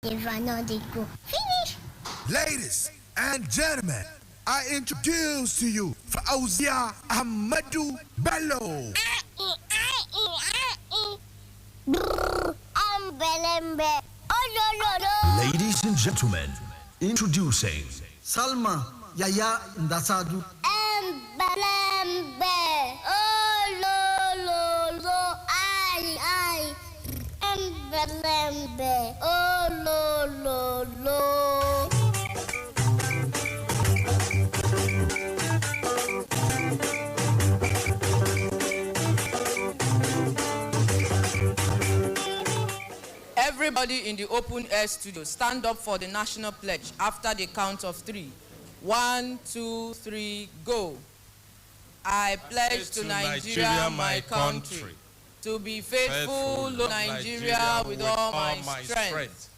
If I know they go finish. Ladies and gentlemen, I introduce to you Fauzia Ahmadu Bello. I'm Belembe. Oh, no. Ladies and gentlemen, introducing Salma Yaya Ndasadu. I'm Belembe. Oh, no. I. I'm Belembe. Oh, no. Everybody in the open air studio, stand up for the national pledge after the count of 3. 1, 2, 3, go. I pledge to Nigeria, my country, to be faithful to Nigeria with all my strength,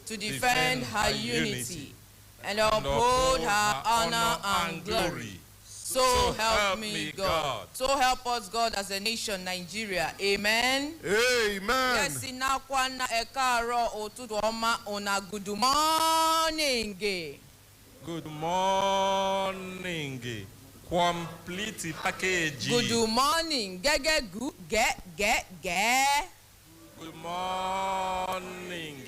to defend her unity and uphold her honor and glory. So help me God. So help us God as a nation, Nigeria. Amen. Amen. Yes, inakwana ekaro otutu oma ona good morning. Good morning. Complete package. Good morning. Get. Good morning.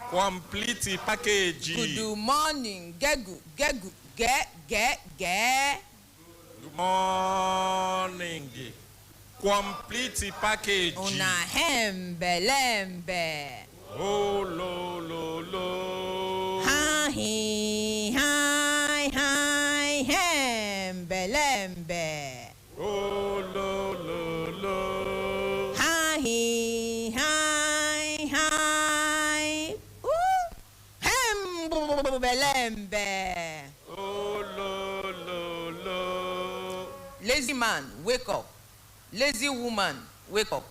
Complete package. Good morning. Get. Good morning. Complete package. Una hembelembe. Oh lo. Hi hembelembe. Oh lo. Hi. Hembelembe. Oh lo. Lazy man, wake up. Lazy woman, wake up.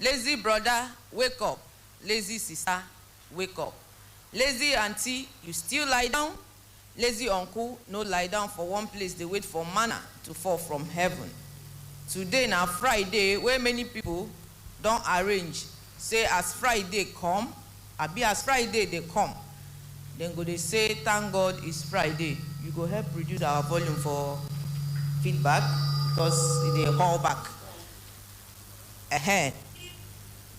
Lazy brother, wake up. Lazy sister, wake up. Lazy auntie, you still lie down? Lazy uncle, no lie down for one place, they wait for manna to fall from heaven. Today na Friday, where many people don't arrange. Say as Friday come, abi as Friday they come. Then go they say, thank God it's Friday. You go help reduce our volume for feedback because they call back.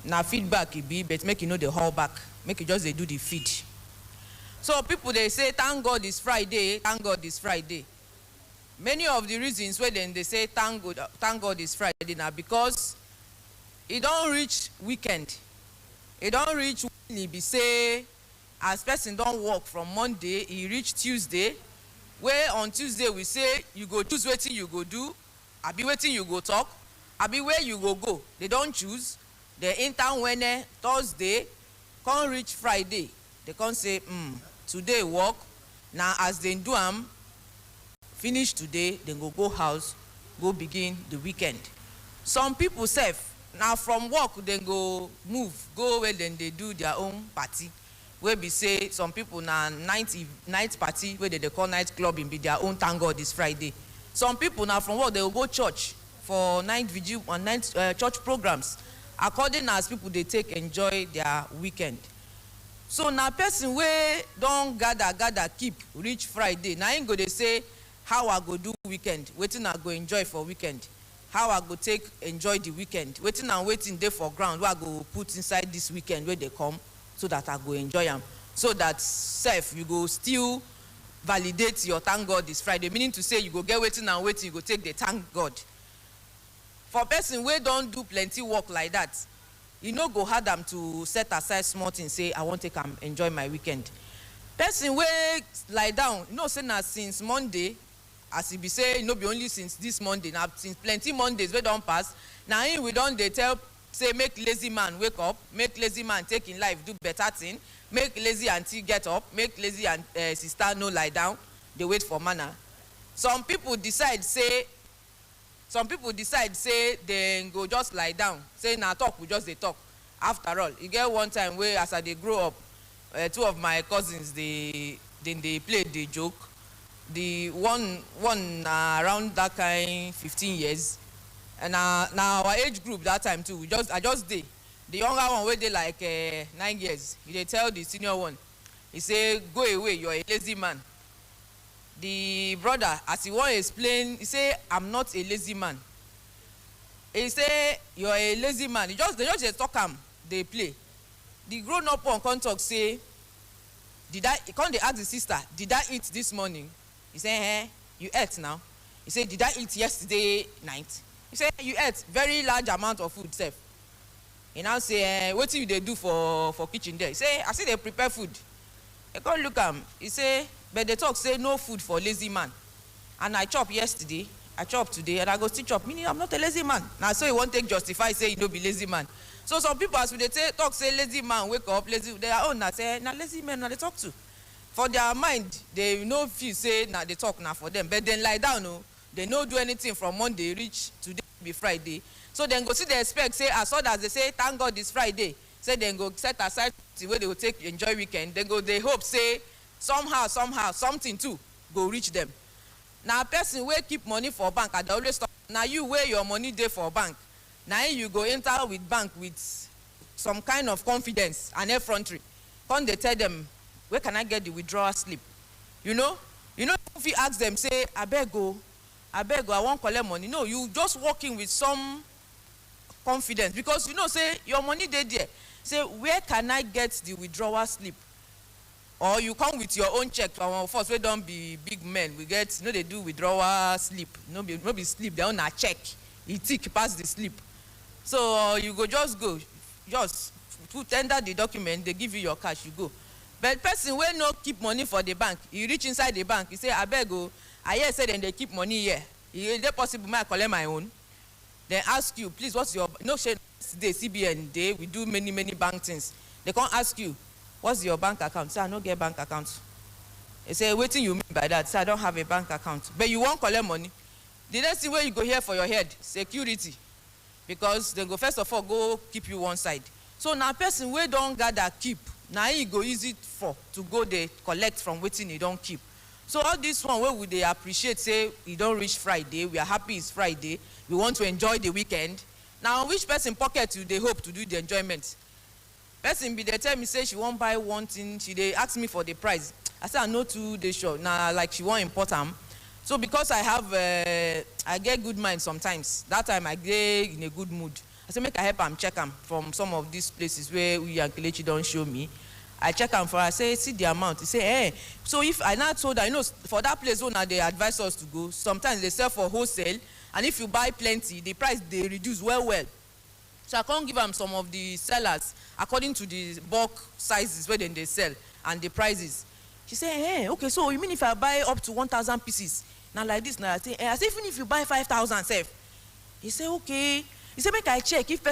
Now feedback it be, but make you know the hold back. Make you just they do the feed. So people they say, thank God it's Friday, thank God it's Friday. Many of the reasons where then they say thank God it's Friday now because it don't reach weekend. It don't reach weekly be say as person don't work from Monday, he reach Tuesday. Where on Tuesday we say you go choose waiting you go do, I be waiting you go talk, I be where you go. They don't choose. They enter Wednesday, Thursday, can't reach Friday. They can't say, today work. Now as they do finish today, then go house, go begin the weekend. Some people say, now from work then go move, go where then they do their own party. Where we say some people na night party where they call night clubbing be their own thank God this Friday. Some people now from work they will go church for night vigil and night church programs according as people they take enjoy their weekend. So now person where don't gather keep reach Friday. Now ain't go they say how I go do weekend, waiting I go enjoy for weekend. How I go take enjoy the weekend, waiting and waiting there for ground where I go put inside this weekend where they come. So that I go enjoy them. So that self, you go still validate your thank God this Friday. Meaning to say you go get waiting, you go take the thank God. For person where don't do plenty work like that, you know go hard them to set aside small things, say I want to come enjoy my weekend. Person where lie down, you know say now since Monday, as it be say, be only since this Monday, now since plenty Mondays we don't pass. Now we don't they tell say make lazy man wake up, make lazy man take in life do better thing, make lazy auntie get up, make lazy sister no lie down, they wait for manna. Some people decide say they go just lie down, say now talk we just they talk. After all, you get one time where as they grow up, two of my cousins they played the joke. The one around that kind 15 years. And now our age group that time too, I just did. the younger one wey dey like 9 years, he dey tell the senior one, he say, go away, you're a lazy man. The brother, as he wan explain, he say, I'm not a lazy man. He say, you're a lazy man. They just dey talk am, dey play. The grown up one come talk say, he come dey ask the sister, did I eat this morning? He say, you ate now. He say, did I eat yesterday night? He say, you ate very large amount of food sef. He now say, wetin you dey do for kitchen there? He say, I see they prepare food. He come look am. He say, but they talk say no food for lazy man. And I chop yesterday, I chop today, and I go still chop. Meaning I'm not a lazy man. Now so he won't take justify say you no be lazy man. So some people as we dey talk say lazy man wake up lazy, their own na say na lazy men na they talk to. For their mind, they no feel say na they talk na for them. But then lie down, no, they no do anything from Monday reach today be Friday. So then go see they expect say as soon as they say thank God it's Friday, say then go set aside the way they will take enjoy weekend. Then go they hope say somehow something too go reach them. Now person wey keep money for bank, I dey always talk. Now you wear your money dey for bank. Now you go enter with bank with some kind of confidence and effrontery. Come they tell them, where can I get the withdrawal slip? You know if you ask them say I beg go, I won't collect money. No, you just walk in with some confidence because you know say your money dey there. Say where can I get the withdrawal slip? Or you come with your own check. Our first we don't be big men. We get they do withdrawal slip. No be slip. They own a check. You tick pass the slip. So you go just to tender the document. They give you your cash. You go. But person wey no keep money for the bank, he reach inside the bank. He say I beg go. I hear say then they keep money here. Is it possible may I collect my own? Then ask you, please, what's your share day CBN day? We do many bank things. They can't ask you, what's your bank account? Say I no get bank account. They say, what do you mean by that? Say I don't have a bank account. But you won't collect money. The next thing where you go here for your head, security. Because they go first of all go keep you one side. So now person wey don't gather keep, now he go easy for to go they collect from waiting he don't keep. So all this one where would they appreciate say you don't reach Friday, we are happy it's Friday, we want to enjoy the weekend. Now which person pocket do they hope to do the enjoyment? Person be they tell me say she won't buy one thing, they ask me for the price. I say I know too they sure. Now like she won't import them. So because I have I get good mind sometimes. That time I get in a good mood. I say make I help them check them from some of these places where we and Kelechi don't show me. I check them for I say see the amount. He say hey. So if I now told her, for that place where they advise us to go, sometimes they sell for wholesale, and if you buy plenty, the price they reduce well. So I can't give them some of the sellers according to the bulk sizes where then they sell and the prices. She say hey, okay, so you mean if I buy up to 1,000 pieces? Now like this, now I say even if you buy 5,000 safe. He say okay. He say make I check if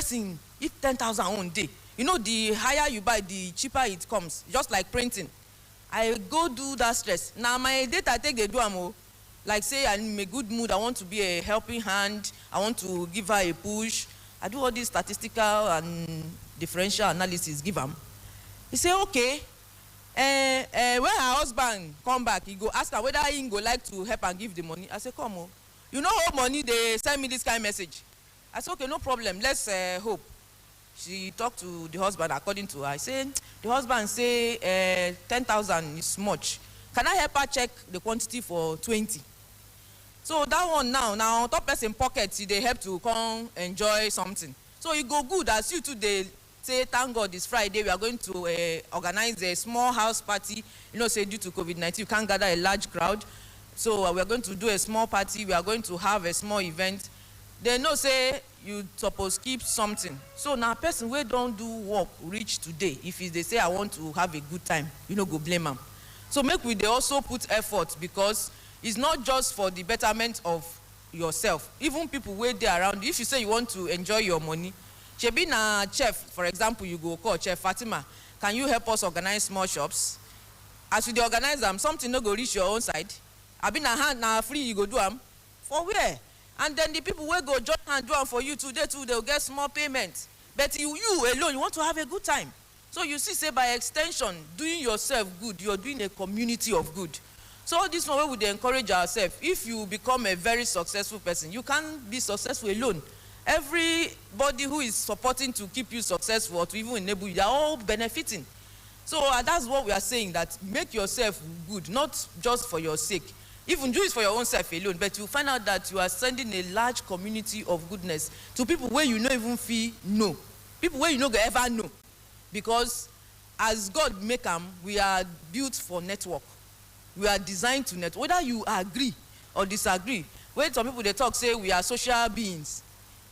10,000 on day. The higher you buy, the cheaper it comes. Just like printing. I go do that stress. Now my data I take the do am. Like say I'm in a good mood, I want to be a helping hand, I want to give her a push. I do all these statistical and differential analysis, give them. He say okay. When her husband come back, he go ask her whether he go like to help and give the money. I say come on. How money they send me this kind of message. I say okay, no problem, let's hope. She talked to the husband according to her. I say the husband say 10,000 is much. Can I help her check the quantity for 20? So that one now top person pocket they help to come enjoy something. So you go good as you two they say thank God it's Friday, we are going to organize a small house party. Say due to COVID-19 you can't gather a large crowd. So we are going to do a small party, we are going to have a small event. They know say you suppose keep something. So now person wey don't do work reach today, if they say I want to have a good time, go blame them. So make we they also put effort because it's not just for the betterment of yourself. Even people wey dey around, if you say you want to enjoy your money, shebi na chef, for example, you go call Chef Fatima, can you help us organize small shops? As you dey organize them, something no go reach your own side. Abi na hand na free you go do them. For where? And then the people will go join and do them for you today too, they'll get small payment. But you alone, you want to have a good time. So you see, say by extension, doing yourself good, you're doing a community of good. So this one way we encourage ourselves. If you become a very successful person, you can't be successful alone. everybody who is supporting to keep you successful or to even enable you, they are all benefiting. So that's what we are saying, that make yourself good, not just for your sake. Even do it for your own self alone, but you find out that you are sending a large community of goodness to people where you don't even feel no. People where you don't ever know. Because as God make them, we are built for network. We are designed to network. Whether you agree or disagree. When some people they talk, say we are social beings.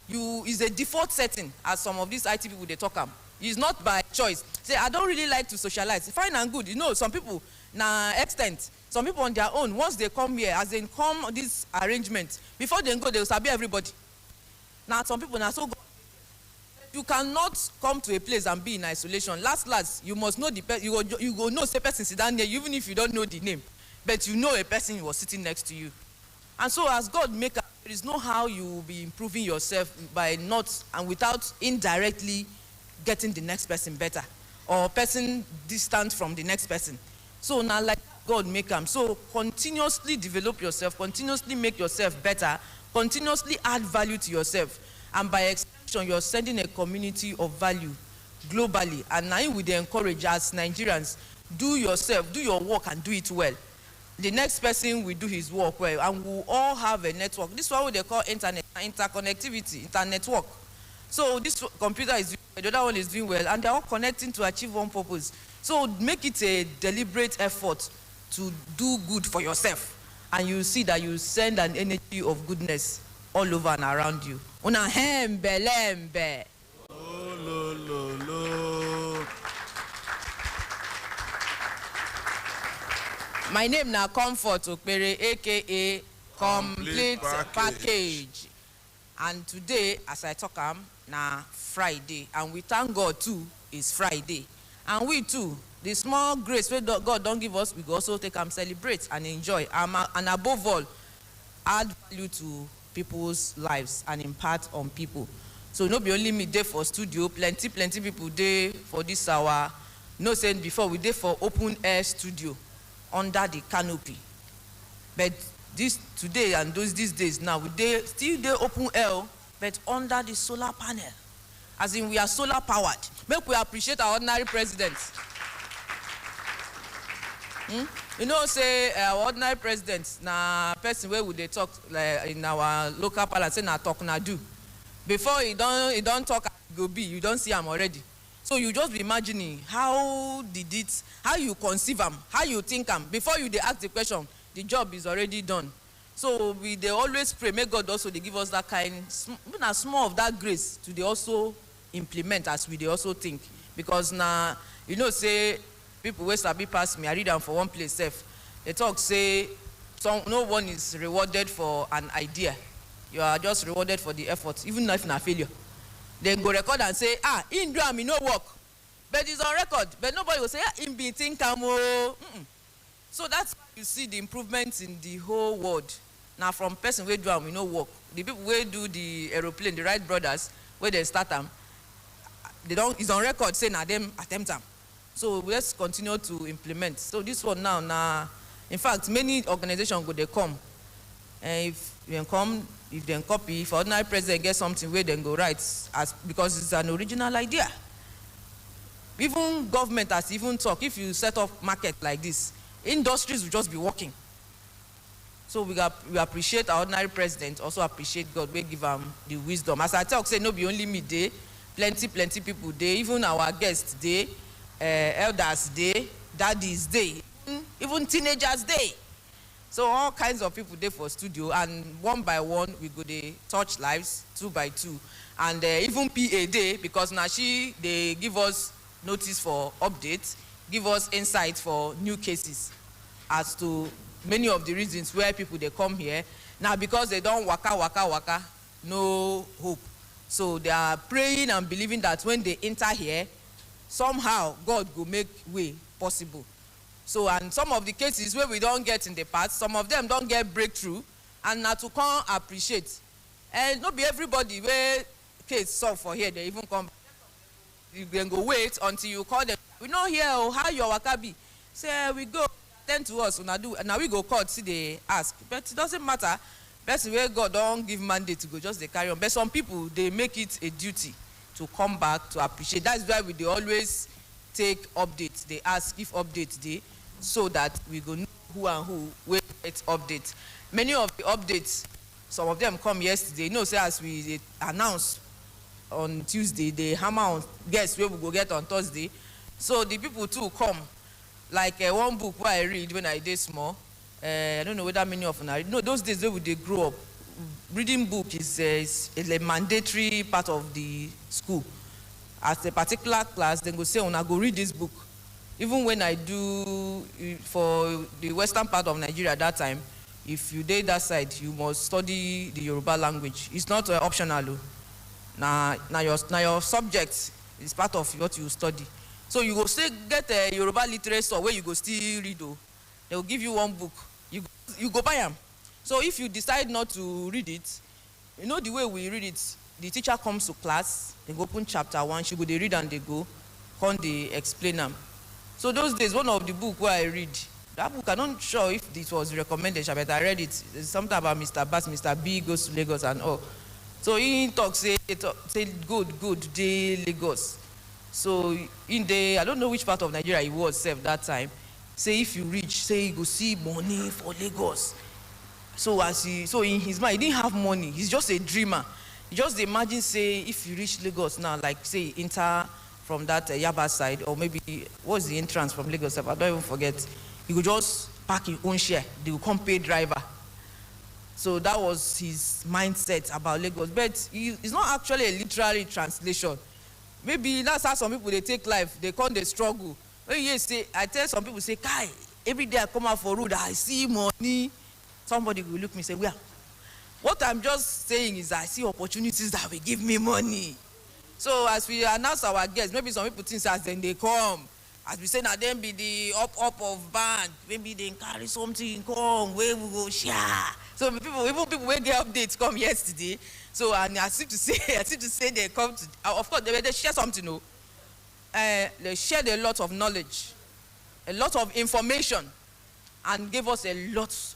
Is a default setting, as some of these IT people they talk about. It's not by choice. Say, I don't really like to socialize. Fine and good. You know, some people, na extent, some people on their own, once they come here, as they come this arrangement, before they go, they will sabi everybody. Now, some people are so good. You cannot come to a place and be in isolation. Last, you must know the person. You go know the person sit down there, even if you don't know the name. But you know a person was sitting next to you. And so, as God maker, there is no how you will be improving yourself by not and without indirectly getting the next person better, or person distant from the next person. So now, like God make them. So continuously develop yourself, continuously make yourself better, continuously add value to yourself, and by extension, you're sending a community of value globally. And now we encourage as Nigerians, do your work and do it well. The next person will do his work well, and we'll all have a network. This is what they call interconnectivity, internetwork. So this computer is doing well, the other one is doing well, and they're all connecting to achieve one purpose. So make it a deliberate effort to do good for yourself, and you see that you send an energy of goodness all over and around you. Una hembe lembe. Oh, lo, lo, lo. My name na Comfort Okpere, aka Complete Package. And today, as I talk, na Friday, and we thank God too, it's Friday. And we too, the small grace where God don't give us, we go also take and celebrate and enjoy. And above all, add value to people's lives and impart on people. So no be only me there for studio, plenty people there for this hour. No saying before, we there for open air studio under the canopy. But this today and these days now, we still there open air, but under the solar panel. As in, we are solar powered. Make we appreciate our ordinary president. You know, say our ordinary president, na person where would they talk like in our local palace, say na talk na do. Before he don't talk, go be, you don't see him already. So you just be imagining how you conceive him, how you think him. Before you they ask the question, the job is already done. So they always pray, may God also they give us that kind, even a small of that grace to they also implement as we they also think. Because now, you know, say, people who sabi pass me, I read them for one place, safe. They talk, say, no one is rewarded for an idea. You are just rewarded for the effort, even if not failure. Then go record and say, in do me no work. But it's on record. But nobody will say, in be think So that's why you see the improvements in the whole world. Now from person where do we no work. The people where do the aeroplane, the Wright brothers, where they start them, it's on record saying na them attempt them. So let's continue to implement. So this one now, in fact, many organizations go they come. And if they copy, if ordinary president gets something where they go right, because it's an original idea. Even government has even talk, if you set up market like this, industries will just be working. So we appreciate our ordinary president, also appreciate God, we give them the wisdom. As I talk, say no be only me day, plenty people day, even our guests day, elders day, daddies day, even teenagers day. So all kinds of people there for studio, and one by one we go they touch lives, 2 by 2, and even PA day, because now they give us notice for updates, give us insights for new cases as to many of the reasons where people they come here now, because they don't waka, no hope. So they are praying and believing that when they enter here, somehow God will make way possible. So, and some of the cases where we don't get in the past, some of them don't get breakthrough, and now to come appreciate. And not be everybody where case solved for here, they even come. You can go wait until you call them. We know here how your waka be. Say we go, attend to us, and now we go court, see they ask. But it doesn't matter. person wey God don't give mandate to go just dey carry on, but some people they make it a duty to come back to appreciate. That's why we dey always take updates. They ask if updates dey, so that we go know who and who will get updates. Many of the updates, some of them come yesterday. You know, say as we announce on Tuesday, they hammer on guests where we go get on Thursday. So the people too come. Like one book where I read when I did small. I don't know whether many of them are. No, those days when they grow up, reading book is a mandatory part of the school. As a particular class, then go say, "Una go read this book." Even when I do for the western part of Nigeria at that time, if you did that side, you must study the Yoruba language. It's not optional. Now your subject is part of what you study. So you go still get a Yoruba literature where you go still read. They will give you one book. You go buy them. So if you decide not to read it, you know the way we read it, the teacher comes to class, they go open chapter 1, she go they read and they go, come they explain them. So those days, one of the book where I read, that book, I'm not sure if it was recommended, but I read it. It's something about Mr. Bass, Mr. B goes to Lagos and all. So he talks, say good, day Lagos. So in the, I don't know which part of Nigeria he was that time. Say if you reach, say you go see money for Lagos. So in his mind, he didn't have money. He's just a dreamer. He just imagine, say, if you reach Lagos now, like say enter from that Yaba side, or maybe what's the entrance from Lagos? I don't even forget. You could just park your own share. They will come pay driver. So that was his mindset about Lagos. But it's not actually a literary translation. Maybe that's how some people they take life. They call the struggle. When you say, I tell some people, say, Kai, every day I come out for road, I see money. Somebody will look at me and say, well, what I'm just saying is I see opportunities that will give me money. So as we announce our guests, maybe some people think as then they come. As we say, now then be the up of band. Maybe they carry something, come, where we go share. So even people will get updates come yesterday. So and I seem to say they come to, of course they share something, no. They shared a lot of knowledge, a lot of information, and gave us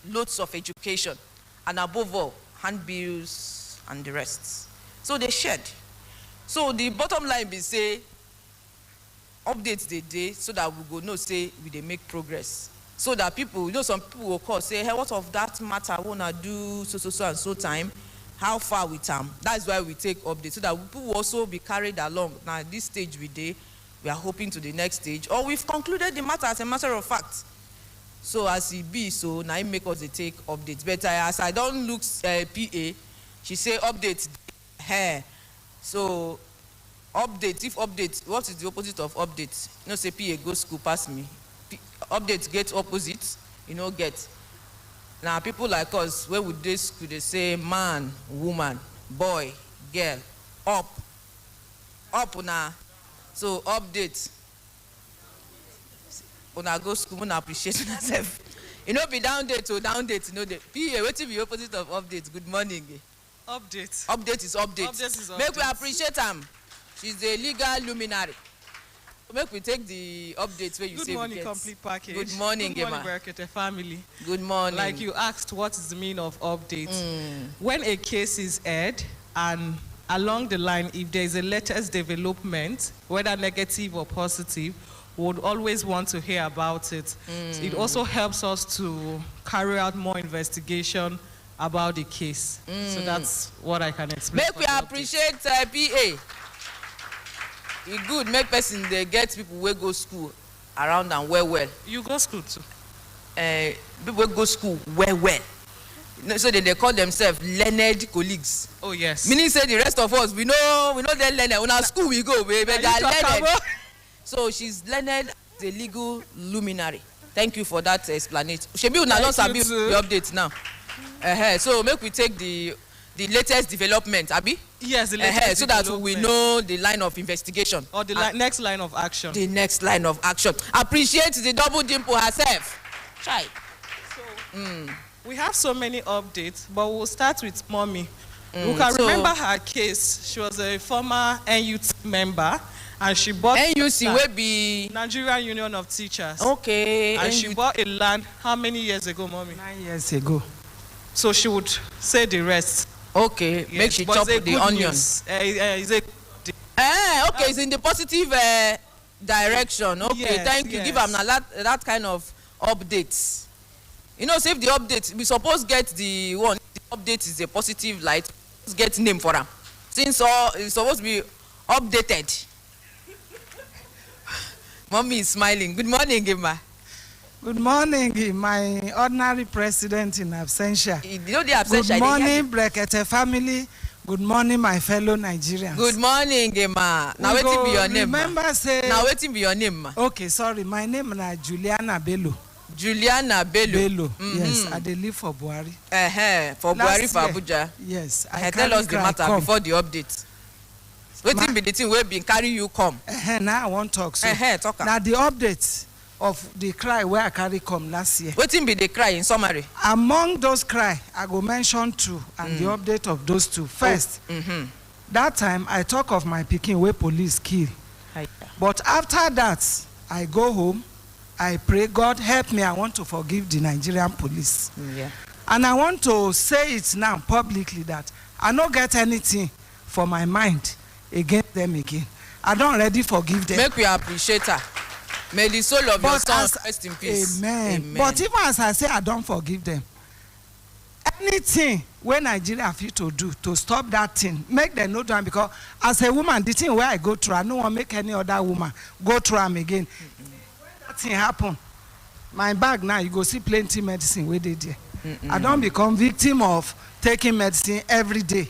lots of education, and above all, handbills and the rest. So they shared. So the bottom line is say, updates the day so that we go know say we they make progress. So that people, you know, some people will call say, hey, what of that matter? I wanna do so and so time. How far with them? That's why we take updates so that people will also be carried along. Now at this stage we are hoping to the next stage, or we've concluded the matter as a matter of fact. So as it be, so now it make us take updates. But as I don't look PA, she say updates her. So updates, if updates, what is the opposite of updates? You know, say PA go school past me. Updates get opposite, you know, get. Now people like us, where would they school, they say man, woman, boy, girl, up now. So update. When I go school, when I appreciate myself. You know, be down date, you know, the PA, what is the opposite of update? Good morning. Update. Update is update. Update is update. Make we appreciate them. She's a legal luminary. Make we take the updates where you Good say morning, we get. complete package. Good morning, Good morning, Gemma. Brekete family. Good morning. Like you asked, what is the meaning of updates? When a case is aired and along the line, if there is a latest development, whether negative or positive, we would always want to hear about it. It also helps us to carry out more investigation about the case. So that's what I can explain. Make we appreciate PA. It's good, make person they get people who go school around and well. You go school too. People go school well. So they call themselves learned colleagues. Oh yes. Meaning say the rest of us, we know they learned. When our school we go, but they are learned. So she's learned as a legal luminary. Thank you for that explanation. Shebi una don sabi the update now. So make we take the latest development, Abi? Yes, the latest so that we know the line of investigation. Or the next line of action. The next line of action. Appreciate the double dimple herself. Try. So, we have so many updates, but we'll start with Mommy. You can remember her case. She was a former NUT member, and she bought NUC will be Nigerian Union of Teachers. Okay. And she bought a land how many years ago, Mommy? 9 years ago. So she would say the rest. Okay, Yes, make she but chop it's a the good onion. news. It's a Okay, it's in the positive direction. Okay, Yes, thank you. Give yes. am that kind of updates. You know, say if the update, we suppose get the one. The update is a positive light. Let's get name for am. Since all it's supposed to be updated. Mommy is smiling. Good morning, Gemma. Good morning, my ordinary president in absentia. You know the absentia. Good morning, Brekete family. Good morning, my fellow Nigerians. Good morning, Gemma. Now We waiting be go your name. remember say. Now waiting be your name. Okay, sorry, my name is Juliana Bello. Juliana Bello. Bello, yes, I dey live for Buhari. For Last Buhari for year, Abuja. Yes, Tell us the matter come. before the update. Wetin be the thing wey been carry you come? Now I wan talk so. Talk am. Now the update of the cry where I carry come last year. Wetin be the cry in summary? Among those cry, I go mention two and the update of those two. First, that time I talk of my pikin wey police kill. But after that, I go home, I pray, God help me, I want to forgive the Nigerian police. Yeah. And I want to say it now publicly that I no get anything for my mind against them again. I don't already forgive them. Make we appreciate her. May the soul of your son rest in peace. Amen. But even as I say I don't forgive them, anything wey Nigeria fit to do to stop that thing, make them no do am, because as a woman, the thing wey I go through, I no wan make any other woman go through am again. That thing happen, my bag now, you go see plenty medicine wey dey there. I don become victim of taking medicine every day.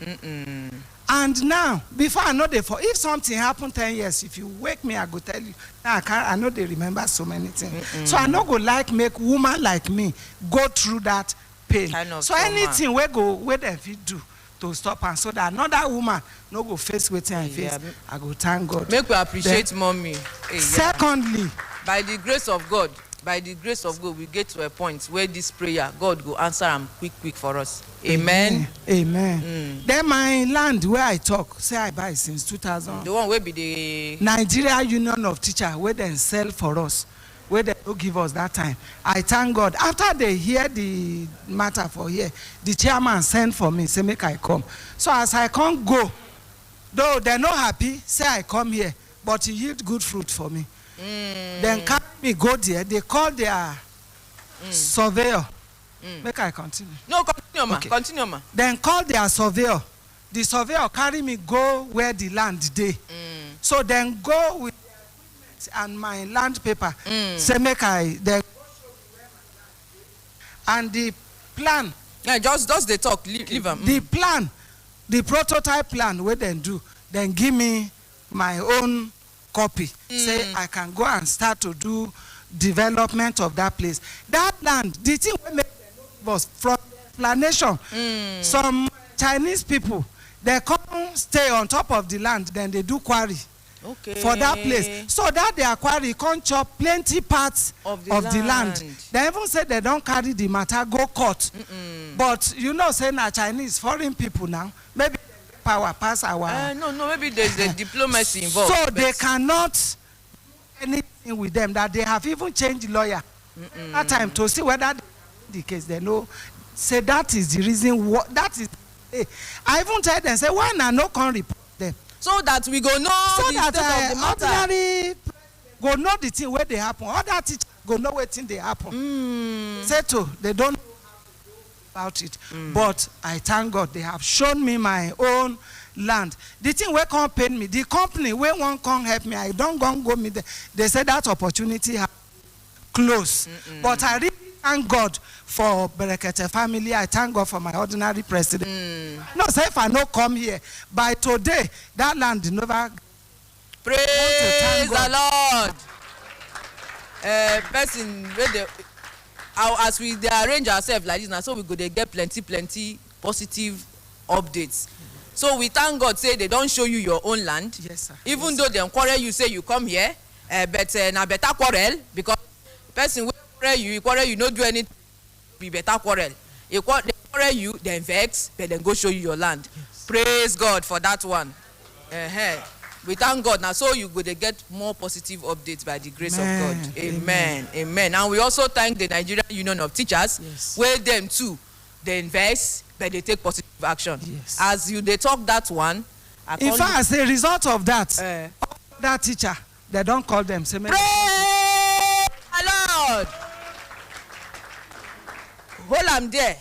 And now, before I know if something happen 10 years, if you wake me, I go tell you. Now I know they remember so many things. So I no go like make woman like me go through that pain. Kind of so trauma. anything wey dem fit do to stop am, so that another woman no go face wetin I face, I go thank God. Make we appreciate mommy. Secondly, by the grace of God, we get to a point where this prayer, God go answer am quick for us. Amen. Amen. Then my land where I talk, say I buy since 2000. The one wey be the Nigeria Union of Teachers, where they sell for us, where they don't give us that time. I thank God. After they hear the matter for here, the chairman sent for me, say make I come. So as I can't go, though they're not happy, say I come here, but he yield good fruit for me. Then carry me go there, they call their surveyor. Make I continue. No, continue, ma. Okay. Continue, ma. Then call their surveyor. The surveyor carry me go where the land dey. So then go with and my land paper. Say make I then and the plan. Yeah, just the talk. Leave am. The plan, the prototype plan wey dem do, then give me my own copy. Say I can go and start to do development of that place. That land, the thing wey make was from explanation. Some Chinese people, they come stay on top of the land, then they do quarry for that place. So that their quarry come chop plenty parts of the land. They even say they don't carry the matter go court. But you know, say na Chinese foreign people now, maybe power pass our. No, maybe there's the diplomacy involved. So they cannot do anything with them. That they have even changed lawyer that time to see whether the case they know. Say that is the reason. What that is. I even tell them, say why now no can report them, so that we go know so the that state of the matter. ordinary go know the thing where they happen. Other teachers go know what thing they happen. Say to they don't know about it. But I thank God they have shown me my own land. The thing where can't pay me, the company where one can't help me, I don't go me there. They said that opportunity have close. But I really thank God for Brekete family. I thank God for my ordinary president. No, say if I no come here, by today, that land never. Praise the Lord. Person, as we arrange ourselves like this now, so we go they get plenty positive updates. So we thank God, say they don't show you your own land. Yes, sir. Even though they quarrel you, say you come here, but na better quarrel, because person will quarrel you, no do anything, be better quarrel. They quarrel you, then vex, but then go show you your land. Yes. Praise God for that one. We thank God now, so you go to get more positive updates by the grace of God. Amen. And we also thank the Nigerian Union of Teachers, where them too they invest, but they take positive action. Yes. As you they talk that one, I In call fact, as a result of that, you, that teacher, they don't call them. Say, praise the Lord. Hold am there.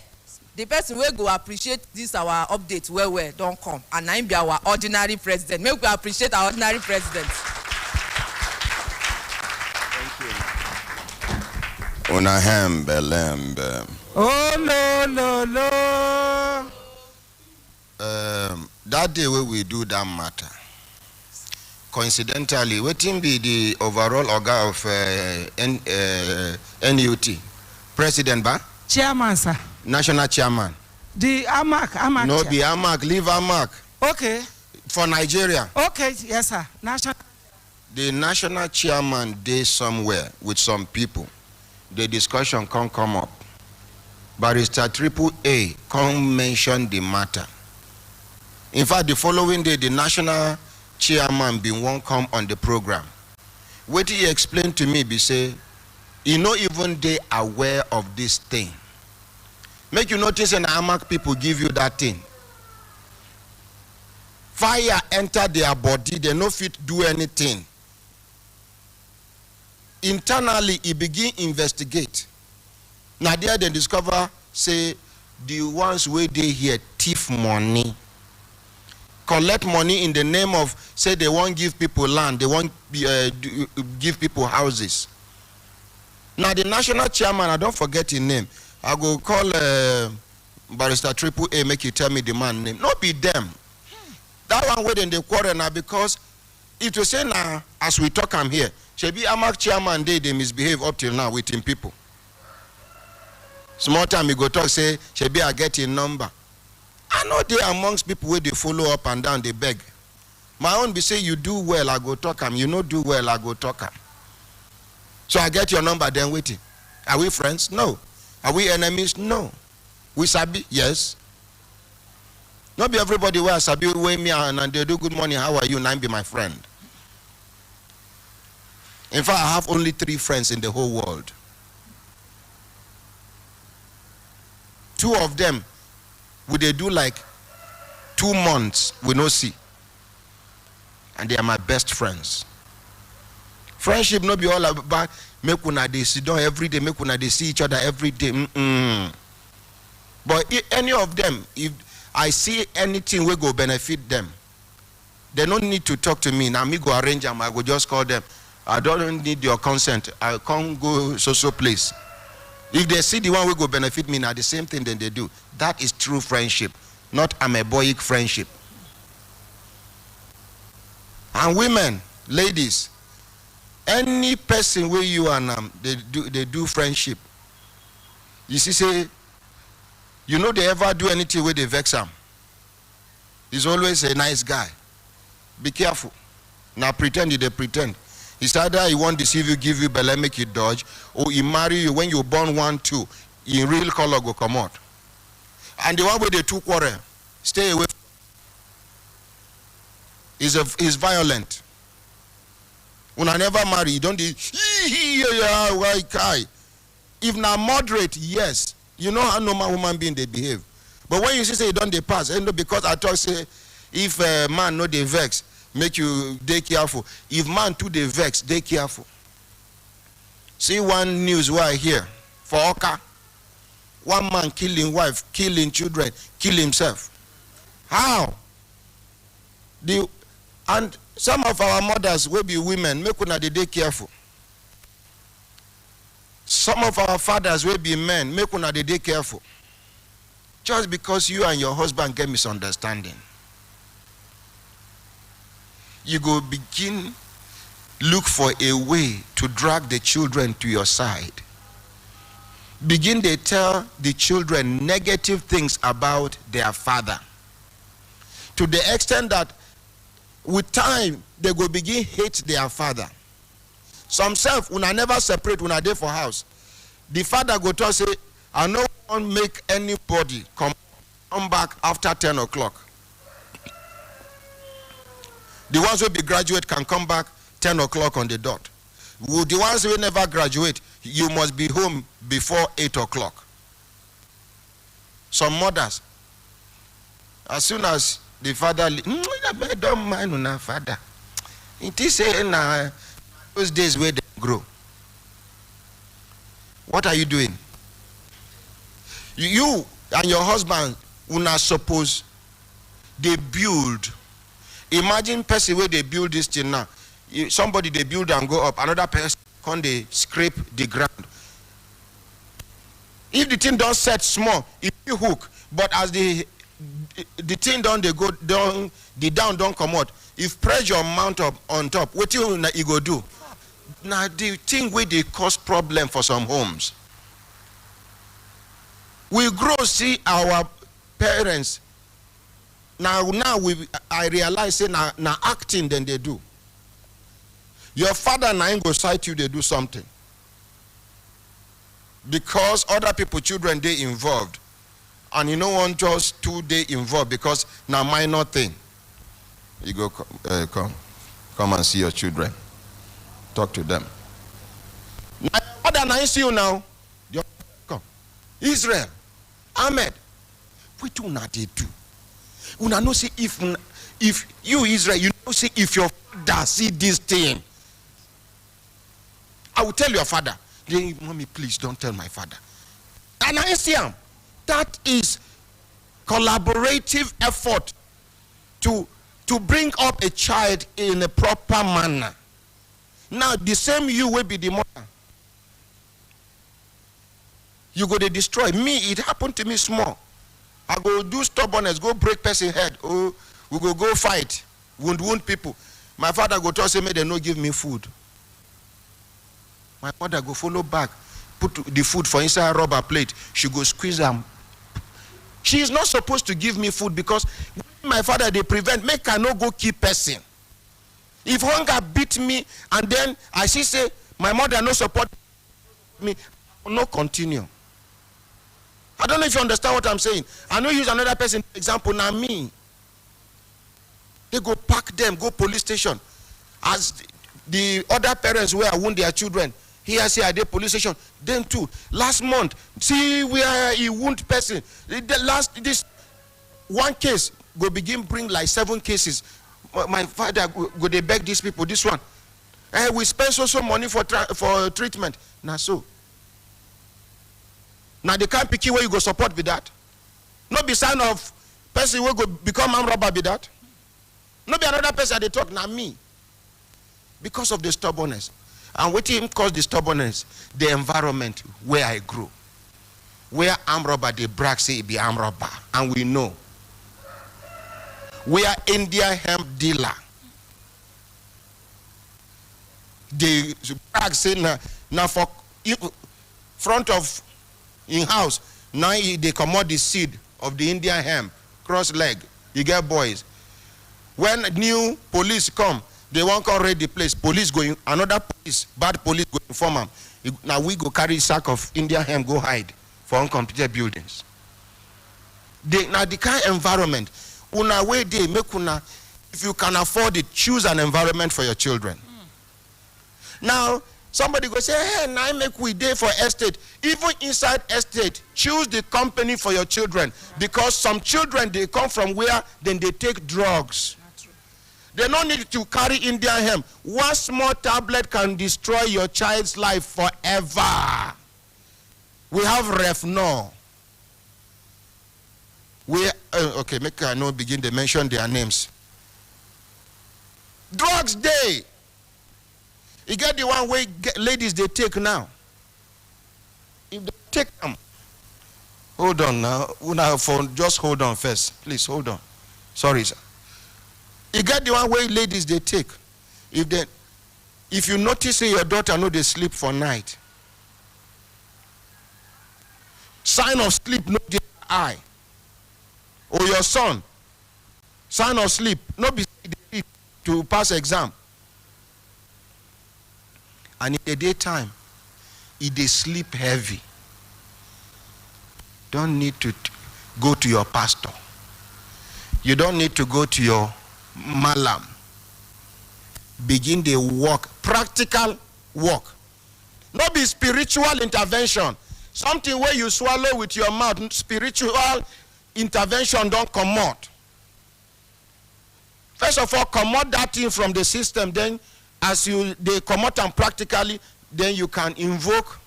The person wey go appreciate this our update well don't come, and na him be our ordinary president. Make we appreciate our ordinary president. Una hembe. oh, no. That day when we do that matter, coincidentally, wetin be the overall organ of NUT? President ba? Chairman, sir. National chairman. The AMAC. No, chair. be AMAC, leave AMAC. Okay. For Nigeria. Okay, yes, sir. National. The national chairman dey somewhere with some people. The discussion can't come up. Barrister AAA can't mention the matter. In fact, the following day, the national chairman bin won't come on the program. What he explained to me, be say, he no even they aware of this thing. Make you notice and AMAC people give you that thing. Fire enter their body, they no fit do anything. Internally, he begin investigate. Now there they discover, say, the ones where they here thief money, collect money in the name of, say they won't give people land, they won't give people houses. Now the national chairman, I don't forget his name. I go call Barrister AAA, make you tell me the man name. Not be them. That one where then they quarrel now, because if you say now, as we talk, I'm here. Shebi AMAC chairman they misbehave up till now with him people. Small time he go talk, say, Shebi I get in number. I know they amongst people where they follow up and down, they beg. My own be say, you do well, I go talk am. You no do well, I go talk am. So I get your number, then waiting. Are we friends? No. Are we enemies? No. We sabi? Yes. Not be everybody where sabi wey me and they do good morning, how are you? Now be my friend. In fact, I have only 3 friends in the whole world. 2 of them, would they do like 2 months we no see. And they are my best friends. Friendship no be all about make una dey sit down every day, make una dey see each other every day. But any of them, if I see anything we go benefit them, they don't need to talk to me. Now me go arrange them, I go just call them. I don't need your consent. I can't go so place. If they see the one we go benefit me, now the same thing then they do. That is true friendship, not ameboic friendship. And women, ladies, any person where you and they do friendship. You see, say, you know they ever do anything where they vex them. He's always a nice guy. Be careful. Now pretend they pretend. It's either he won't deceive you, give you belly, make you dodge, or he marry you when you born 1, 2, in real color go come out. And the one where they 2 quarrel, stay away. Is violent. When I never marry, you don't do if now moderate, yes. You know how normal human being they behave. But when you say you don't they pass, and because I talk say if a man no they vex, make you they careful. If man too they vex, they careful. See one news where I hear for Oka. One man killing wife, killing children, kill himself. How? And some of our mothers will be women, make una dey careful. Some of our fathers will be men, make una dey careful. Just because you and your husband get misunderstanding, you go begin look for a way to drag the children to your side. Begin to tell the children negative things about their father. To the extent that with time, they go begin hate their father. Some self, when I never separate, when I dey for house, the father go to say, I no want make anybody come back after 10 o'clock. The ones who be graduate can come back 10 o'clock on the dot. The ones who never graduate, you must be home before 8 o'clock. Some mothers, as soon as the father, don't mind una father. It is in those days where they grow. What are you doing? You and your husband una suppose they build. Imagine person where they build this thing now. Somebody they build and go up, another person come they scrape the ground. If the thing don't set small, it will hook. But as the thing down they go down, the down don't come out. If pressure mount up on top, what you go do? Now the thing where they cause problem for some homes. We grow see our parents. Now I realize say now acting than they do. Your father and I go sight you, they do something. Because other people, children, they involved. And you don't want just 2 days involved because now minor thing. You go, come and see your children. Talk to them. Now, other than I see you now, come. Israel, Ahmed, what do not they do? Una no see if you Israel, you know see if your father see this thing. I will tell your father. Then, mommy, please don't tell my father. And I see him. That is collaborative effort to bring up a child in a proper manner. Now, the same you will be the mother. You go to destroy me. It happened to me small. I go do stubbornness, go break person head. Oh, we go fight, wound people. My father go tell me they no give me food. My mother go follow back, put the food for inside a rubber plate. She go squeeze them. She is not supposed to give me food because my father they prevent make I no go keep person. If hunger beat me and then I see say my mother no support me, I will not continue. I don't know if you understand what I'm saying. I know use another person example now me. They go pack them, go police station. As the other parents where wound their children, here say at the police station. Then too, last month, see where he wound person. This one case go begin bring like 7 cases. My father go they beg these people. This one, we spend so money for treatment. Now so. Now they can't pick you where you go support with that. No be sign of person will go become armed robber with that. No be another person they talk now me. Because of the stubbornness. And what him cause the stubbornness? The environment where I grew. Where armed robber they brag say it be armed robber. And we know. We are India hemp dealer. They brag say now for front of in house, now they come out the seed of the Indian hemp, cross leg. You get boys. When new police come, they won't come raid the place. Police going, another police, bad police go inform them. Now we go carry sack of Indian hemp, go hide for uncompleted buildings. Now the kind of environment, una way they make una, if you can afford it, choose an environment for your children. Now, somebody go say, hey, now make we day for estate. Even inside estate, choose the company for your children. Because some children, they come from where then they take drugs. They don't need to carry Indian hemp. One small tablet can destroy your child's life forever. We have Refno. Okay, make I know begin to mention their names. Drugs day. You get the one way ladies they take now. If they take them, hold on now. Just hold on first. Please hold on. Sorry, sir. You get the one way ladies they take. If you notice say your daughter know they sleep for night. Sign of sleep, no the eye. Or your son. Sign of sleep, no be to pass exam. And in the daytime, if they sleep heavy, don't need to go to your pastor. You don't need to go to your malam. Begin the work, practical work. Not be spiritual intervention. something where you swallow with your mouth, spiritual intervention don't come out. First of all, come out that thing from the system, then as they come out and practically, then you can invoke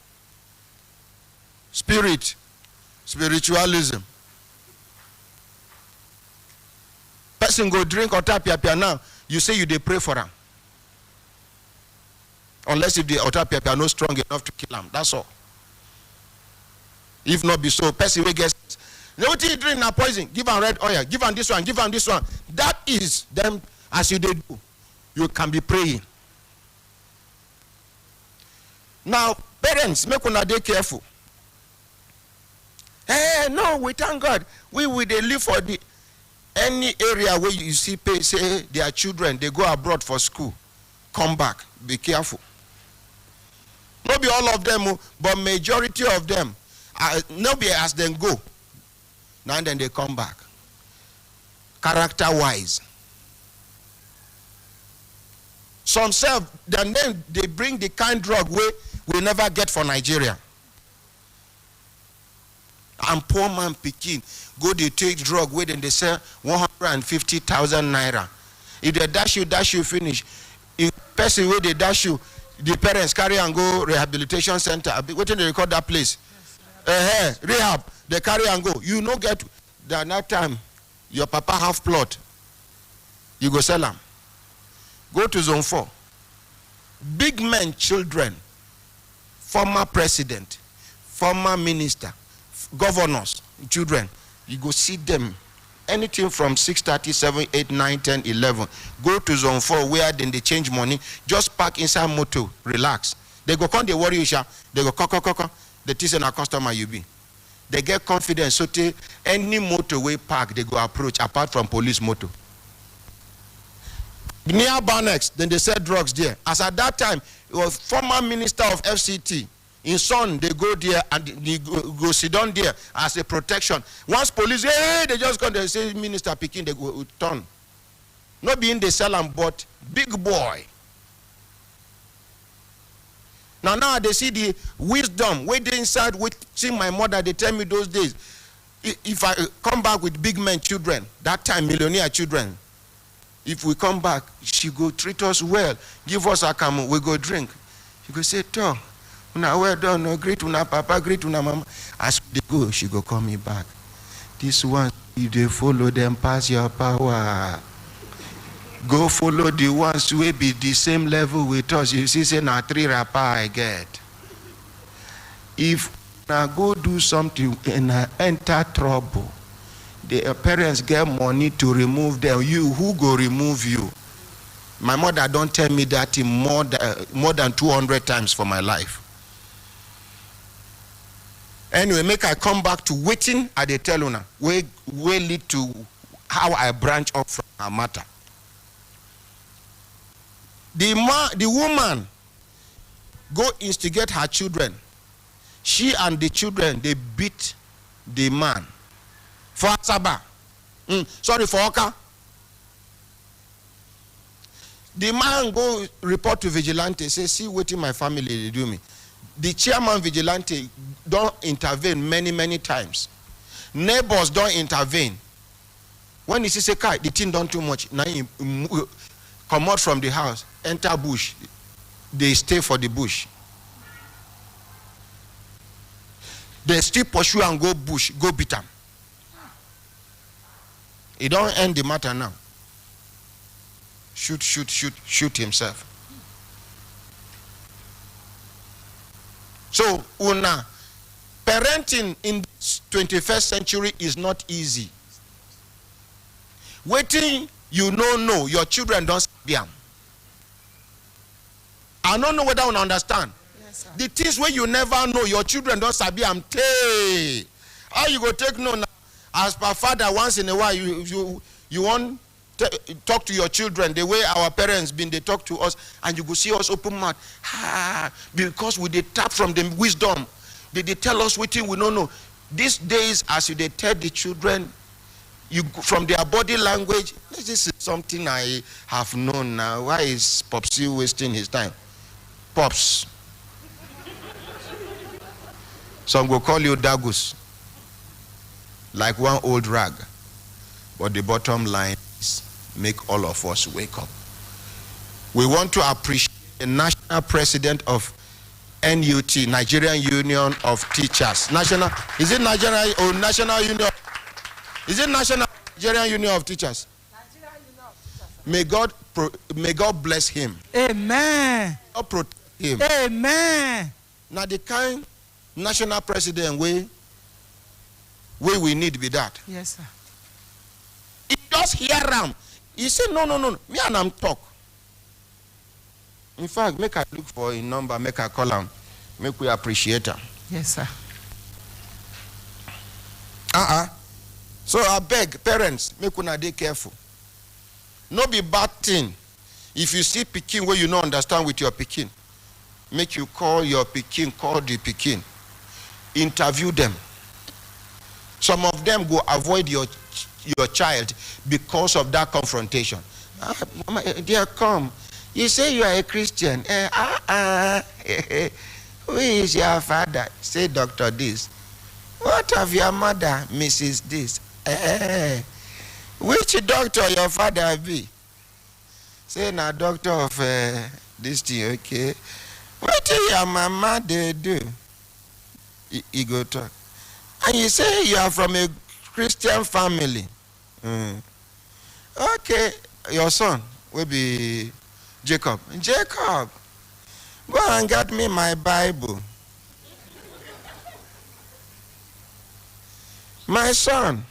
spiritualism. Person go drink otapia now, you say you dey pray for them. Unless if the otapia not strong enough to kill him, that's all. If not be so, person will get, what you drink now poison, give him red oil, give him this one, give him this one. That is them as you do, you can be praying. Now, parents, make una dey careful. Hey, no, we thank God. We they live for the any area where you see say their children, they go abroad for school, come back. Be careful. Not be all of them, but majority of them, not be as them go. Now and then they come back. Character-wise. Some self, then they bring the kind drug we never get for Nigeria. And poor man picking, go they take drug where then they sell 150,000 naira. If they dash you finish. If person where they dash you, the parents carry and go rehabilitation center. What do they record that place? Rehab. They carry and go. You no get that time. Your papa have plot. You go sell them. Go to zone 4. Big men, children, former president, former minister, governors, children. You go see them. Anything from 6:30, 7, 8, 9, 10, 11. Go to zone 4 where then they change money. Just park inside motor. Relax. They go come, they worry you, sha. They go koko. The teacher a customer you be. They get confidence. So any motorway park they go approach apart from police motor. Near Barnex, then they sell drugs there. As at that time, it was former minister of FCT. In son, they go there and they go sit down there as a protection. Once police, hey, they just come, they say, Minister Pekin, they go turn. Not being they sell them, but big boy. Now they see the wisdom, waiting inside, watching my mother, they tell me those days, if I come back with big men children, that time millionaire children, if we come back, she go treat us well, give us a camo, we go drink. She go say, Tom, una well done, no, greet una papa, greet una mama. As they go, she go call me back. This one, if they follow them, pass your power. Go follow the ones who will be the same level with us. You see, say, now 3 rapper I get. If now go do something and enter trouble, the parents get money to remove them. You, who go remove you? My mother don't tell me that in more than 200 times for my life. Anyway, make I come back to waiting at the teluna. We lead to how I branch off from her matter. The woman go instigate her children. She and the children, they beat the man. For Asaba. Sorry, for Oka. The man go report to vigilante, say, see what my family they do me. The chairman vigilante don't intervene many times. Neighbors don't intervene. When he say, Kai, the thing done too much, now he come out from the house, enter bush. They stay for the bush. They still pursue and go bush, go beat them. It don't end the matter now. Shoot himself. So, parenting in this 21st century is not easy. Waiting, you know, your children don't be them. I don't know whether you understand. Yes, the things where you never know, your children don't sabi them. How you go take no now? As per father, once in a while, you want talk to your children the way our parents been, they talk to us, and you go see us open mouth. Because we they tap from the wisdom. They tell us what we don't know. These days, as they tell the children, you from their body language, this is something I have known now. Why is Popsy wasting his time? Pops. Some will call you Dagus, like one old rag. But the bottom line is, make all of us wake up. We want to appreciate the national president of NUT, Nigerian Union of Teachers. Is it Nigerian or National Union? Is it National Nigerian Union of Teachers? May God bless him. Amen. God protect him. Amen. Now the kind national president we need be that. Yes, sir. He just hear him. He say no. Me and him talk. In fact, make I look for a number, make I call him, make we appreciate him. Yes, sir. So I beg parents, make una dey careful. No be bad thing. If you see pikin where you no understand with your pikin, make you call your pikin, call the pikin, interview them. Some of them go avoid your child because of that confrontation. Mama, dear, come. You say you are a Christian. Who is your father? Say Dr. This. What of your mother, Mrs. This? Which doctor your father be? Say na doctor of this thing, okay? What do your mama they do? He go talk. And you say you are from a Christian family. Okay, your son will be Jacob. Jacob, go and get me my Bible. My son,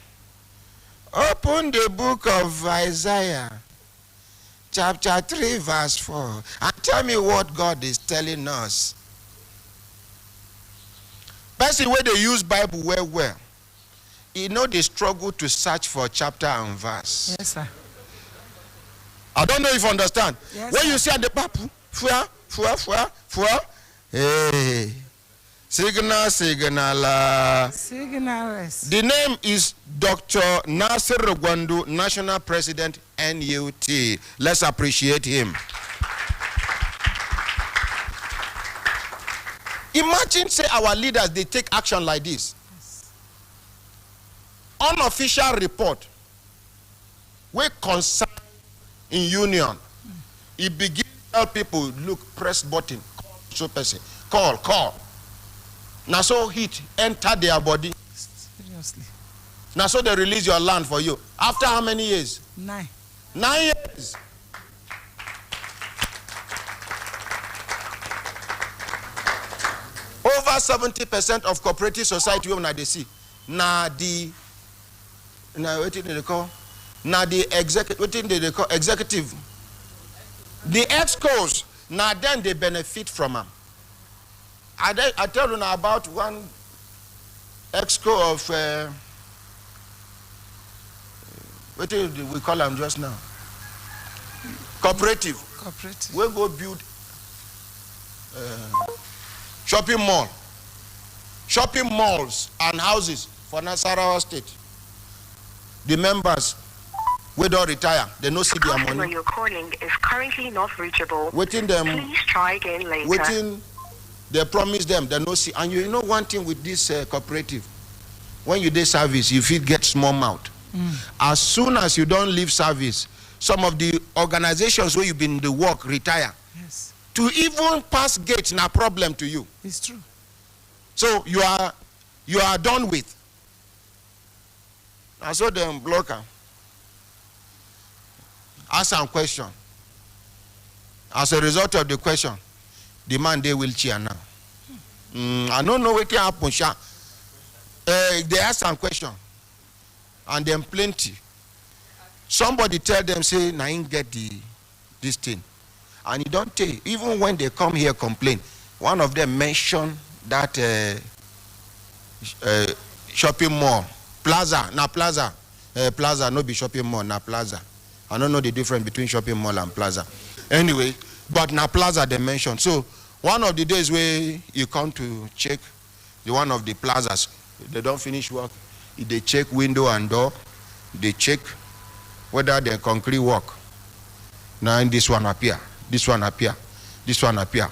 open the book of Isaiah, chapter 3, verse 4, and tell me what God is telling us. Person where they use Bible well, you know they struggle to search for chapter and verse. Yes, sir. I don't know if you understand. Yes, when sir. you see at the Bible, hey, signal. Signalers. The name is Dr. Nasir Gwandu, National President, NUT. Let's appreciate him. Imagine, say, our leaders, they take action like this. Yes. Unofficial report. We concern in union. It begins to tell people, look, press button, call so person, call. Now so heat enter their body. Seriously. Now so they release your land for you. After how many years? 9. 9 years. Over 70% of cooperative society women they see. Now what did they call? Now the executive. The excos, now then they benefit from them. I tell you now about one exco of what did we call them just now? Cooperative. We go build shopping malls and houses for Nasarawa State. The members, we don't retire. They no see their money. You're calling is currently not reachable. Waiting them. Please try again later. Waiting, they promise them. They no see. And you know one thing with this cooperative, when you do service, you feel get small mouth. As soon as you don't leave service, some of the organizations where you've been in the work retire. Yes. To even pass gates, na problem to you. It's true. So you are done with. I saw them blocker. Ask some question. As a result of the question, the man they wheelchair now. I don't know what happen. They ask some question, and then plenty. Somebody tell them say, "Na him get this thing," and he don't tell. Even when they come here complain, one of them mentioned that shopping mall. Plaza, plaza, no be shopping mall, na plaza. I don't know the difference between shopping mall and plaza. Anyway, but na plaza they mentioned. So one of the days where you come to check the one of the plazas, they don't finish work. They check window and door. They check whether they concrete work. Now this one appear, this one appear.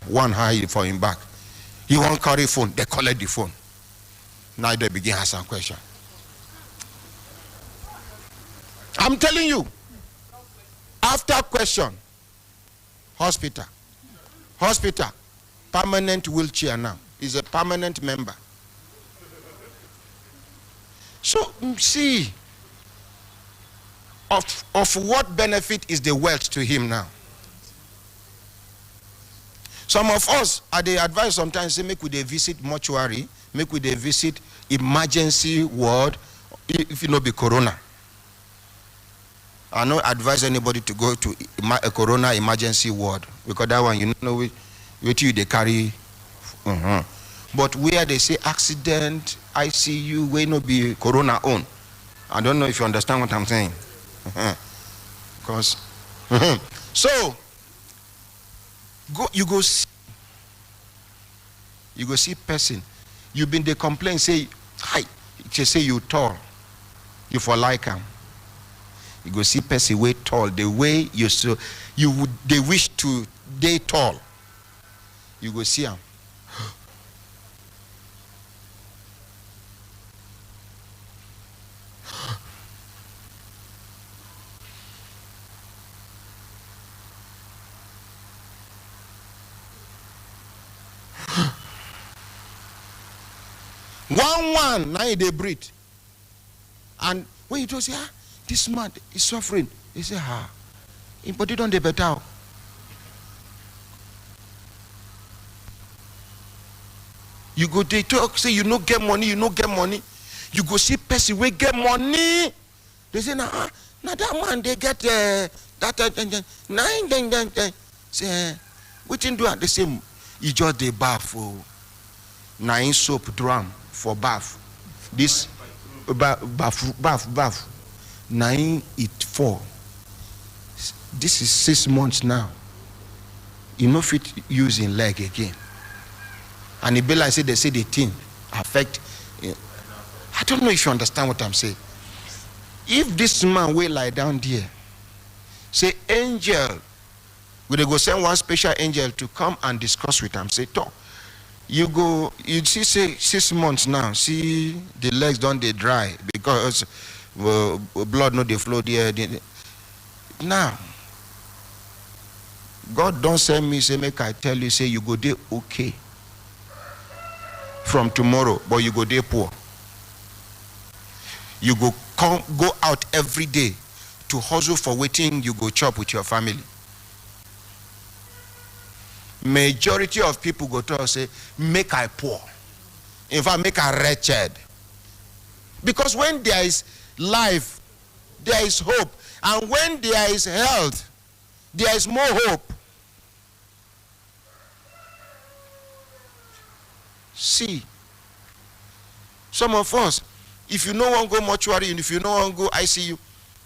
One high for him back. He won't carry phone. They collect the phone. Now they begin asking some question. I'm telling you, after question, hospital, permanent wheelchair now. He's a permanent member. So see, of what benefit is the wealth to him now? Some of us are the advice sometimes say make we dey visit mortuary, make we dey visit emergency ward if you know be corona. I don't advise anybody to go to a corona emergency ward because that one you know what you they carry. But where they say accident, ICU, where no be corona own. I don't know if you understand what I'm saying. Because so you go see person. You been the complaint say hi. They say you tall. You for like him. You go see person way tall. The way they wish to they tall. You go see him. One now they breathe. And when you just say, this man is suffering, they say, his body don't dey better. You go they talk, say you no get money, you no get money. You go see person we get money. They say, nah that man they get say what you do at the same you just they bath for 9 soap drum for bath. This bath 9 it 4. This is 6 months now. You know fit using leg again. And it be like say they say the thing affect. I don't know if you understand what I'm saying. If this man will lie down there, say angel, we go send one special angel to come and discuss with him. Say talk. You see say 6 months now. See the legs don't they dry because blood no they flow there. Now God don't send me say make I tell you say you go there okay from tomorrow, but you go there poor. You go out every day to hustle for waiting you go chop with your family. Majority of people go to us say make I poor. In fact, make I wretched. Because when there is life, there is hope. And when there is health, there is more hope. See, some of us, if you no one go mortuary and if you no one go ICU,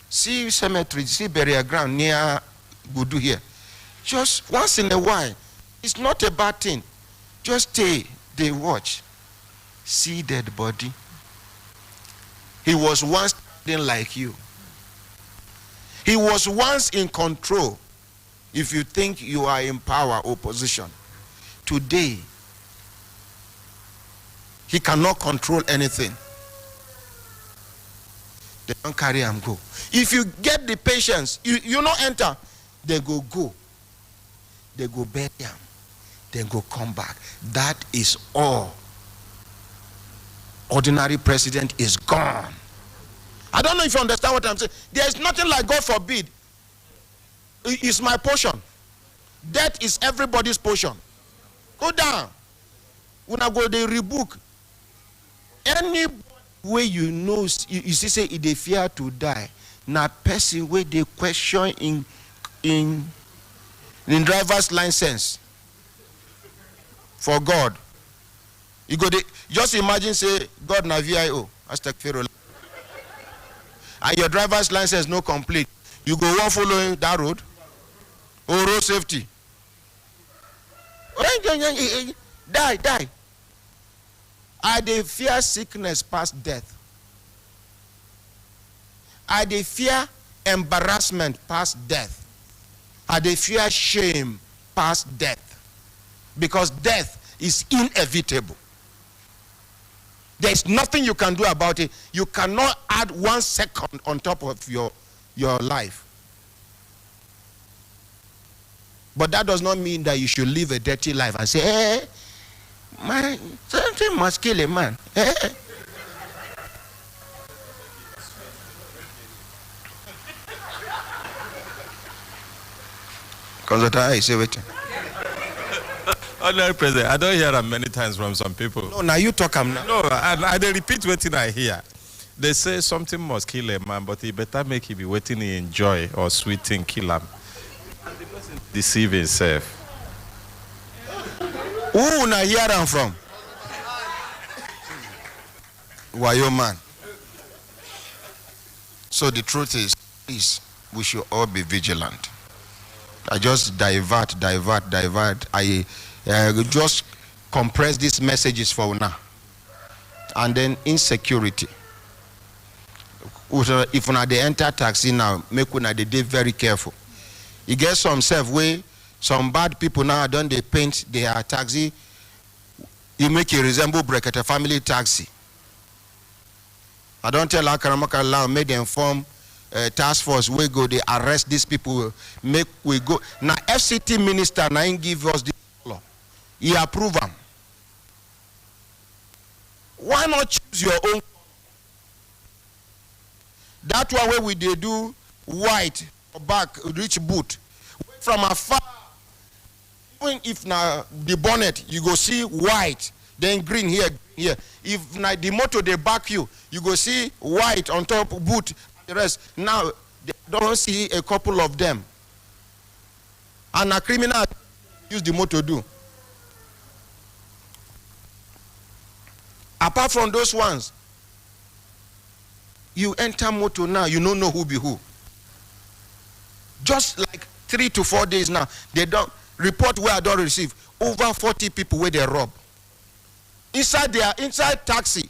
see cemetery, see burial ground near Gudu here. Just once in a while, it's not a bad thing. Just stay, they watch. See dead body. He was once standing like you. He was once in control. If you think you are in power or position, today, he cannot control anything. They don't carry him go. If you get the patience, you not enter, they go. They go bury him. Then go come back. That is all. Ordinary president is gone. I don't know if you understand what I'm saying. There is nothing like God forbid. It's my portion. Death is everybody's portion. Go down. When I go, they rebuke. Any way you know, you see, say if they fear to die. Now, person where they question in driver's license for God. You go, just imagine, say, God na VIO. And your driver's license no complete. You go one following that road. Or road safety. Die. I dey fear sickness past death. I dey fear embarrassment past death. I dey fear shame past death. Because death is inevitable. There's nothing you can do about it. You cannot add 1 second on top of your life. But that does not mean that you should live a dirty life and say, hey, man, something must kill a man. I say wait. Honorary President, I don't hear that many times from some people. No, now you talk now. No, I they repeat what I hear. They say something must kill a man, but he better make him be waiting he enjoy or sweet thing kill him. And the person deceive himself. Who na hear them from? Wayo man. So the truth is we should all be vigilant. I just divert. I just compress these messages for now. And then insecurity. If una they enter taxi now, make una they very careful. You get some self way, some bad people now don't they paint their taxi. You make it resemble Brekete family taxi. I don't tell Akaramaka Lao, make them form task force, we go, they arrest these people, make we go. Now FCT minister now give us this law. He approve them. Why not choose your own? That one where we they do white back, rich boot. From afar, even if now the bonnet, you go see white, then green here. If now the motor they back you, you go see white on top boot. The rest now they don't see a couple of them, and a criminal use the motor do. Apart from those ones, you enter motor now, you don't know who be who. Just like 3 to 4 days now, they don't report where I don't receive over 40 people where they rob inside taxi.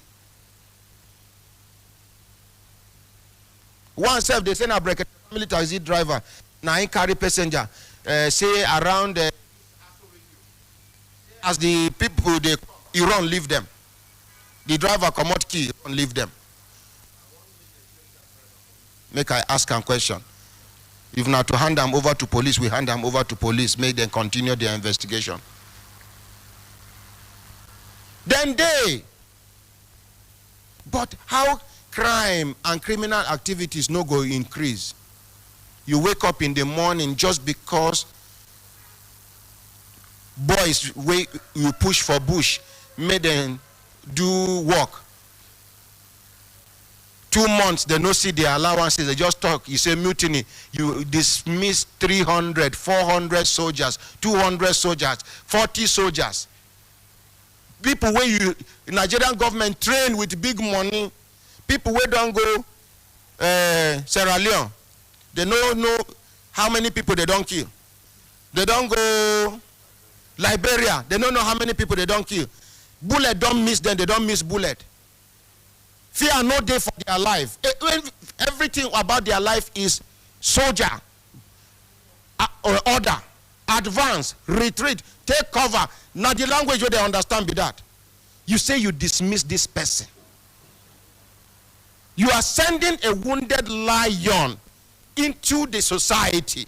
One self they send a Brekete family taxi driver now he carry passenger say around as the people they run leave them. The driver come out key and leave them. Make I ask a question. If not to hand them over to police, we hand them over to police, make them continue their investigation. Then but how crime and criminal activities no go increase? You wake up in the morning just because boys you push for bush, made them do work. 2 months they no see their allowances, they just talk. You say mutiny, you dismiss 300, 400 soldiers, 200 soldiers, 40 soldiers. People where you Nigerian government train with big money. People where don't go Sierra Leone, they don't know how many people they don't kill. They don't go Liberia, they don't know how many people they don't kill. Bullet don't miss them, they don't miss bullet. Fear no day for their life. Everything about their life is soldier, order, advance, retreat, take cover. Now the language where they understand be that. You say you dismiss this person. You are sending a wounded lion into the society.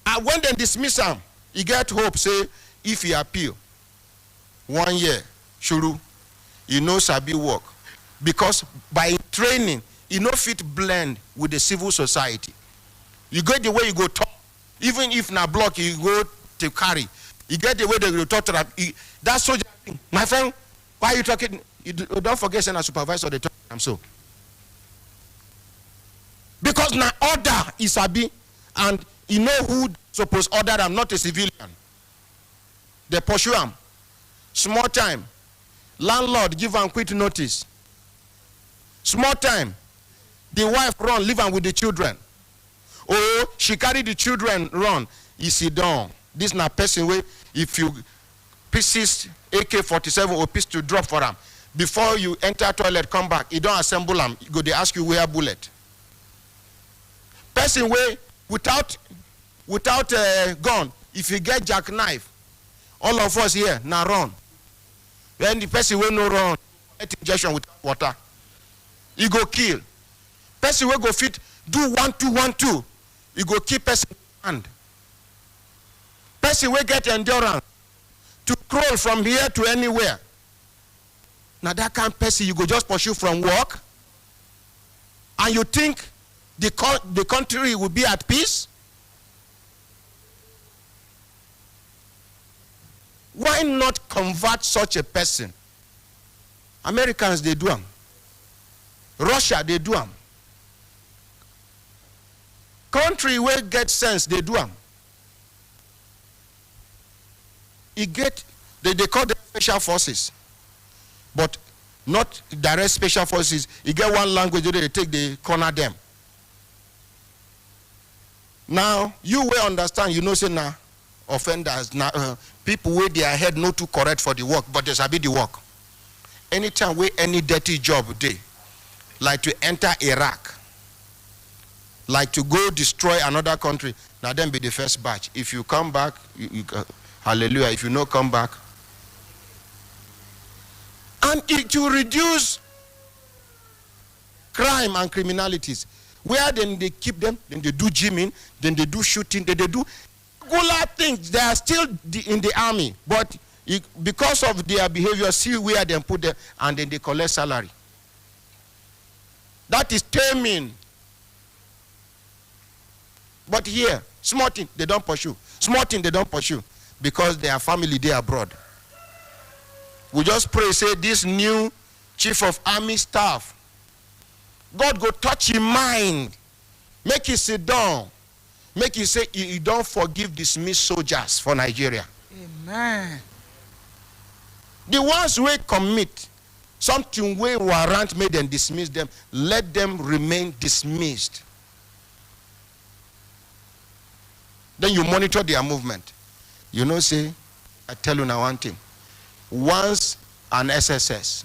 And when they dismiss him, you get hope, say, if he appeal, 1 year, shuru, he knows sabi work. Because by training, he no fit blend with the civil society. You get the way you go talk, even if na block you go to carry. You get the way they go talk to them. That soldier thing, my friend, why are you talking? You don't forget saying a supervisor they talk them so. Because now order is sabi, and you know who supposed order them, not a civilian. They pursue them. Small time, landlord give them quit notice. Small time, the wife run, leave them with the children. Or she carry the children run. You sit down. This na person way if you pieces AK-47 or pistol drop for them. Before you enter toilet, come back. You don't assemble them. Go they ask you where bullet. Person way without gun. If you get jackknife, all of us here now run. When the person will no run, get injection with water. He go kill. Person will go fit, do 1 2 1 2. He go keep person hand. Person will get endurance to crawl from here to anywhere. Now that kind of person you go just pursue from work, and you think the country will be at peace? Why not convert such a person? Americans, they do them. Russia, they do them. Country where get sense, they do them. They call them special forces, but not direct special forces. You get one language, they take, they corner them. Now, you will understand, you know, say now, offenders, now, people with their head not too correct for the work, but there's a bit the work. Anytime we any dirty job they, like to enter Iraq, like to go destroy another country, now then be the first batch. If you come back, hallelujah, if you not come back. And it will reduce crime and criminalities. Where then they keep them, then they do gymming, then they do shooting, then they do regular things. They are still in the army, but because of their behavior, see where they put them, and then they collect salary. That is taming. But here, small thing, they don't pursue. Small thing, they don't pursue, because their family, they are abroad. We just pray, say, this new chief of army staff, God go touch his mind, make him sit down, make him say, you don't forgive dismissed soldiers for Nigeria. Amen. The ones who commit something where warrant made them dismiss them, let them remain dismissed. Then you monitor their movement. You know, say, I tell you now one thing. Once an SSS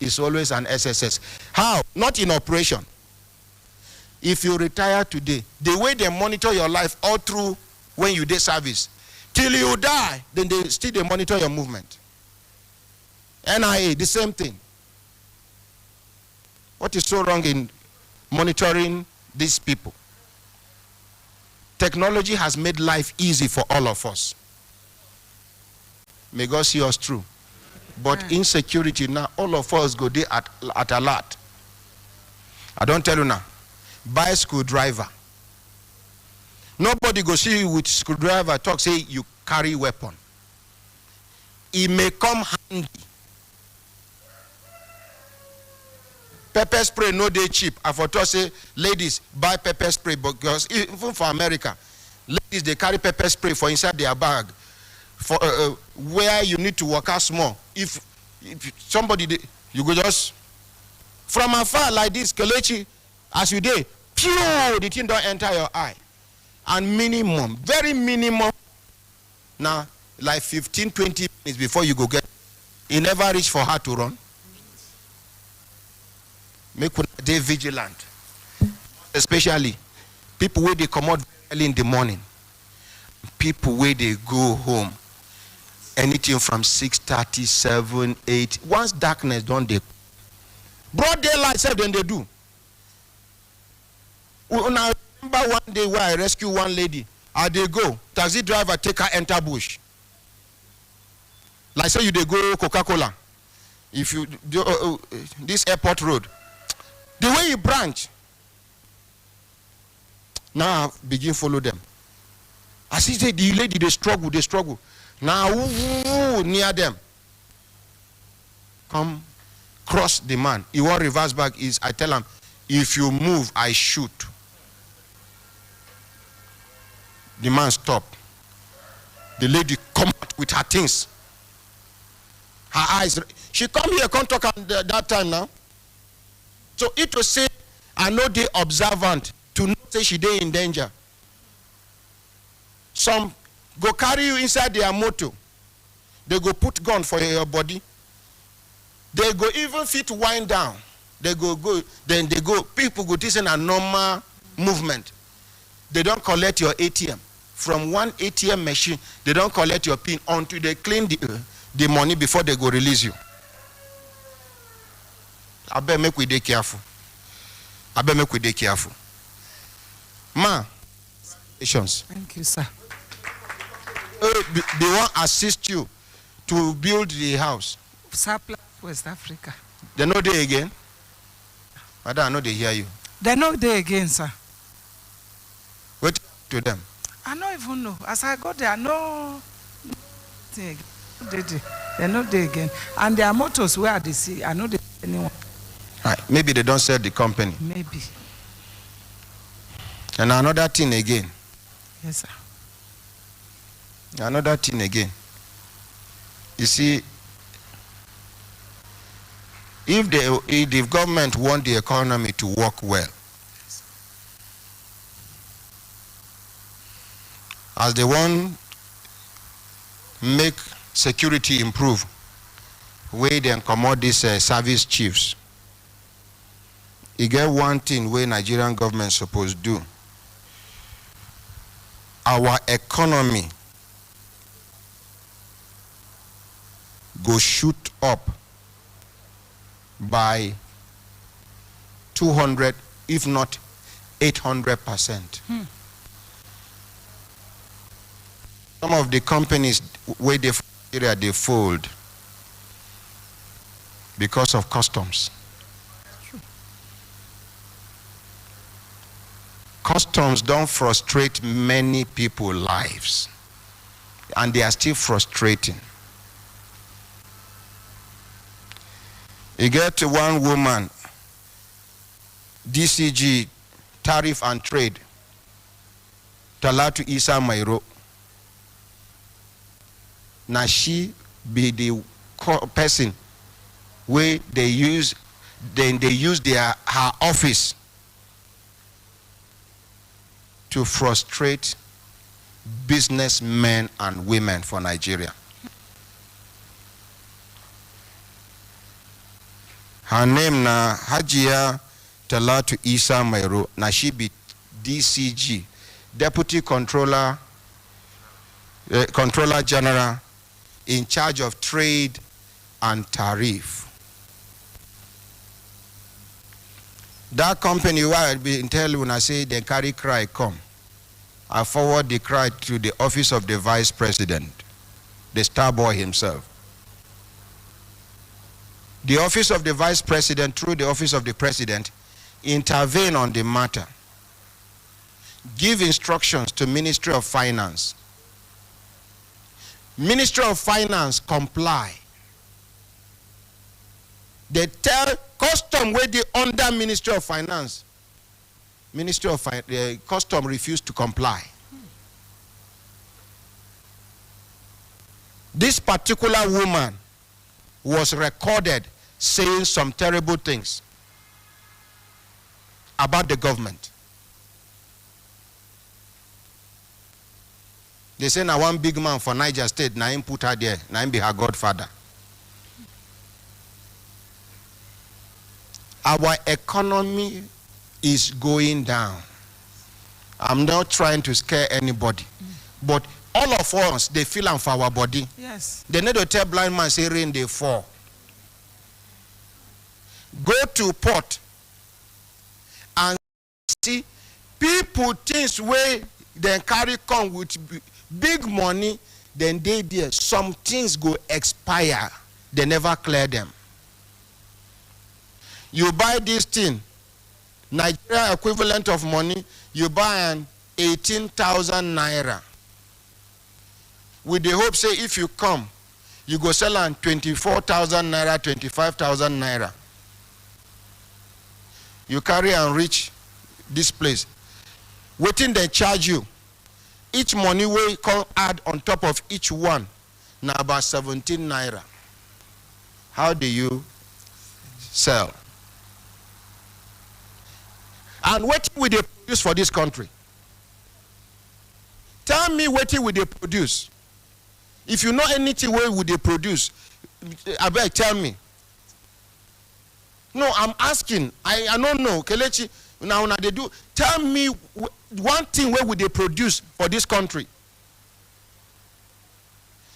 is always an SSS. How? Not in operation. If you retire today, the way they monitor your life all through when you did service, till you die, then they monitor your movement. NIA, the same thing. What is so wrong in monitoring these people? Technology has made life easy for all of us. May God see us through. But insecurity now, all of us go there at a lot. I don't tell you now. Buy a screwdriver. Nobody go see you with screwdriver talk, say you carry weapon. It may come handy. Pepper spray no dey cheap. I for to say, ladies, buy pepper spray, because even for America, ladies, they carry pepper spray for inside their bag. For where you need to work out small. If somebody, you go just from afar like this, Kelechi, as you did, pure, the thing don't enter your eye. And minimum, very minimum, now like 15-20 minutes before you go get, it never reach for her to run. Make one day vigilant, especially people where they come out early in the morning, people where they go home. Anything from 6:30, 7, 8. Once darkness don't they broad daylight said then they do. Now remember one day where I rescue one lady. They go taxi driver take her enter bush. Like say you they go Coca-Cola. If you do, this airport road, the way you branch. Now begin follow them. As he said, the lady they struggle. Now, near them. Come, cross the man. He won't reverse back. I tell him, if you move, I shoot. The man stop. The lady come out with her things. Her eyes. She come here, come talk at that time now. So it will say, I know they observant to not say she dey in danger. Some go carry you inside their motor. They go put gun for your body. They go even fit wind down. They go, then they go, people go this in a normal movement. They don't collect your ATM. From one ATM machine, they don't collect your PIN until they clean the money before they go release you. I better make we dey careful. I better make we dey careful. Ma, congratulations. Thank you, sir. They want assist you to build the house. Supply West Africa. They know they again. Madam, I know they hear you. They know they again, sir. What to them? I don't even know. As I got there, I know they know they again. And their motors where they see, I know they anyone. Right. Maybe they don't sell the company. Maybe. And another thing again. Yes, sir. Another thing again. You see, if the government want the economy to work well, as they want make security improve, where they commode these service chiefs, you get one thing where Nigerian government supposed to do. Our economy go shoot up by 200, if not 800%. Some of the companies where they fold because of customs. Customs don't frustrate many people's lives, and they are still frustrating. You get to one woman, DCG, Tariff and Trade, Talatu Isa Mairo. Now she be the person where they use her office to frustrate businessmen and women for Nigeria. Her name na Hajia Talatu Isa Mairo. Na she be DCG, Deputy Controller General in charge of trade and tariff. That company where I be tell you when I say they carry cry come, I forward the cry to the office of the Vice President, the star boy himself. The office of the Vice President, through the office of the President, intervene on the matter. Give instructions to Ministry of Finance. Ministry of Finance comply. They tell custom where they under Ministry of Finance. Ministry of Custom refused to comply. This particular woman was recorded saying some terrible things about the government. They say now one big man for Niger State, now him put her there, now him be her godfather. Our economy is going down. I'm not trying to scare anybody, but all of us, they feel am for our body. Yes. They need to tell blind man, say rain, they fall. Go to port and see people things where they carry come with big money, then they there. Some things go expire, they never clear them. You buy this thing, Nigeria equivalent of money, you buy an 18,000 naira. With the hope, say, if you come, you go sell on 24,000 naira, 25,000 naira. You carry and reach this place. Waiting, they charge you. Each money we come add on top of each one, now about 17 naira. How do you sell? And what will they produce for this country? Tell me what will they produce. If you know anything, where would they produce? I beg, tell me. No, I'm asking. I don't know. Kelechi, now they do. Tell me one thing where would they produce for this country?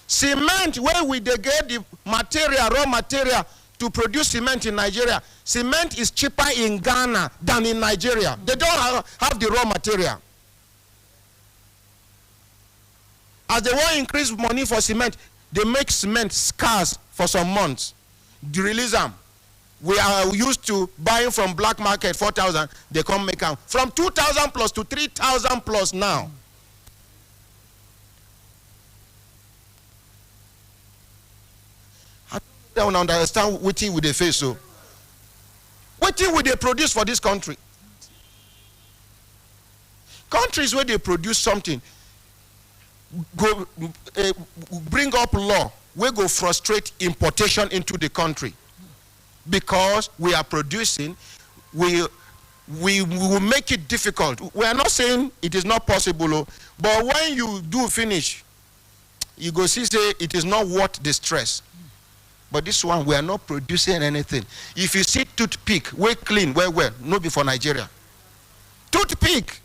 Cement, where would they get the material, raw material to produce cement in Nigeria. Cement is cheaper in Ghana than in Nigeria. They don't have the raw material. As they want to increase money for cement, they make cement scarce for some months. They release them. We are used to buying from black market 4,000. They come make them from 2,000 plus to 3,000 plus now. I don't understand what thing would they face so. What thing would they produce for this country? Countries where they produce something go bring up law we go frustrate importation into the country because we are producing. We will make it difficult. We are not saying it is not possible, but when you do finish, you go see say it is not worth the stress. But this one, we are not producing anything. If you see toothpick, we clean, well, no be for Nigeria. Toothpick.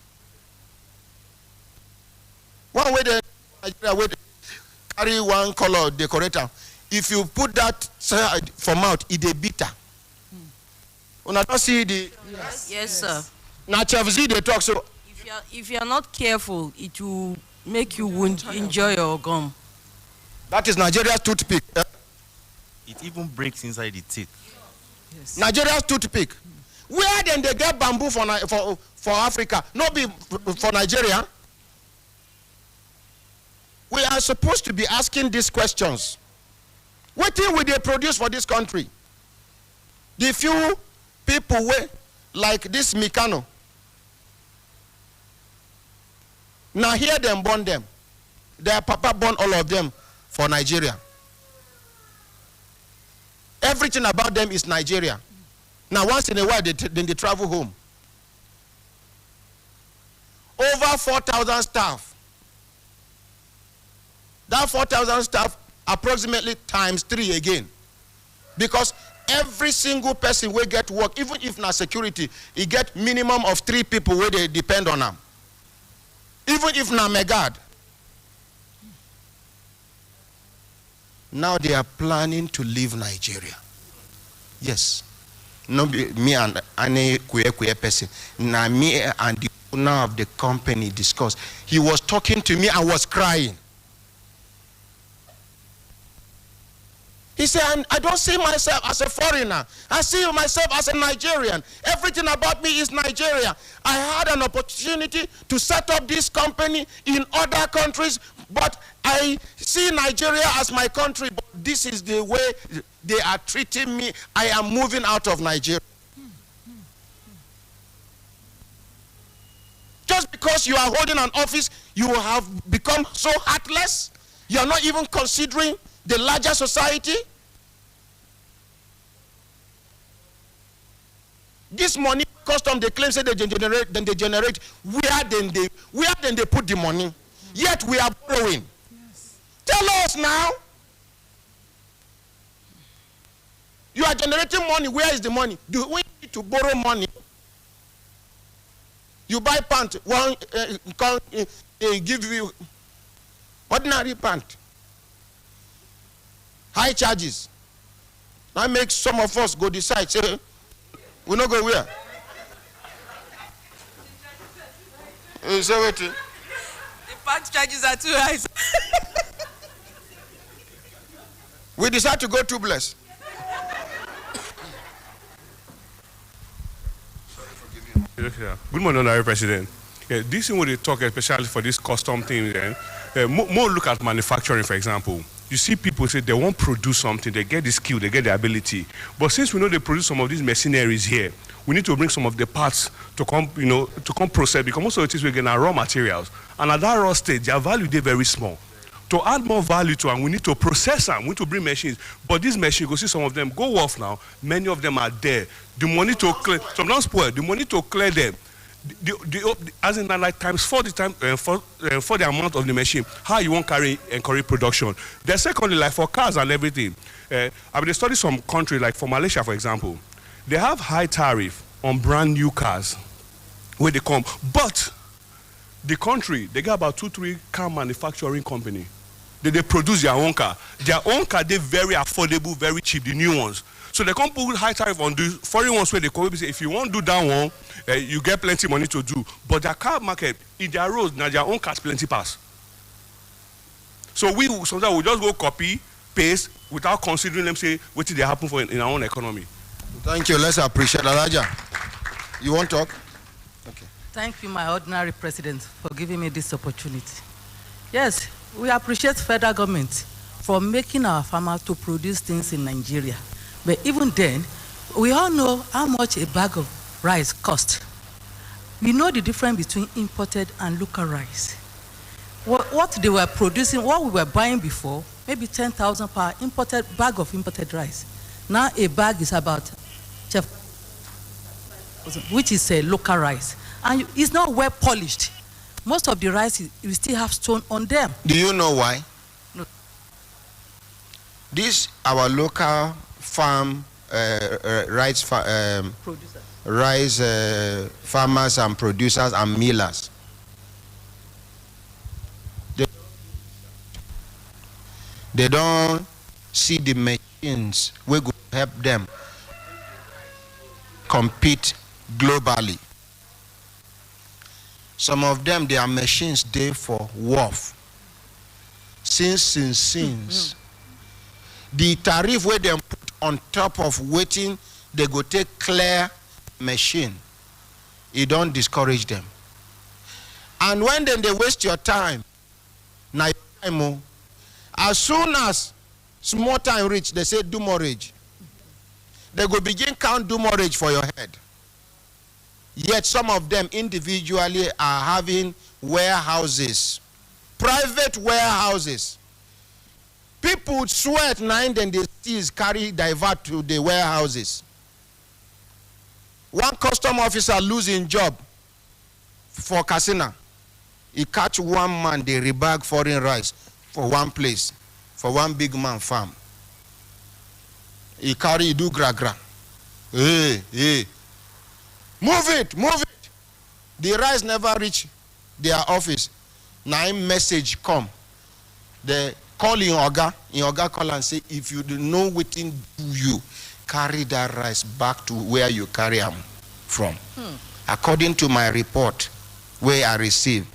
One way the Nigeria way carry one color decorator. If you put that for mouth, it a bitter. When I don't see the yes, sir. Now Chef Z they talk so. If you are not careful, it will make you won't enjoy your gum. That is Nigeria's toothpick. It even breaks inside the teeth. Yes. Nigeria's toothpick. Where then they get bamboo for Africa? No be for Nigeria. We are supposed to be asking these questions. What thing will they produce for this country? The few people like this Mikano. Now here them born them. Their papa born all of them for Nigeria. Everything about them is Nigeria. Now once in a while then they travel home. Over 4,000 staff. That 4,000 staff approximately times 3 again. Because every single person will get work, even if not security, he get minimum of 3 people where they depend on them. Even if not megad. Now they are planning to leave Nigeria. Yes. No me and any queer person. Now me and the owner of the company discussed. He was talking to me and was crying. He said, I don't see myself as a foreigner. I see myself as a Nigerian. Everything about me is Nigeria. I had an opportunity to set up this company in other countries, but I see Nigeria as my country. But this is the way they are treating me. I am moving out of Nigeria. Just because you are holding an office, you have become so heartless. You are not even considering the larger society. This money custom they claim say they generate where then they put the money. Yet we are borrowing. Yes. Tell us now. You are generating money. Where is the money? Do we need to borrow money? You buy pant, one give you ordinary pant. High charges. That makes some of us go decide, say, we not go where? Say what? The pant charges are too high. We decide to go tubeless. Good morning, Honorable President. This thing when they talk, especially for this custom thing, more look at manufacturing, for example. You see people say they won't produce something, they get the skill, they get the ability. But since we know they produce some of these machineries here, we need to bring some of the parts to come, to come process, because most of it is we're getting our raw materials. And at that raw stage, their value, they're very small. To add more value to them, we need to process them, we need to bring machines. But these machines, you see some of them go off now, many of them are there. The money to clear, some don't spoil, the money to clear them, as in like times 4 the time for the amount of the machine, how you won't encourage production. Then secondly, like for cars and everything, I mean they study some countries like for Malaysia, for example, they have high tariff on brand new cars where they come, but the country they got about 2-3 car manufacturing company. They produce their own car. Their own car, they're very affordable, very cheap, the new ones. So they can't put high tariff on the foreign ones where they come say if you want to do that one, you get plenty money to do. But their car market, in their roads, now their own cars plenty pass. So we sometimes we just go copy, paste, without considering them say what did they happen for in our own economy. Thank you. Let's appreciate Alaja. You want to talk? Okay. Thank you, my ordinary president, for giving me this opportunity. Yes, we appreciate federal government for making our farmers to produce things in Nigeria. But even then, we all know how much a bag of rice costs. We know the difference between imported and local rice. What they were producing, what we were buying before, maybe 10,000 per imported bag of imported rice. Now a bag is about, which is a local rice. And it's not well polished. Most of the rice, you still have stone on them. Do you know why? No. This, our local farm, rice farmers and producers and millers. They don't see the machines we go help them compete globally. Some of them, their machines there for wharf. Since. The tariff where they put on top of waiting, they go take clear machine. It don't discourage them. And when then they waste your time, now your time, as soon as small time reach, they say do mortgage. They go begin count do mortgage for your head. Yet some of them individually are having warehouses, private warehouses. People sweat nine, then they still carry divert to the warehouses. One custom officer losing job for casino. He catch one man, they rebag foreign rice for one place, for one big man farm. He carry, he do gra. Hey. Move it. The rice never reach their office. Now a message come. They call in Oga call and say, if you do know waiting do you, carry that rice back to where you carry them from. According to my report, where I received,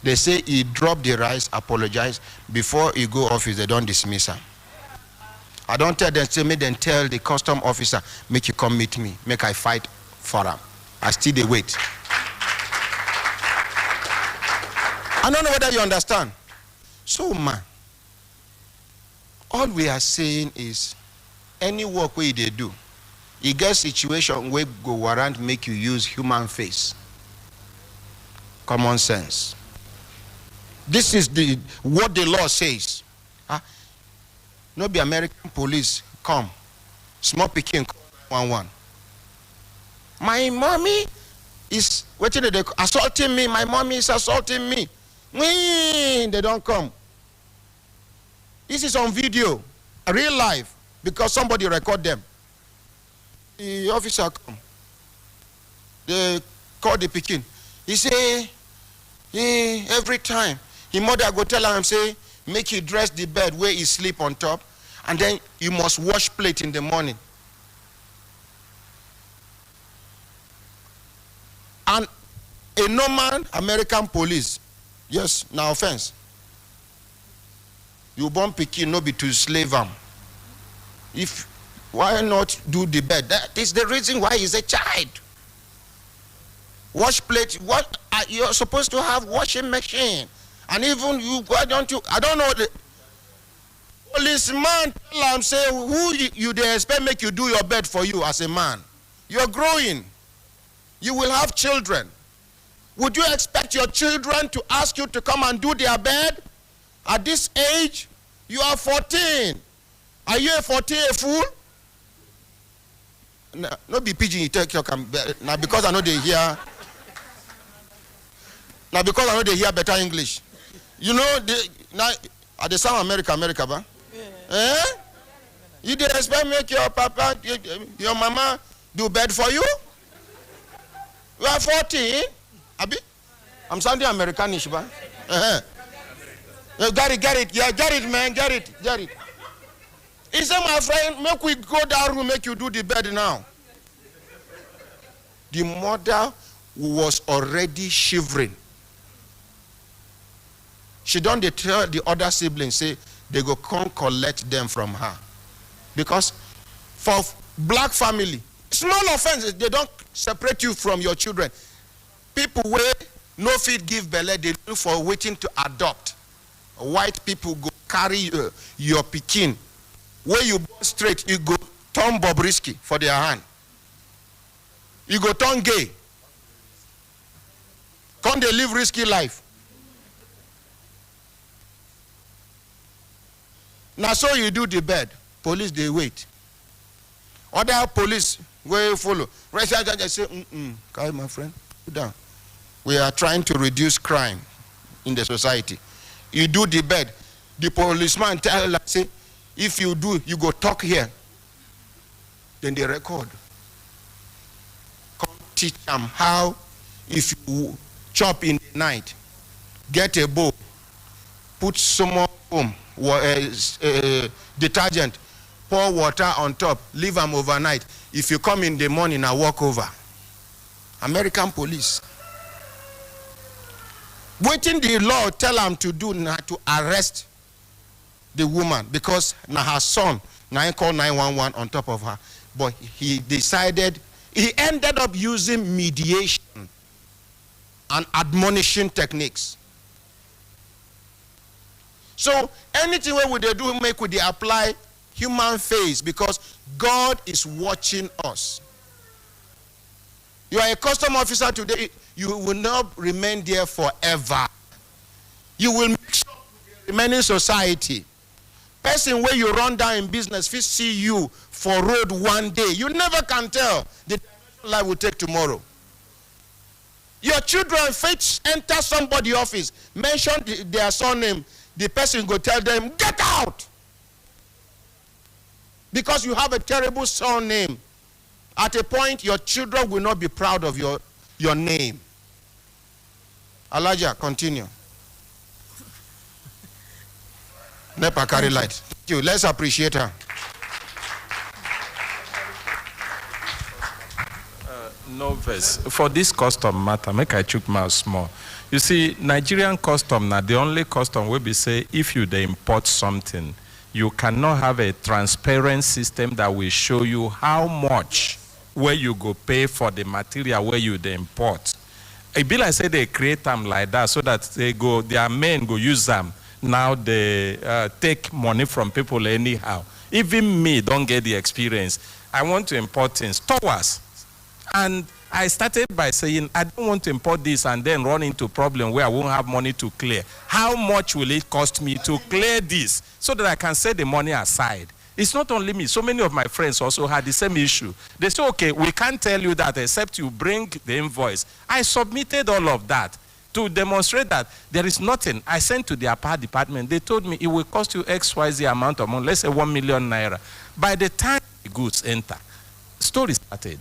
they say he dropped the rice, apologize. Before he go office, they don't dismiss him. I don't tell them, say, make them tell the custom officer, make you come meet me, make I fight for him. I still they wait. I don't know whether you understand. So, man, all we are saying is, any work where they do, you get situation where go warrant make you use human face. Common sense. This is what the law says. No be American police come. Small picking 11. My mommy is assaulting me. My mommy is assaulting me. They don't come. This is on video, real life, because somebody record them. The officer come. They call the pikin. He say, every time, his mother go tell him, say, make you dress the bed where he sleep on top, and then you must wash plate in the morning. And a normal American police, yes, no offense. You born pikin no be to slave him. Why not do the bed? That is the reason why he's a child. Wash plate, what you're supposed to have washing machine. And even you, why don't you, I don't know, the policeman tell him, say, who you they expect make you do your bed for you as a man? You're growing. You will have children. Would you expect your children to ask you to come and do their bed? At this age, you are 14. Are you a 14 a fool? No be pigeon you take your now because I know they hear. Now because I know they hear better English. You know now at the South America, ba? Yeah. Eh? You did expect make your papa, your mama do bed for you? You are 14, Abi? I'm sounding Americanish, ba? Get it. Yeah, get it, man. Get it. He said, my friend, make we go down room, make you do the bed now. The mother was already shivering. She don't tell the other siblings, say, they go come collect them from her. Because for black family, small offenses, they don't separate you from your children. People where no fit give belle, they look for waiting to adopt. White people go carry your pikin. Where you born straight, you go turn Bobrisky for their hand. You go turn gay. Can't they live risky life? Now so you do the bed. Police they wait. Other police will follow. They say, carry my friend, sit down. We are trying to reduce crime in the society. You do the bed. The policeman tell her, say, if you do, you go talk here. Then they record. Come teach them how, if you chop in the night, get a bowl, put some more detergent, pour water on top, leave them overnight. If you come in the morning, I walk over. American police. Waiting the law tell them to do now to arrest the woman because now her son now he called 911 on top of her. But he ended up using mediation and admonishing techniques. So anything we would do, make would they apply human face because God is watching us. You are a custom officer today, you will not remain there forever. You will make sure you remain in society. Person where you run down in business, we see you for road one day. You never can tell the life will take tomorrow. Your children fit enter somebody's office, mention their surname, the person go tell them, get out! Because you have a terrible surname. At a point, your children will not be proud of your name. Elijah, continue. Nepa carry light. Thank you. Let's appreciate her. No verse. For this custom matter, make I chook my small. You see, Nigerian custom now, the only custom will be say, if you they import something, you cannot have a transparent system that will show you how much where you go pay for the material where you they import. It be like say they create them like that so that they go, their men go use them. Now they take money from people anyhow. Even me don't get the experience. I want to import things. Towers. And I started by saying, I don't want to import this and then run into a problem where I won't have money to clear. How much will it cost me to clear this so that I can set the money aside? It's not only me. So many of my friends also had the same issue. They say, okay, we can't tell you that except you bring the invoice. I submitted all of that to demonstrate that there is nothing. I sent to the apart department. They told me it will cost you XYZ amount of money, let's say 1 million naira. By the time the goods enter, story started.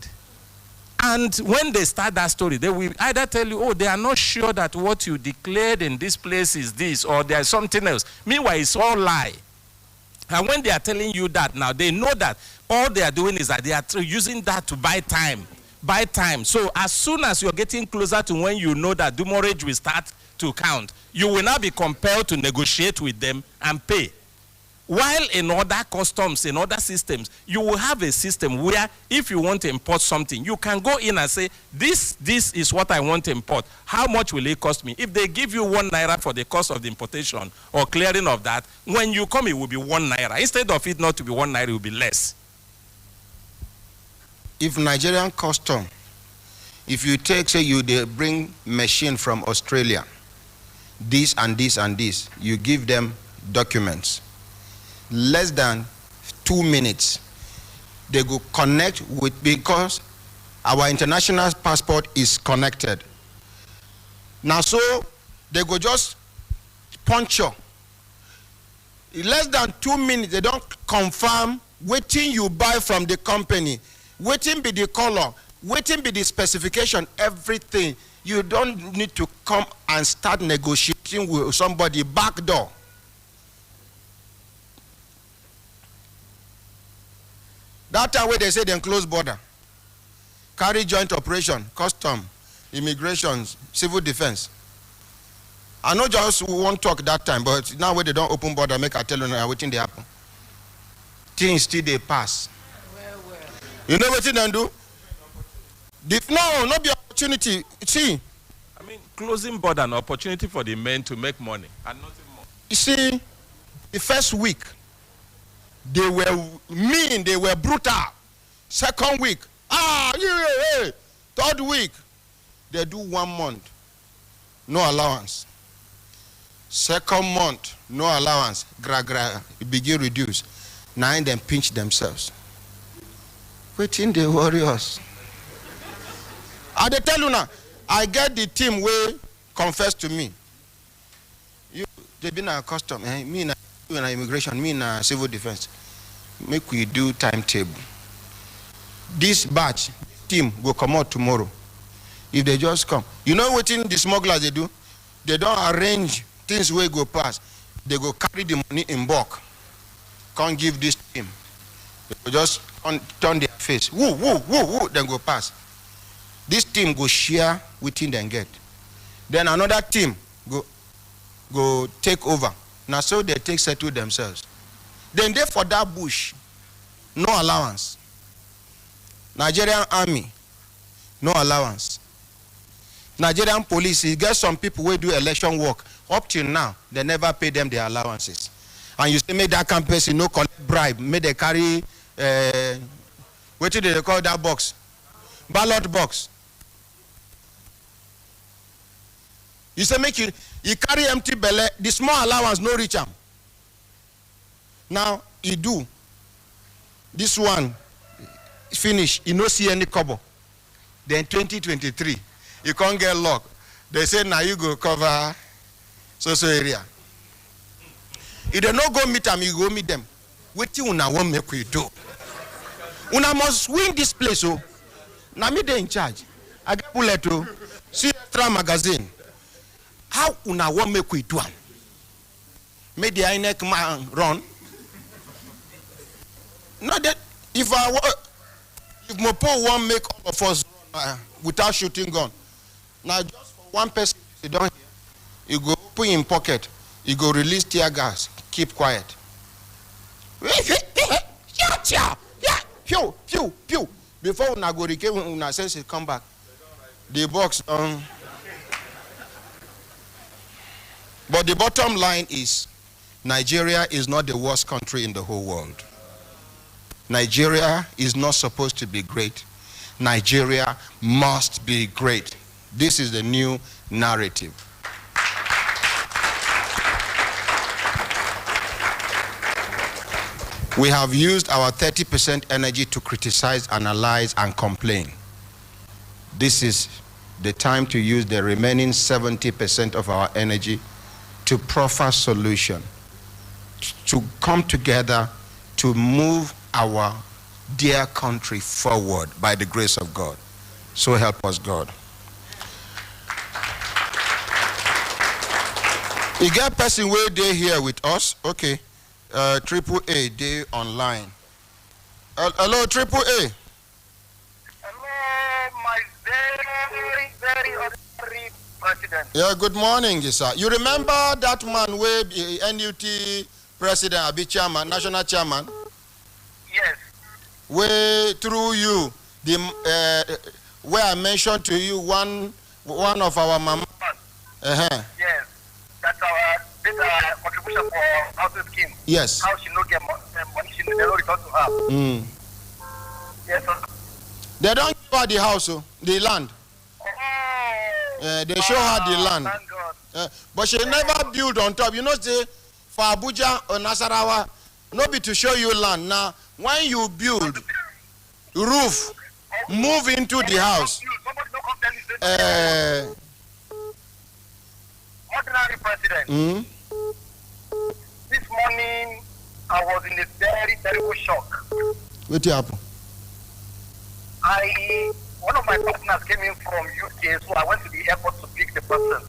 And when they start that story, they will either tell you, oh, they are not sure that what you declared in this place is this, or there's something else. Meanwhile, it's all lie. And when they are telling you that now, they know that all they are doing is that they are using that to buy time. Buy time. So as soon as you're getting closer to when you know that demurrage will start to count, you will now be compelled to negotiate with them and pay. While in other customs, in other systems, you will have a system where if you want to import something, you can go in and say, this is what I want to import. How much will it cost me? If they give you 1 naira for the cost of the importation or clearing of that, when you come, it will be 1 naira. Instead of it not to be 1 naira, it will be less. If Nigerian custom, if you take, say they bring machine from Australia, this and this and this, you give them documents. Less than 2 minutes, they go connect with, because our international passport is connected. Now so, they go just puncture. In less than 2 minutes, they don't confirm waiting you buy from the company, waiting be the color, waiting be the specification, everything. You don't need to come and start negotiating with somebody back door. That time where they say they close border, carry joint operation, custom, immigration, civil defense. I know just won't talk that time, but now when they don't open border, make I tell you now waiting they happen. Things still they pass. You know what they do? No, not be opportunity. See. I mean, closing border an opportunity for the men to make money and nothing more. You see, the first week, they were mean, they were brutal. Second week, yeah. Third week, they do 1 month, no allowance. Second month, no allowance. It begin reduce. Now them pinch themselves. Waiting the warriors. I they tell you now, I get the team where confess to me. They been accustomed. Me na immigration, me na civil defense. Make we do timetable. This batch team will come out tomorrow. If they just come, you know what in the smugglers they do? They don't arrange things where go past. They go carry the money in bulk. Can't give this team. They go just turn their face. Woo, then go pass. This team go share within them get. Then another team go take over. Now so they settle themselves. Then they for that bush, no allowance. Nigerian army, no allowance. Nigerian police, you get some people who do election work. Up till now, they never pay them their allowances. And you say, make that campaign no collect bribe, make they carry, what do they call that box? Ballot box. You say, make you carry empty belly, the small allowance no reach am. Now, you do. This one, finish, you no see any cover. Then 2023, you can't get luck. They say, now you go cover so area. If they not go meet them, you go meet them. What you una want make we do? Una must win this place, oh. Now me they in charge. I get bullet, oh. See extra magazine. How una want make we do? Make the INEC man run. Not that if Mopo won't make all of us run without shooting gun. Now just for one person you don't hear, you go put in pocket, you go release tear gas, keep quiet. Pew. Before una go receive una sense come back. The box but the bottom line is Nigeria is not the worst country in the whole world. Nigeria is not supposed to be great. Nigeria must be great. This is the new narrative. We have used our 30% energy to criticize, analyze, and complain. This is the time to use the remaining 70% of our energy to proffer solution, to come together to move our dear country forward by the grace of God. So help us God. You get person where they here with us? Okay. Triple A, they online. Hello, Triple A. Hello, my very honorary president. Yeah, good morning, sir. You remember that man where NUT president, Abi chairman, national chairman? Yes. Where through you, where I mentioned to you one of our mama. Yes. That's our contribution for housing scheme. Yes. How she not get money, she don't return to her. Yes, sir. They don't give her the house, the land. They show her the land. Thank God. But she never build on top. You know, say for Abuja or Nasarawa, no be to show you land. Now, when you build roof, move into the house. Ordinary president. This morning, I was in a very terrible shock. What happened? One of my partners came in from UK, so I went to the airport to pick the person.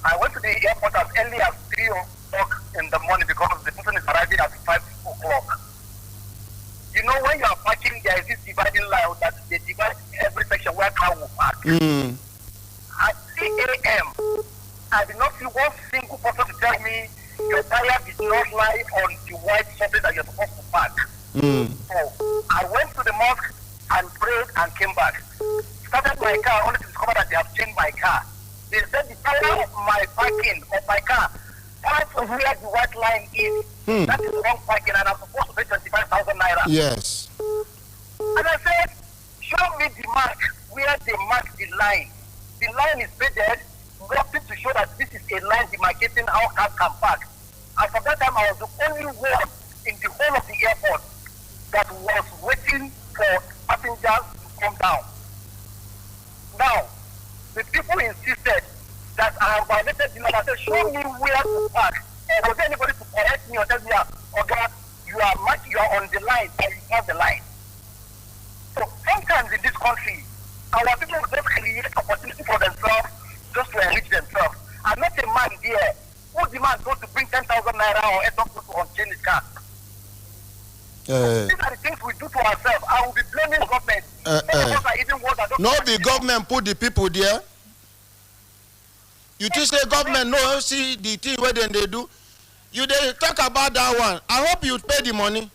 I went to the airport as early as 3 o'clock in the morning because the person is arriving at 5 o'clock. You know, when you are parking, there is this dividing line that they divide every section where car will park. At 3 a.m., I did not see one single person to tell me your tire did not lie on the white surface that you're supposed to park. So I went to the mosque and prayed and came back. Started my car only to discover that they have changed my car. They said the tire of my parking of my car, part of where the white line is, that is wrong parking, and I'm supposed to pay 25,000 naira. Yes. And I said, show me the mark where they mark the line. The line is faded, nothing to show that this is a line demarcating how cars can park. And from that time, I was the only one in the whole of the airport that was waiting for passengers to come down. Now, the people insisted that I have violated the law. I said, show me where to park. Was there anybody to correct me or tell me, oh God, you are on the line and you have the line? So sometimes in this country, our people just create opportunity for themselves just to enrich themselves. I met a man there who demand going to bring 10,000 naira or something to unchain his car. These are the things we do to ourselves. I will be blaming government. No, the government put the people there. You just say government no see the thing where then they do. You they talk about that one. I hope you pay the money.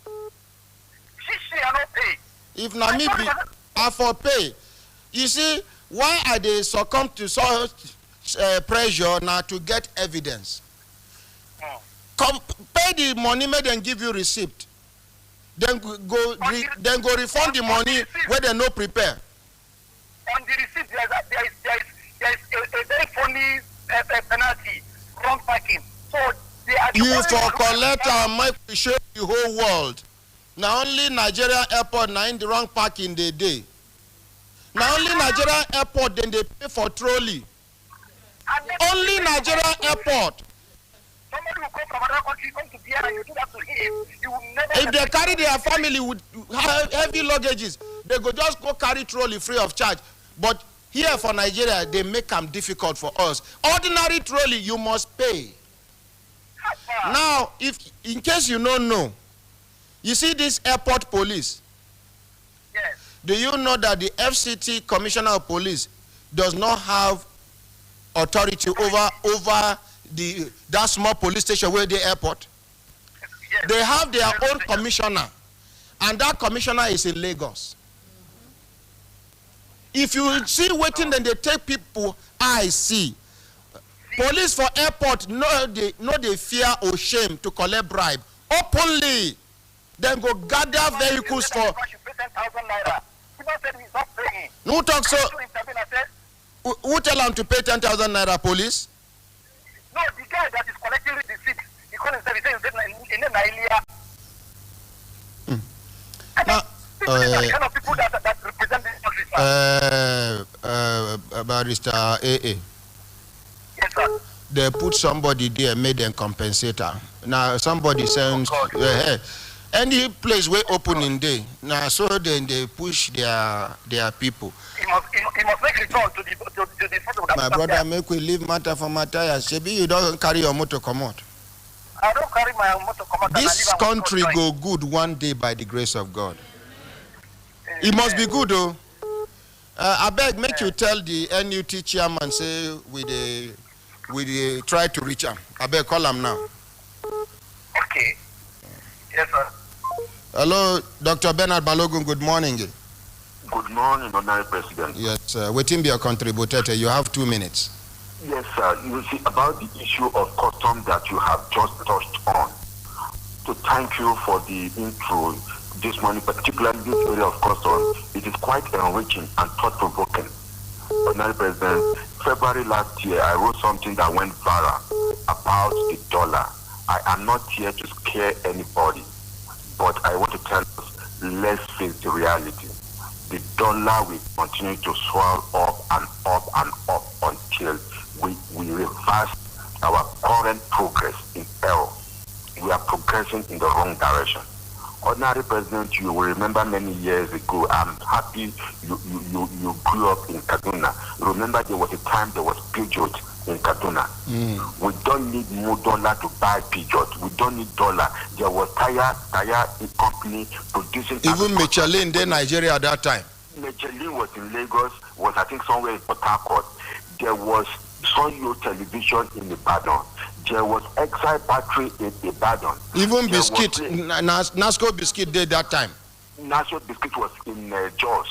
I don't pay. If not me, I for pay. You see, why are they succumb to such pressure now to get evidence? Pay the money, make them give you receipt. Then go refund the money where they no prepare. On the receipt, there is a very funny penalty, wrong parking. So they are you for collect and make show the whole world. Now only Nigeria airport now in the wrong parking they day. Now only Nigeria airport then they pay for trolley. Only Nigeria airport. Somebody will come from another country, come to Vienna, and you do that to him. He will never. If they carry their family with heavy luggages, they go just go carry trolley free of charge. But here for Nigeria, they make them difficult for us. Ordinary trolley, you must pay. Now, if in case you don't know, you see this airport police. Yes. Do you know that the FCT Commissioner of Police does not have authority over that small police station where the airport? Yes. They have their own commissioner, and that commissioner is in Lagos. If you see waiting, then they take people. I see. Police for airport no they fear or shame to collect bribe openly. Then go gather vehicles for. Who talk so? Who tell them to pay 10,000 naira, police? No, the guy that is collecting the receipt, he called himself, he said, in Nigeria. The kind of people that represent this country, Barrister AA. Yes, sir. They put somebody there, made them compensator. Now somebody sends any place where open in day. Now so then they push their people. He must make return to the photo. My brother, make we leave matter for matter. Shebi you don't carry your motor come out. I don't carry my motor come out. This country go good one day by the grace of God. It must be good though. I beg, make you tell the NUT chairman, say we try to reach him. I beg, call him now. Okay. Yes, sir. Hello, Dr. Bernard Balogun, good morning. Good morning, Honorable President. Yes, waiting be your contributor. You have 2 minutes. Yes, sir. You see, about the issue of custom that you have just touched on, to thank you for the intro this morning, particularly this area of custom. It is quite enriching and thought-provoking. Honorable President, February last year, I wrote something that went viral about the dollar. I am not here to scare anybody, but I want to tell us, let's face the reality. The dollar will continue to swell up and up and up until we reverse our current progress in error. We are progressing in the wrong direction. Ordinary President, you will remember many years ago, I'm happy you grew up in Kaduna. Remember there was a time there was Peugeot in Kaduna. We don't need more dollar to buy Peugeot. We don't need dollar. There was tire company producing. Even Michelin in Nigeria at that time. Michelin was in Lagos, was I think somewhere in Port Harcourt. There was Sonyo Television in Ibadan. There was Exile Battery in Ibadan. Even Biscuit, Nasco Biscuit did that time. Nasco Biscuit was in Jos.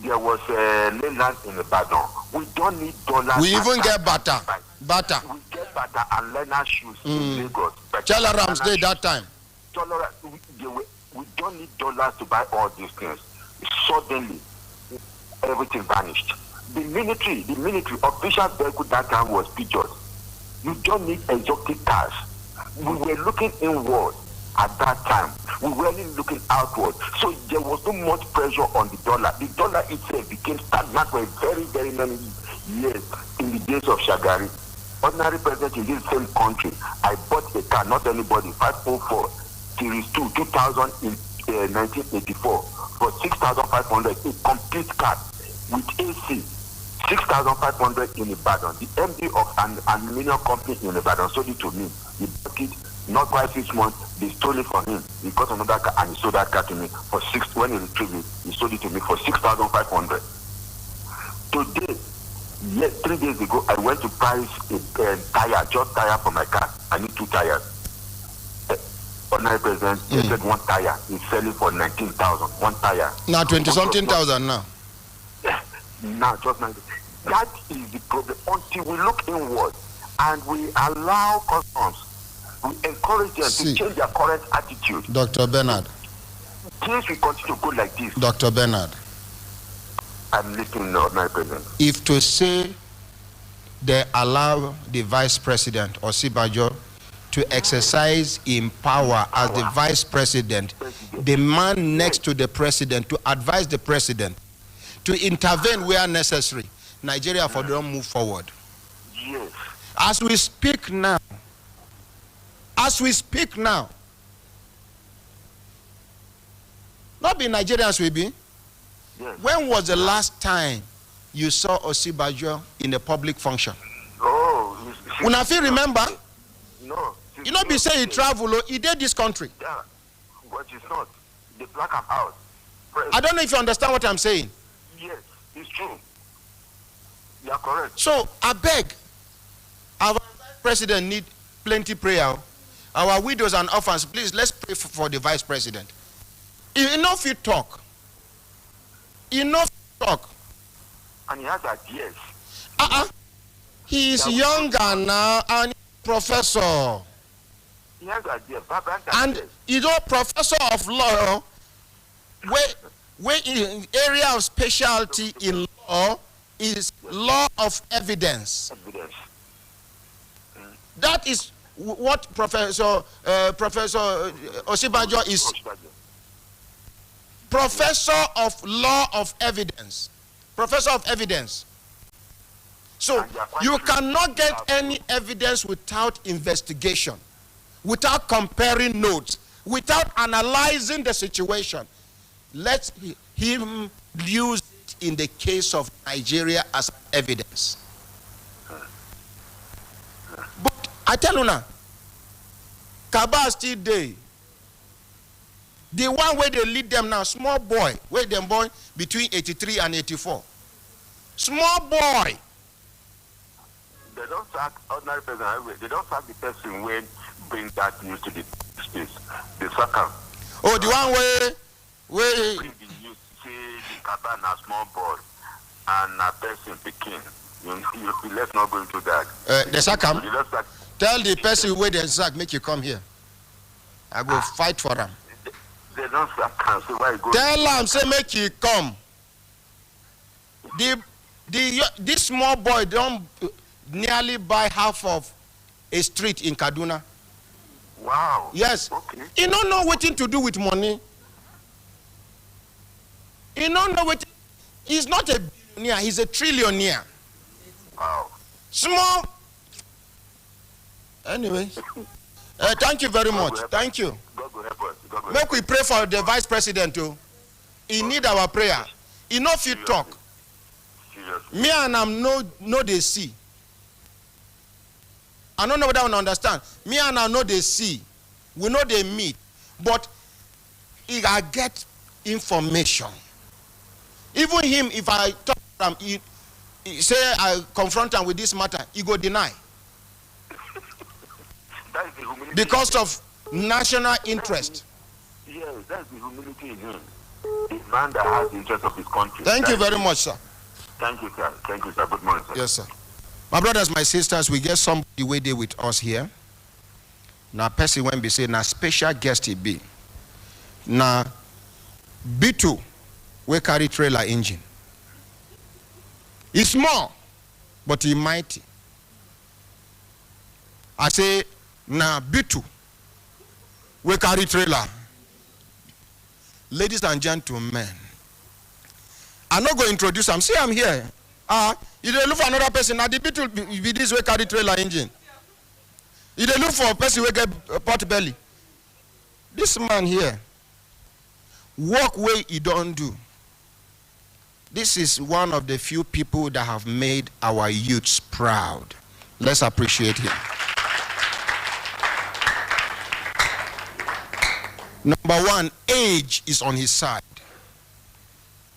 There was Leyland in Ibadan. We don't need dollars. We even get butter. Butter. We get butter and Lena shoes in Lagos. Chalarams did that time. We don't need dollars to buy all these things. Suddenly, everything vanished. The military official vehicle that time was Peugeot. You don't need exotic cars. We were looking inward at that time. We weren't looking outward. So there was no much pressure on the dollar. The dollar itself became stagnant for a very, very many years in the days of Shagari. Ordinary president in this same country, I bought a car, not anybody, 504 Series 2, 2000 in 1984 for 6,500, a complete car with AC. 6,500 in Ibadan. The MD of an aluminum company in Ibadan sold it to me. He bought it, not quite 6 months, they stole it from him. He got another car and he sold that car to me for when he retrieved it, he sold it to me for 6,500. Today, 3 days ago, I went to price a tire, just tire for my car. I need 2 tires. Ordinary president, they said 1 tire is selling for 19,000. 1 tire. Now 20-something thousand now. Now, just 19. That is the problem. Until we look inward and we allow customs, we encourage them to change their current attitude. Dr. Bernard. Things will continue to go like this. Dr. Bernard. I'm listening, Ordinary President. If to say they allow the Vice President or Sibajo to exercise in power as the Vice President, the man next to the President to advise the President, to intervene where necessary, Nigeria for them move forward. Yes. As we speak now, not be Nigerians we be. Yes. When was the last time you saw Osibajo in a public function? Oh, Una fit remember? No. You know, be say he travel, he did this country. Yeah, but it's not. The black am out. I don't know if you understand what I'm saying. Yes, it's true. You are correct. So I beg, our president need plenty prayer. Our widows and orphans, please let's pray for the vice president. Enough you talk. Enough talk. And he has ideas. He is younger now and professor. He has ideas. And you know, professor of law, where in area of specialty in law is law of evidence. That is what Professor Osibajo is. Professor of law of evidence. Professor of evidence. So you cannot get any evidence without investigation, without comparing notes, without analyzing the situation. Let him use it in the case of Nigeria as evidence. But I tell you now, Kaba still there. The one where they lead them now, small boy, where them born between 83 and 84. Small boy. They don't sack ordinary person. They don't sack the person when bring that news to the space. They sack him. Oh, the one where bring the news, say the Kaba na small boy and a person picking. Let's not go into that. The sack him. Tell the person where they sack, make you come here. I go fight for them. They don't sack him. So why you go? Tell them, say make you come. This small boy don't nearly buy half of a street in Kaduna. Wow. Yes. Okay. He don't know what to do with money. He don't know what. He's not a billionaire. He's a trillionaire. Wow. Small. Anyway. Thank you very much. Thank you. God will help us. Make we pray for the vice president too. He need our prayer. Enough you talk. Me and him no they see. I don't know whether I understand. Me and I know they see. We know they meet. But if I get information, even him, if I talk to him, he say I confront him with this matter, he go deny. That is the humility. Because of national interest. Yes, that's the humility in him. A man that has the interest of his country. Thank you very much, sir. Thank you, sir. Thank you, sir. Good morning, sir. Yes, sir. My brothers, my sisters, we get somebody waiting with us here. Now, person when we say, now special guest he be. Now, B2, we carry trailer engine. He's small, but he mighty. I say, now B2, we carry trailer. Ladies and gentlemen, I'm not going to introduce him. See, I'm here. You don't look for another person. Now the B2 be this way carry trailer engine. You don't look for a person who get pot belly. This man here, work way he don't do. This is one of the few people that have made our youths proud. Let's appreciate him. Number one, age is on his side.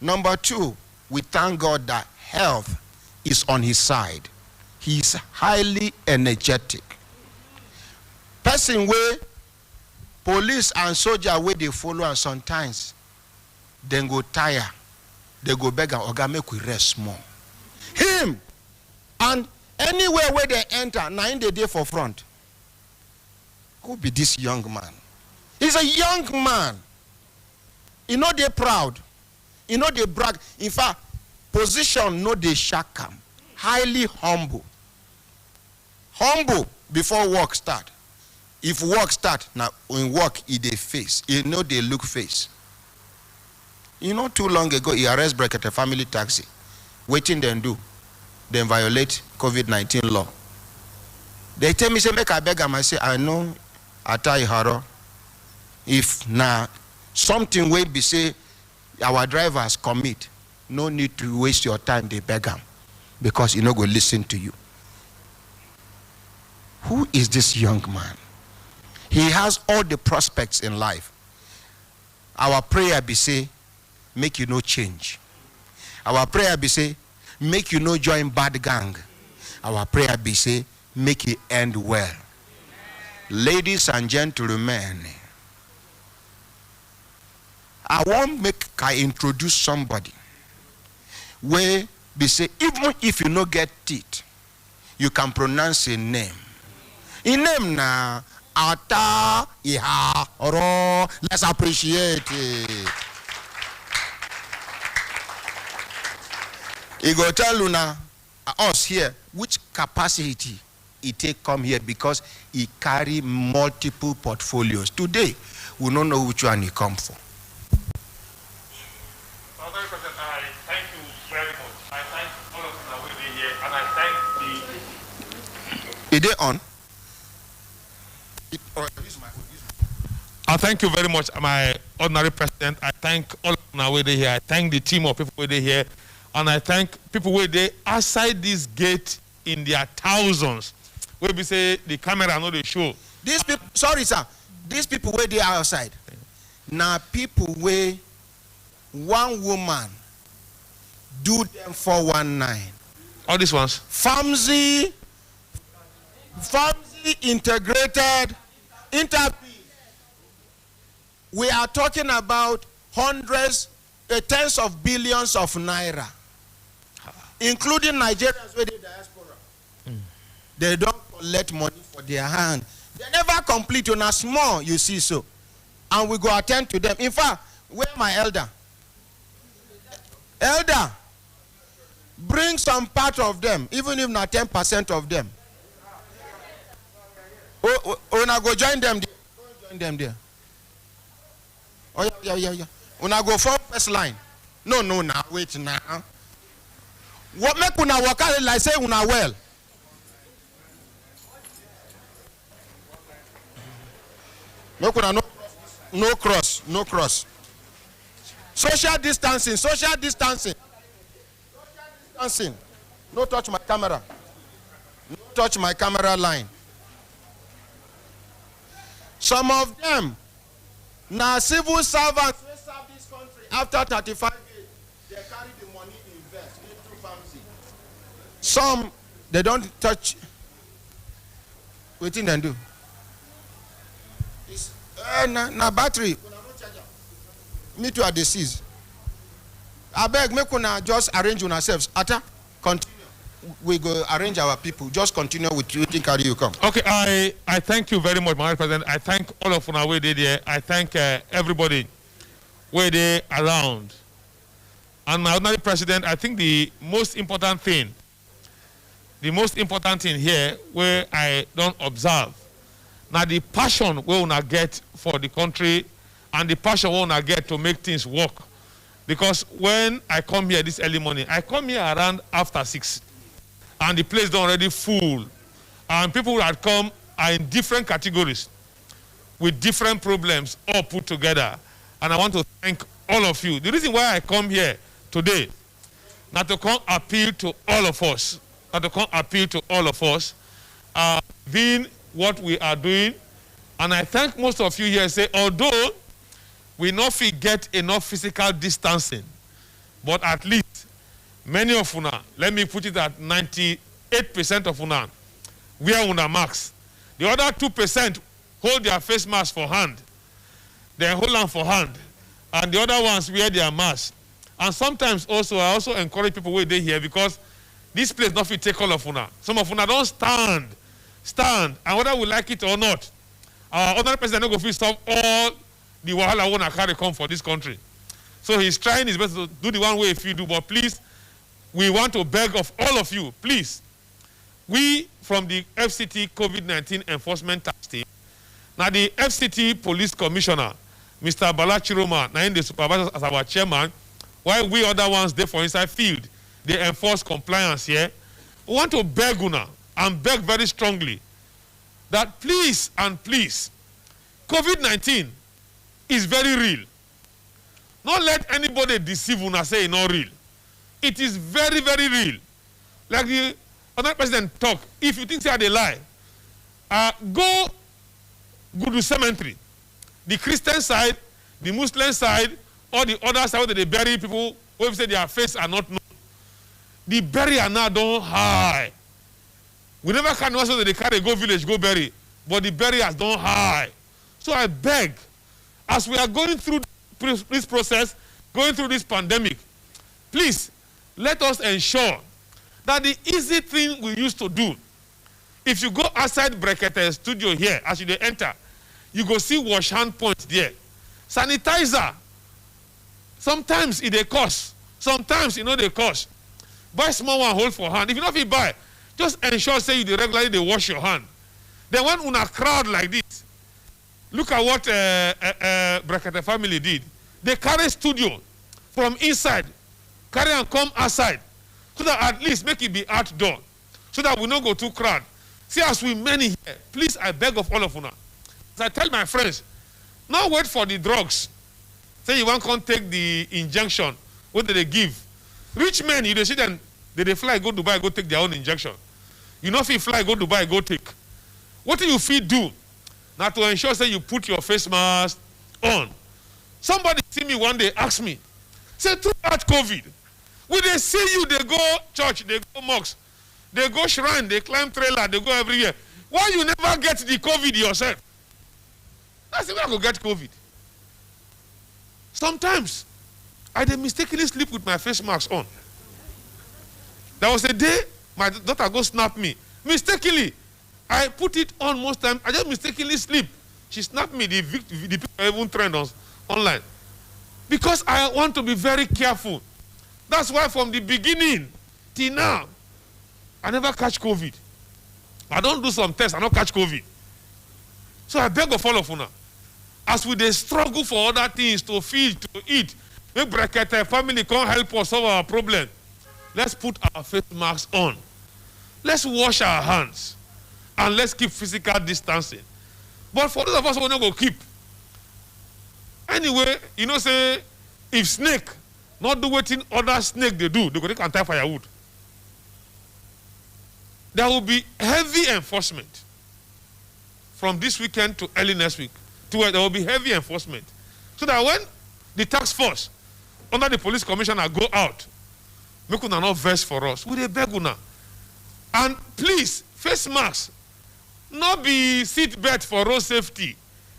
Number two, we thank God that health is on his side. He's highly energetic. Person where police and soldier where they follow, and sometimes then go tire, they go beg and oga make we rest more. Him and anywhere where they enter, 9 day for front. Who be this young man? He's a young man. You know they proud. You know they brag. In fact, position no they shakam. Highly humble. Humble before work start. If work start, now when work he they face. You know they look face. You know too long ago he arrest Brekete family taxi. Waiting then do. Then violate COVID-19 law. They tell me say make I beg him. I say I know atai haro. If now something will be say our drivers commit, no need to waste your time, they beg them, because he no go listen to you. Who is this young man? He has all the prospects in life. Our prayer be say, make you no change. Our prayer be say, make you no join bad gang. Our prayer be say, make it end well. Ladies and gentlemen, I want make I introduce somebody where they say even if you no get teeth, you can pronounce a name. In name na ata iha oro. Let's appreciate it. He go tell Luna us here which capacity he take come here, because he carry multiple portfolios. Today we don't know which one he come for. I thank you very much. I thank all of you that will be here, and I thank the. Is they on? I thank you very much, my ordinary president. I thank all of you that will be here. I thank the team of people who are here, and I thank people who are there outside this gate in their thousands. Where we say the camera know the show. These people, sorry sir, these people where they are outside. Now people where one woman do them 419. All these ones. Famzy integrated interpeace. We are talking about hundreds, tens of billions of naira, including Nigerians where they diaspora. They don't collect money for their hand. They never complete on a small, you see so. And we go attend to them. In fact, where my elder? Elder, bring some part of them, even if not 10% of them. Una go join them there. Join them there. Oh yeah. Una go from first line. No, now wait now. What make una work out like say una well? Make una no cross. Social distancing. No touch my camera. No touch my camera line. Some of them, now civil servants, they serve this country after 35 years, they carry the money invest into pharmacy. Some, they don't touch. Wetin dem do? It's na battery. Me too are deceased. Abeg, make una just arrange una selves. Ata, continue. We go arrange our people. Just continue with you. Think how you come. Okay, I thank you very much, Mr. President. I thank all of una way there. I thank everybody where they around. And my ordinary president, I think the most important thing here where I don't observe, now the passion we una get for the country and the passion we una get to make things work. Because when I come here this early morning, I come here around after 6. And the place is already full. And people that come are in different categories with different problems all put together. And I want to thank all of you. The reason why I come here today, not to come appeal to all of us, being what we are doing. And I thank most of you here say, although we not get enough physical distancing, but at least many of una, let me put it at 98% of una, wear una masks. The other 2% hold their face mask for hand. They hold them for hand. And the other ones wear their mask. And sometimes also, I also encourage people where they here because this place not fit take all of una. Some of una don't stand. And whether we like it or not, our other president no go fit stop all the wahala wanna carry come for this country. So he's trying his best to do the one way if you do, but please, we want to beg of all of you, please. We from the FCT COVID-19 Enforcement Task Team, now the FCT Police Commissioner, Mr. Balachiroma, now in the supervisor as our chairman, while we other ones there for inside field, they enforce compliance here. We want to beg una and beg very strongly that please and please, COVID-19 is very real. Not let anybody deceive una say it's not real. It is very, very real. Like the other president talk, if you think say they lie, go to cemetery. The Christian side, the Muslim side, or the other side where they bury people who say their face are not known. The burial now don't high. We never can know so that they carry go village, go bury, but the burials don't high. So I beg, as we are going through this process, going through this pandemic, please, let us ensure that the easy thing we used to do, if you go outside Brekete studio here, as you enter, you go see wash hand point there. Sanitizer, sometimes it dey cost, sometimes it no dey cost. Buy small one, hold for hand. If you not fit buy, just ensure say you regularly they wash your hand. Then when una crowd like this, look at what Brekete family did. They carry studio from inside, carry and come outside, so that at least make it be outdoor, so that we don't go too crowd. See, as we many here, please, I beg of all of una. As I tell my friends, not wait for the drugs. Say you want to come take the injection, what do they give? Rich men, you see them, they fly, go Dubai, go take their own injection. You know if you fly, go Dubai, go take. What do you feel do? Now to ensure say you put your face mask on. Somebody see me one day, ask me, say throughout COVID, when they see you, they go church, they go mosque, they go shrine, they climb trailer, they go everywhere. Why you never get the COVID yourself? That's the way I go get COVID. Sometimes, I dey mistakenly sleep with my face mask on. There was a day, my daughter go snap me. Mistakenly, I put it on most times. I just mistakenly sleep. She snapped me, the people even trend online. Because I want to be very careful. That's why from the beginning till now, I never catch COVID. I don't do some tests, I don't catch COVID. So I beg of all of una, as we dey struggle for other things to feed, to eat, make Brekete family come help us solve our problem. Let's put our face masks on. Let's wash our hands. And let's keep physical distancing. But for those of us who not go keep. Anyway, you know, say, if snake not do what other snake they do, they go take and tie firewood. There will be heavy enforcement from this weekend to early next week, to where there will be heavy enforcement. So that when the task force under the police commissioner go out, make una not vex for us. We dey beg una. And please, face masks, not be seat belt for road safety.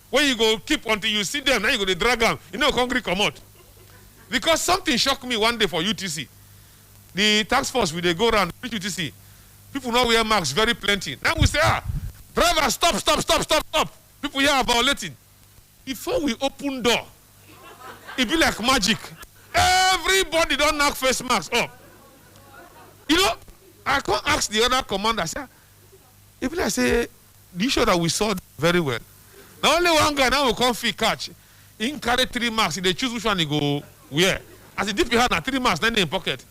When you go keep until you see them, now you go to drag them. You know, concrete come out. Because something shocked me one day for UTC. The task force, we they go around UTC. People now wear masks very plenty. Now we say, driver, stop. People here are violating. Before we open door, it be like magic. Everybody don't knock face masks up. You know, I can't ask the other commander, say, if I say, the issue that we saw very well. Now only one guy now will come free catch. He can carry 3 masks. They choose which one he go wear. As he dip behind 3 masks, then in pocket.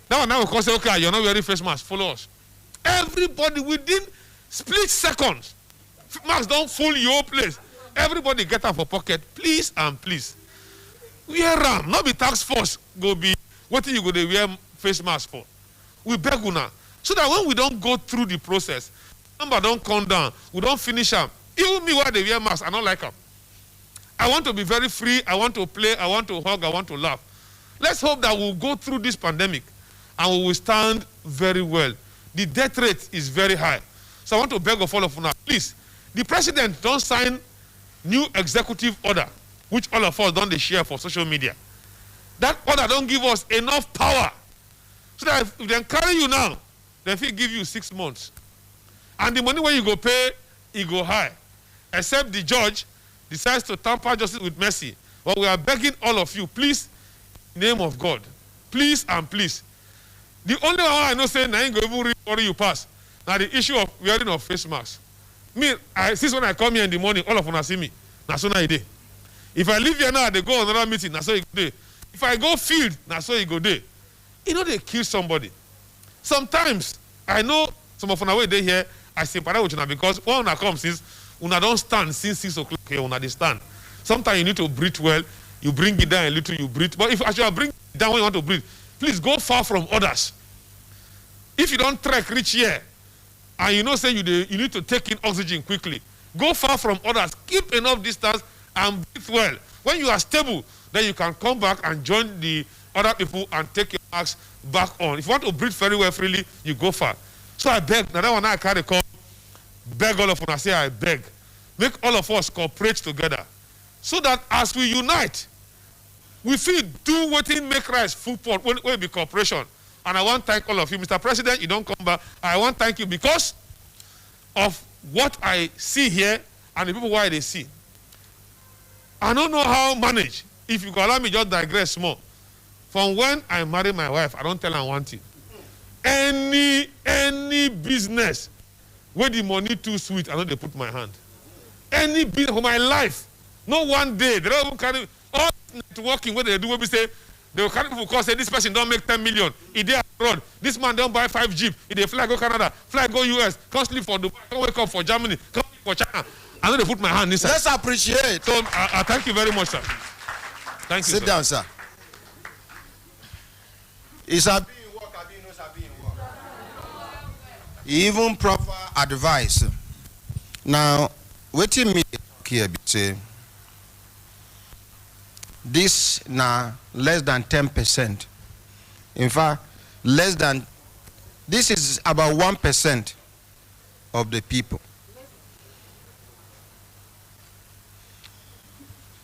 That one now will come say, okay, you're not wearing face mask, follow us. Everybody within split seconds, masks don't fool your place. Everybody get out for pocket, please and please. Wear them, not be task force go be what you go to wear face mask for. We beg una. So that when we don't go through the process, number don't come down, we don't finish them. Even me while they wear masks, I don't like them. I want to be very free, I want to play, I want to hug, I want to laugh. Let's hope that we'll go through this pandemic and we will stand very well. The death rate is very high. So I want to beg of all of you, please, the president don't sign new executive order, which all of us don't share for social media. That order don't give us enough power. So that if they carry you now, they will give you 6 months. And the money when you go pay, it go high. Except the judge decides to tamper justice with mercy. But we are begging all of you, please, in the name of God, please and please. The only one I know saying I ain't going to even worry you pass. Now the issue of wearing of face masks. Me, since when I come here in the morning, all of them see me. Now so now it day. If I leave here now, they go on another meeting, now so it go day. If I go field, now so it go day. You know they kill somebody. Sometimes I know some of una way they here, I sympathize with una because when una come since una don't stand since 6 o'clock here, una they stand. Sometimes you need to breathe well, you bring it down a little, you breathe. But if actually you bring it down when you want to breathe, please go far from others. If you don't trek reach here, and you know say you need to take in oxygen quickly, go far from others, keep enough distance and breathe well. When you are stable, then you can come back and join the other people and take your mask back on. If you want to breathe very well freely, you go far. So I beg, now that one I carry come, beg all of us, I say I beg, make all of us cooperate together so that as we unite, we feel do what in make rice full pot when it be cooperation. And I want to thank all of you. Mr. President, you don't come back. I want to thank you because of what I see here and the people why they see. I don't know how to manage. If you could allow me just digress more. From when I married my wife, I don't tell her one thing. Any business where the money too sweet, I know they put my hand. Any business for my life. No one day. They don't even carry all networking where they do what we say. They will carry people because say this person don't make 10 million. If they abroad, this man don't buy 5 Jeep. If they fly go Canada, fly go US, come sleep for Dubai, come wake up for Germany, come for China. I know they put my hand inside. Let's appreciate. So I thank you very much, sir. Thank you. Sit down, sir. It's a even proper advice. Now, waiting me here say this now less than 10%. In fact, less than this is about 1% of the people.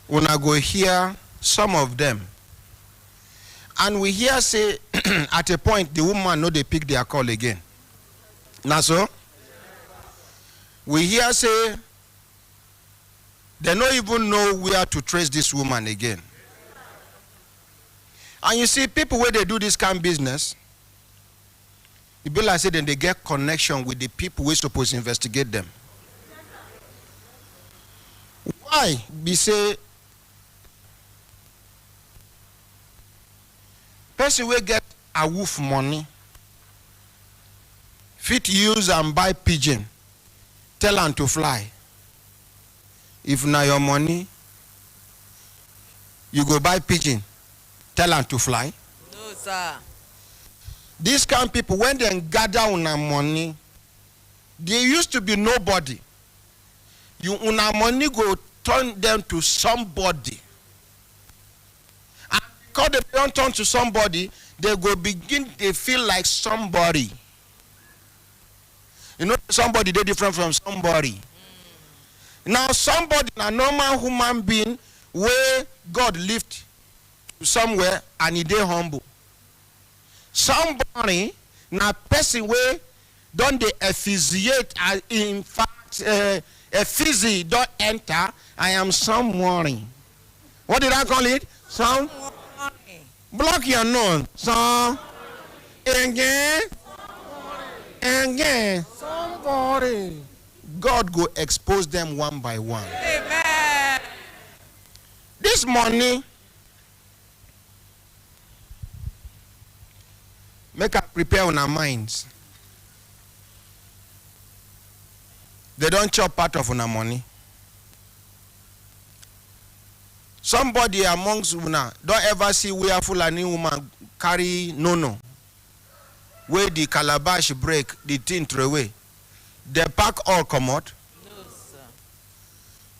When I go hear some of them, and we hear say at a point the woman know they pick their call again. Now so we hear say they don't even know where to trace this woman again. And you see people where they do this kind of business, it be like say then they get connection with the people who supposed to investigate them. Why be say person will get a wolf money, fit use and buy pigeon, tell them to fly. If na your money, you go buy pigeon, tell them to fly. No, sir. These kind of people, when they gather on their money, they used to be nobody. you una money go turn them to somebody. And because they don't turn to somebody, they go begin to feel like somebody. You know, somebody they different from somebody. Now somebody, a normal human being, where God lift somewhere and he dey humble. Somebody, na person where don't they asphyxiate, in fact, a physi don't enter. I am somebody. What did I call it? Some. Block your nose. Some. Again. Again. Somebody. God go expose them one by one. Amen. This morning, make us prepare on our minds. They don't chop part of our money. Somebody amongst una don't ever see where Fulani woman carry no. Where the calabash break, the tin throw away. They pack all come out. No, sir.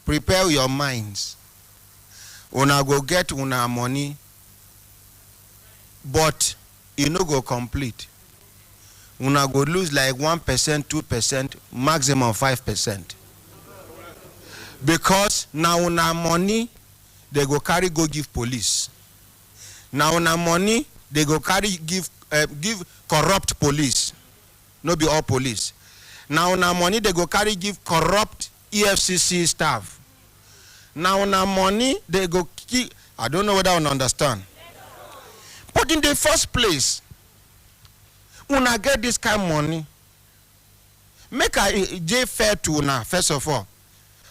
Prepare your minds. Una go get una money, but you no go complete. Una go lose like 1%, 2%, maximum 5%. Because now una money, they go carry go give police. Now una money, they go carry give corrupt police. No be all police. Now una money, they go carry give corrupt EFCC staff. Now una money, they go keep. I don't know whether I understand. But in the first place, una get this kind of money, make a J fair to una. First of all,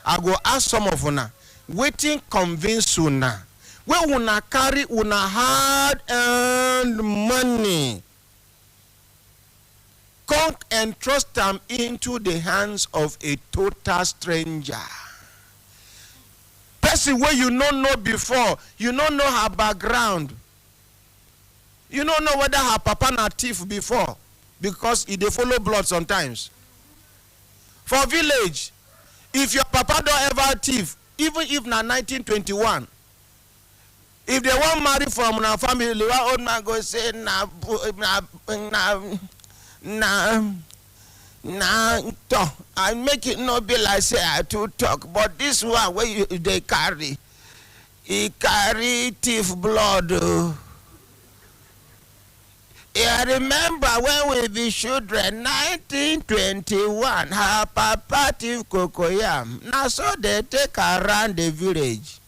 I go ask some of una, waiting convince una, where una carry una hard earned money, come and trust them into the hands of a total stranger. Person where you don't know before, you don't know her background. You don't know whether her papa na thief before, because they follow blood sometimes. For village, if your papa don't ever thief, even if na 1921, if they want marry from na family, one old man go say I make it not be like say I to talk, but this one where they carry, he carry thief blood. I remember when we be children, 1921, her papa thief cocoyam. Now so they take around the village.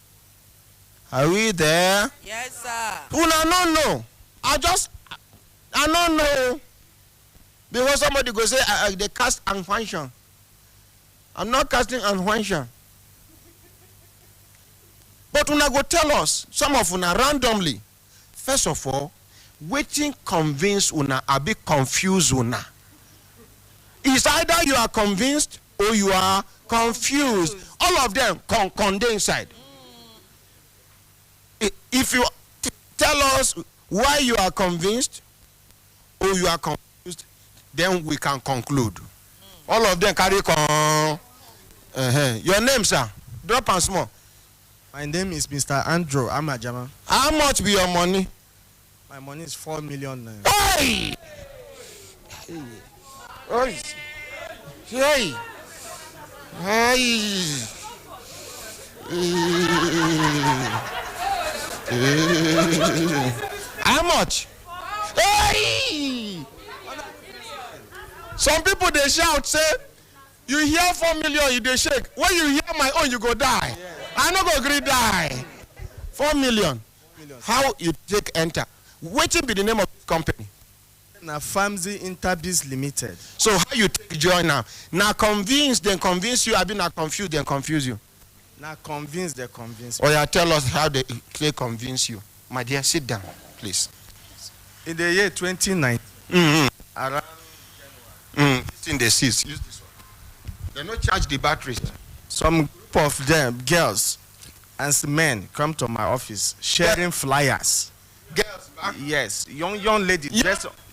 Are we there? Yes, sir. Una no know. I don't know. Because somebody go say they cast and function. I'm not casting and function. But una go tell us, some of una randomly. First of all, waiting convince una, a bit confuse una. It's either you are convinced or you are confused. All of them condemn inside. If you tell us why you are convinced or you are confused, then we can conclude. All of them carry Your name, sir? Drop and small. My name is Mr. Andrew Amajama. How much be your money? My money is 4 million. Hey! Hey! Hey! How much? Hey! Some people they shout, say, you hear 4 million, you they shake. When you hear my own, you go die. Yeah. I not go agree die. 4 million. How you take enter? What will be the name of the company? Na Famzi Interbiz Limited. So how you take join now? Now convince, then convince you. I've been not confused, then confuse you. Now convince, they convince. Or you tell us how they convince you. My dear, sit down, please. In the year 2019, around it's in the seats. Use this one. They don't charge the batteries. Some group of them, girls and men, come to my office sharing flyers. Girls, Yes, young lady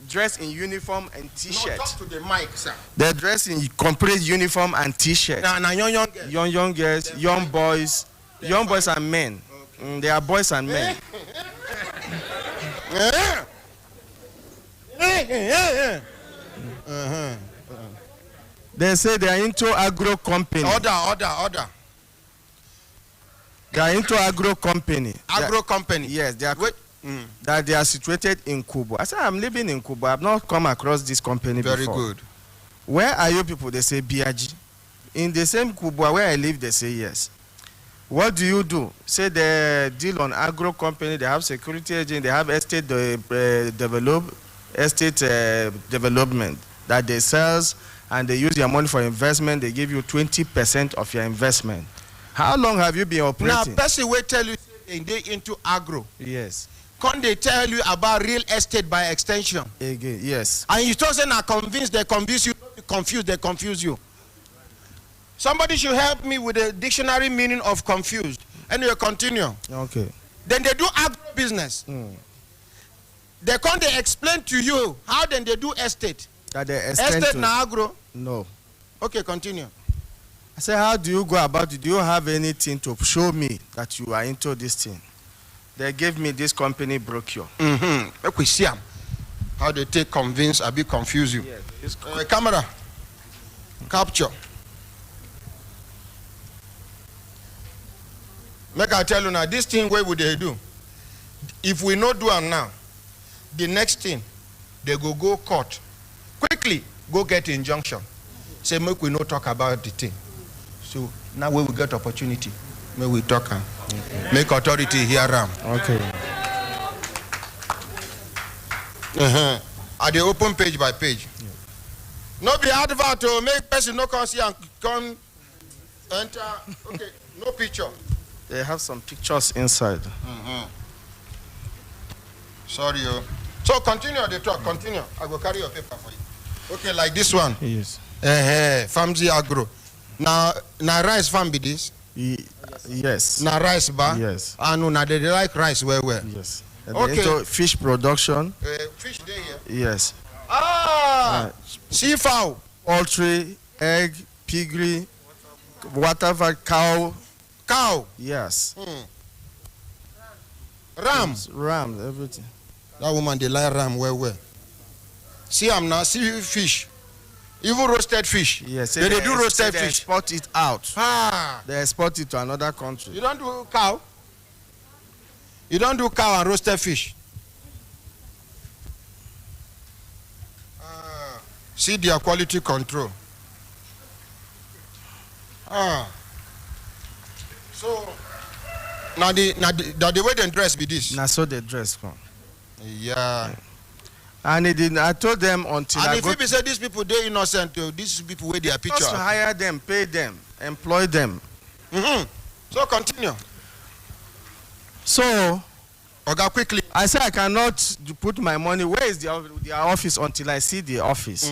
dressed in uniform and t-shirt. No, talk to the mic, sir. They're dressed in complete uniform and t-shirt. Now, young girls, young boys and men. Okay. They are boys and men. They say they are into agro company. Order. They are into agro company. Agro company? Yes, they are. That they are situated in Kubo. I said, I'm living in Kubo. I've not come across this company before. Very good. Where are you people? They say Biaji. In the same Kubo where I live, they say yes. What do you do? Say they deal on agro company, they have security agent, they have estate development that they sell, and they use your money for investment. They give you 20% of your investment. How long have you been operating? Now, person will tell you they into agro. Yes. Can they tell you about real estate by extension? Again, yes. And you told them, convinced, they convince you, confused, they confuse you. Somebody should help me with the dictionary meaning of confused. Anyway, continue. Okay. Then they do agro business. They explain to you how then they do estate. That they estate na agro? No. Okay, continue. I said, how do you go about it? Do you have anything to show me that you are into this thing? They gave me this company brochure. Let we see how they take convince, a bit confuse you. Yes. Camera, capture. Make I tell you now, this thing, what would they do? If we not do it now, the next thing, they go court. Quickly, go get injunction. Say, make we not talk about the thing. So now we will get opportunity. May we talk and make authority here. Okay. At the open page by page. Yeah. No be advert to make person no come see and come enter. Okay, no picture. They have some pictures inside. Sorry. So continue the talk. Continue. I will carry your paper for you. Okay, like this one. Yes. Famzy agro. Now rice farm be this? Yes. Now rice bar? Yes. And now they like rice well. Yes. Okay. Into fish production. Fish day here? Yes. Sea fowl. Poultry, egg, piggery, whatever, cow. Cow? Yes. Ram? Ram, everything. That woman, they like ram well. See, I'm now, see fish. Even roasted fish. Yes. They do roasted fish. They export it out. They export it to another country. You don't do cow? You don't do cow and roasted fish? See their quality control. So, now the way they dress be this? Now so they dress from. Yeah. And I told them until and if people say these people, they're innocent, these people with their picture. Just hire them, pay them, employ them. So continue. So, Oga, quickly. I said I cannot put my money. Where is their office until I see the office?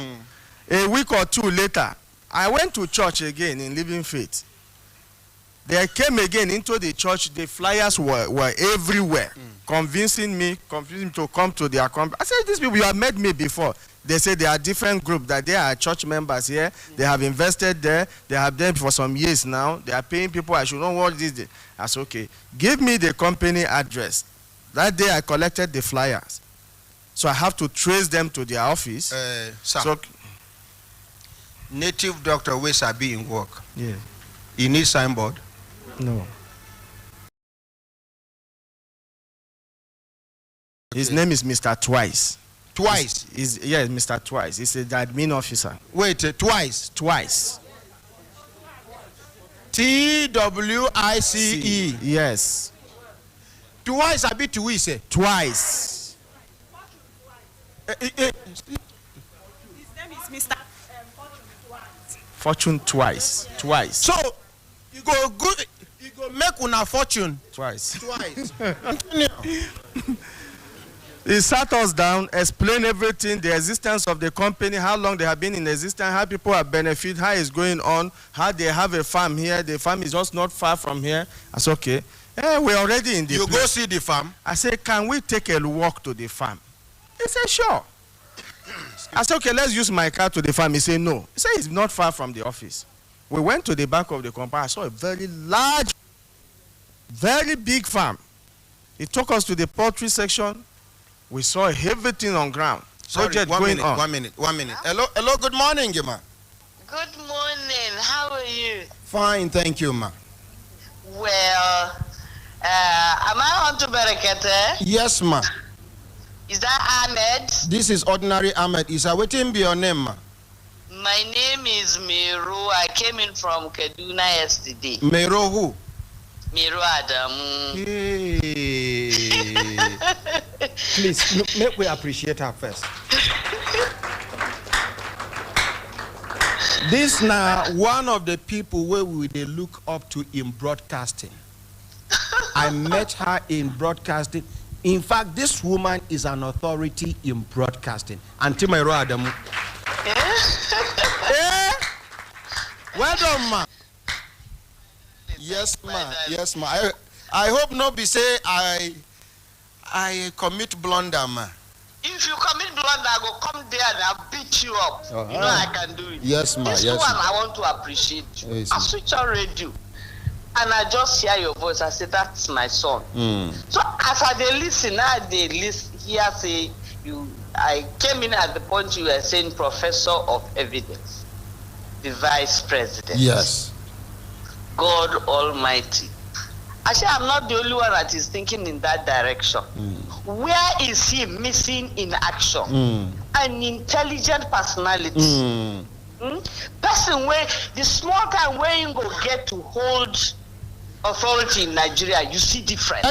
A week or two later, I went to church again in Living Faith. They came again into the church. The flyers were everywhere, convincing me to come to their company. I said, these people, you have met me before. They say they are different groups, that they are church members here. They have invested there. They have them for some years now. They are paying people. I should know what this is. I said, okay, give me the company address. That day I collected the flyers. So I have to trace them to their office. Sir, so, native doctor where Sabi in work. Yeah. You need signboard? No. His name is Mr. Twice. Twice? Yes, Mr. Twice. He's the admin officer. Wait, Twice? Twice. TWICE? Yes. Twice, I be twice. Twice. His name is Mr. Fortune Twice. Twice. So, you go make una fortune. Twice. He sat us down, explained everything, the existence of the company, how long they have been in existence, how people have benefited, how it's going on, how they have a farm here. The farm is just not far from here. I said, okay, We're already in the You place. go see the farm. I said, can we take a walk to the farm? He said, sure. I said, okay, let's use my car to the farm. He said, no. He said, it's not far from the office. We went to the back of the compound. I saw a very large, very big farm. He took us to the poultry section. We saw everything on ground. Sorry, Project one going minute, on. 1 minute, 1 minute. Hello, good morning, ma. Good morning. How are you? Fine, thank you, ma. Well, am I on to Brekete? Yes, ma. Is that Ahmed? This is ordinary Ahmed. Is waiting be your name, ma? My name is Miru. I came in from Kaduna yesterday. Mero who? Miru Adamu. Hey. Please, make we appreciate her first. This now one of the people where we they look up to in broadcasting. I met her in broadcasting. In fact, this woman is an authority in broadcasting. Auntie Mero Adamu. Well done, ma. Yes, ma. Yes, ma. I hope not be say I commit blunder, ma. If you commit blunder, I go come there and I'll beat you up. Uh-huh. You know I can do it. Yes, ma. This Yes, one ma. I want to appreciate you. Yes, I ma. switch on radio and I just hear your voice. I say that's my son. So as I dey listen, here say you. I came in at the point you were saying professor of evidence, the vice president. Yes. God Almighty. Actually, I'm not the only one that is thinking in that direction. Where is he missing in action? An intelligent personality. Person where the small time where you go get to hold authority in Nigeria, you see difference.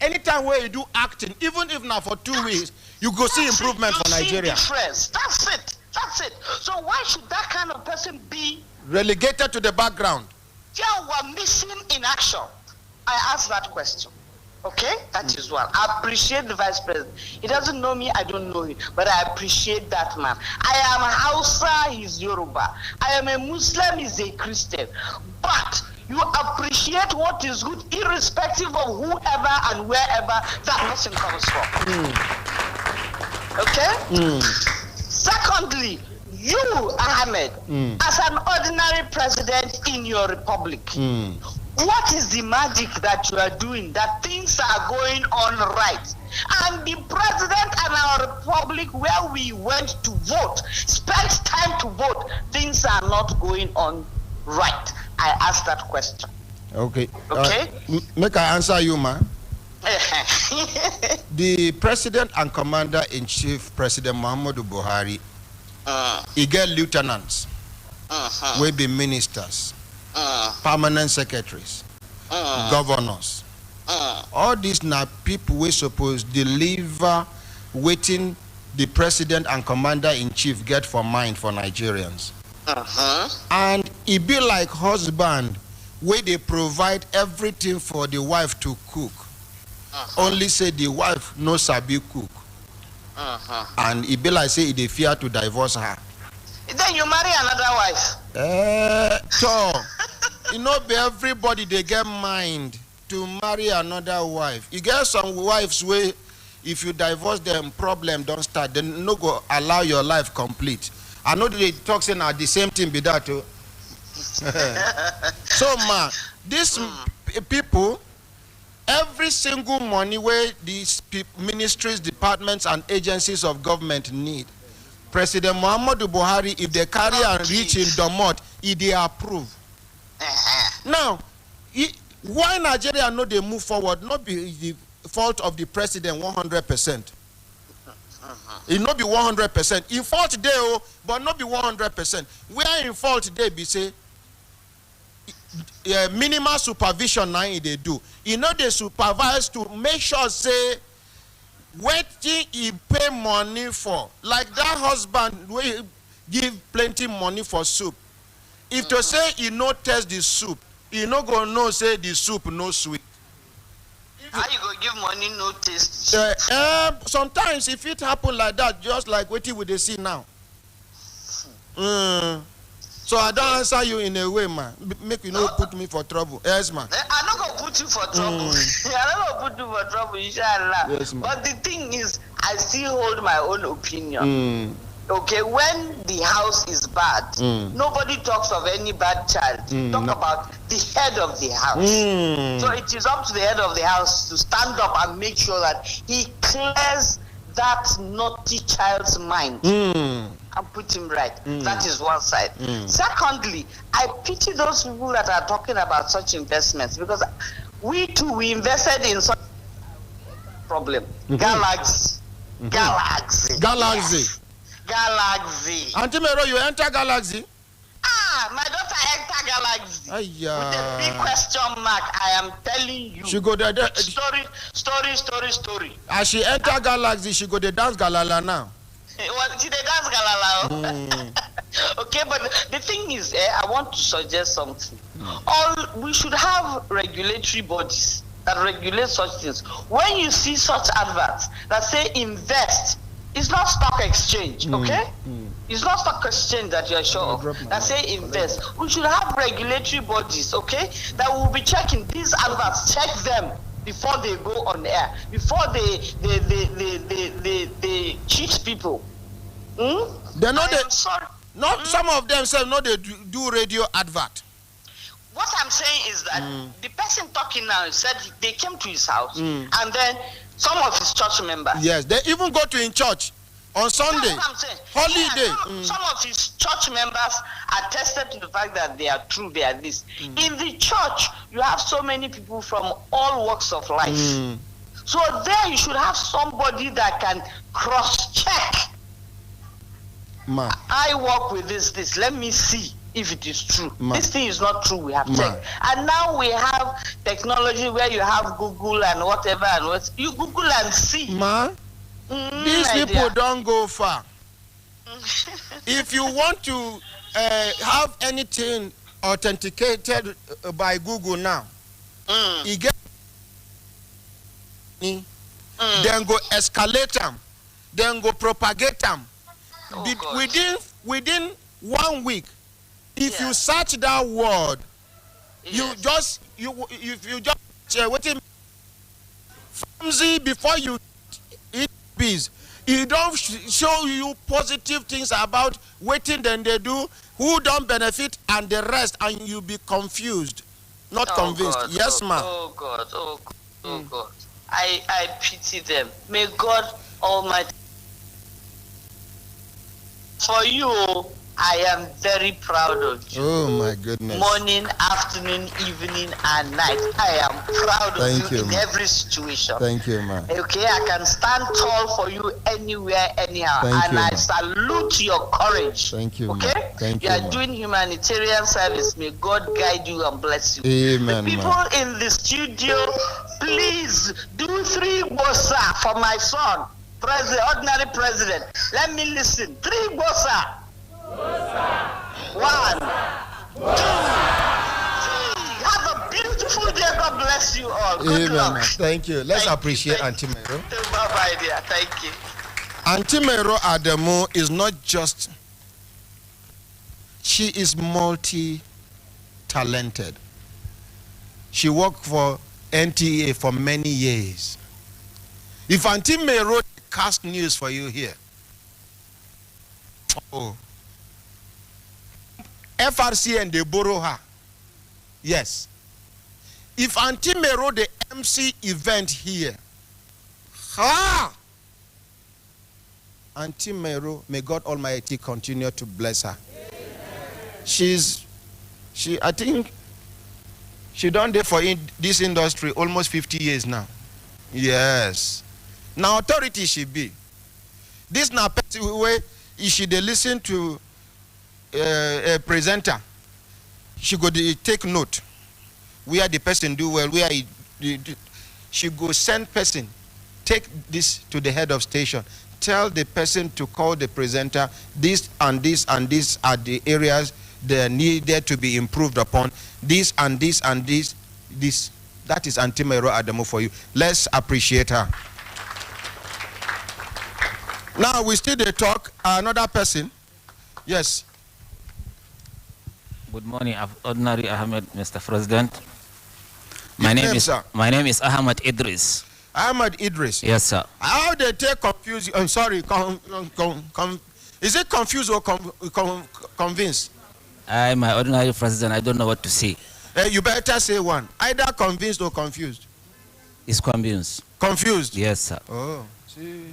Anytime where you do acting, even if not for 2 weeks, you go see improvement for Nigeria. See difference. That's it. That's it. So why should that kind of person be Relegated to the background. we're missing in action? I asked that question. Okay? That is one. I appreciate the vice president. He doesn't know me, I don't know him. But I appreciate that man. I am a Hausa, he's Yoruba. I am a Muslim, he's a Christian. But you appreciate what is good irrespective of whoever and wherever that person comes from. Okay? Secondly, you, Ahmed, as an ordinary president in your republic, what is the magic that you are doing that things are going on right? And the president and our republic where we went to vote, spent time to vote, things are not going on right. I asked that question. Okay. Okay. Make I answer you, ma. The president and commander-in-chief, President Muhammadu Buhari, he get lieutenants, will be ministers, permanent secretaries, governors. All these now people we suppose deliver waiting the president and commander-in-chief get for mind for Nigerians. And it be like husband where they provide everything for the wife to cook. Only say the wife no sabi cook. And it be like say they fear to divorce her. Then you marry another wife. So, you know, be everybody they get mind to marry another wife. You get some wives where if you divorce them, problem don't start. They no go allow your life complete. I know they talk saying the same thing be that too. So man, these people, every single money where these ministries, departments, and agencies of government need, President Muhammadu Buhari, if they carry and reach in Domot, he they approve. Now, why Nigeria no they move forward? Not be the fault of the president 100%. It not be 100%. In fault they but not be 100%. Where in fault they be say minimal supervision now they do. You know they supervise to make sure say waiting he pay money for. Like that husband we give plenty money for soup. If to say he no taste the soup, he no go know say the soup no sweet. How you go give money no taste? Sometimes if it happen like that, just like what you would see now. So I don't answer you in a way, man. Make you no put me for trouble. Yes, man. I not go put put you for trouble. I don't want to put you for trouble, inshallah. Yes, but the thing is, I still hold my own opinion. Okay, when the house is bad, nobody talks of any bad child. Talk about the head of the house. So it is up to the head of the house to stand up and make sure that he clears that naughty child's mind and put him right. That is one side. Secondly, I pity those people that are talking about such investments, because we too, we invested in such problem. Galaxy. Galaxy. Galaxy. Galaxy. Auntie Mero, you enter Galaxy? My daughter enter Galaxy. With a big question mark, I am telling you. She go there. Story. As she enter Galaxy, she go to dance Galala now. Well, she dance Galala. Okay, but the thing is, I want to suggest something. We should have regulatory bodies that regulate such things. When you see such adverts that say invest, it's not stock exchange, okay? It's not stock exchange that you are sure of. That say invest. We should have regulatory bodies, okay? That will be checking these adverts, check them before they go on air, before they cheat people. They know not some of them say no, they do radio advert. What I'm saying is that the person talking now said they came to his house and then some of his church members. Yes, they even go to in church on Sunday. That's what I'm saying. Holiday. Yeah, some of his church members attested to the fact that they are true, they are this. In the church, you have so many people from all walks of life. So there you should have somebody that can cross-check. I work with this. Let me see if it is true. This thing is not true, we have checked. And now we have technology where you have Google and whatever, and what you Google and see. These people don't go far. If you want to have anything authenticated by Google now, you get then go escalate them, then go propagate them. Within 1 week, if you search that word, you just waiting before you eat bees. It don't show you positive things about waiting then they do, who don't benefit and the rest, and you be confused, not convinced. God, yes, ma'am. Oh God. I pity them. May God Almighty. For you, I am very proud of you. Oh my goodness. Morning, afternoon, evening, and night. I am proud of you in every situation. Thank you, ma'am. Okay, I can stand tall for you anywhere, anyhow. I salute your courage. Thank you, okay? ma'am. Thank you. You are doing humanitarian service. May God guide you and bless you. Amen. The people in the studio, please do 3 bossa for my son. Ordinary president. Let me listen. 3 bossa. 1, 2, 3. Have a beautiful day. God bless you all. Good luck. Thank you. Let's appreciate Auntie Mero. Bye-bye, dear. Thank you. Auntie Mero Adamu is not just, she is multi-talented. She worked for NTA for many years. If Auntie Mero cast news for you here, FRC and they borrow her. Yes. If Auntie Mero the MC event here, Auntie Mero, may God Almighty continue to bless her. I think she done there for this industry almost 50 years now. Yes. Now authority she be. This now way she they listen to a presenter. She go take note where the person do well, where she go send person, take this to the head of station, tell the person to call the presenter, this and this and this are the areas that needed to be improved upon, this and this and this. That is Auntie Mero Adamu for you. Let's appreciate her. Now we still talk another person. Yes. Good morning, Ordinary Ahmed, Mr. President. My Your name is sir? my name is Ahmad Idris. Ahmad Idris. Yes, sir. How they take confuse? I'm sorry. Is it confused or convinced? I, my ordinary president, I don't know what to say. You better say one. Either convinced or confused. It's convinced. Confused? Yes, sir. Oh, see.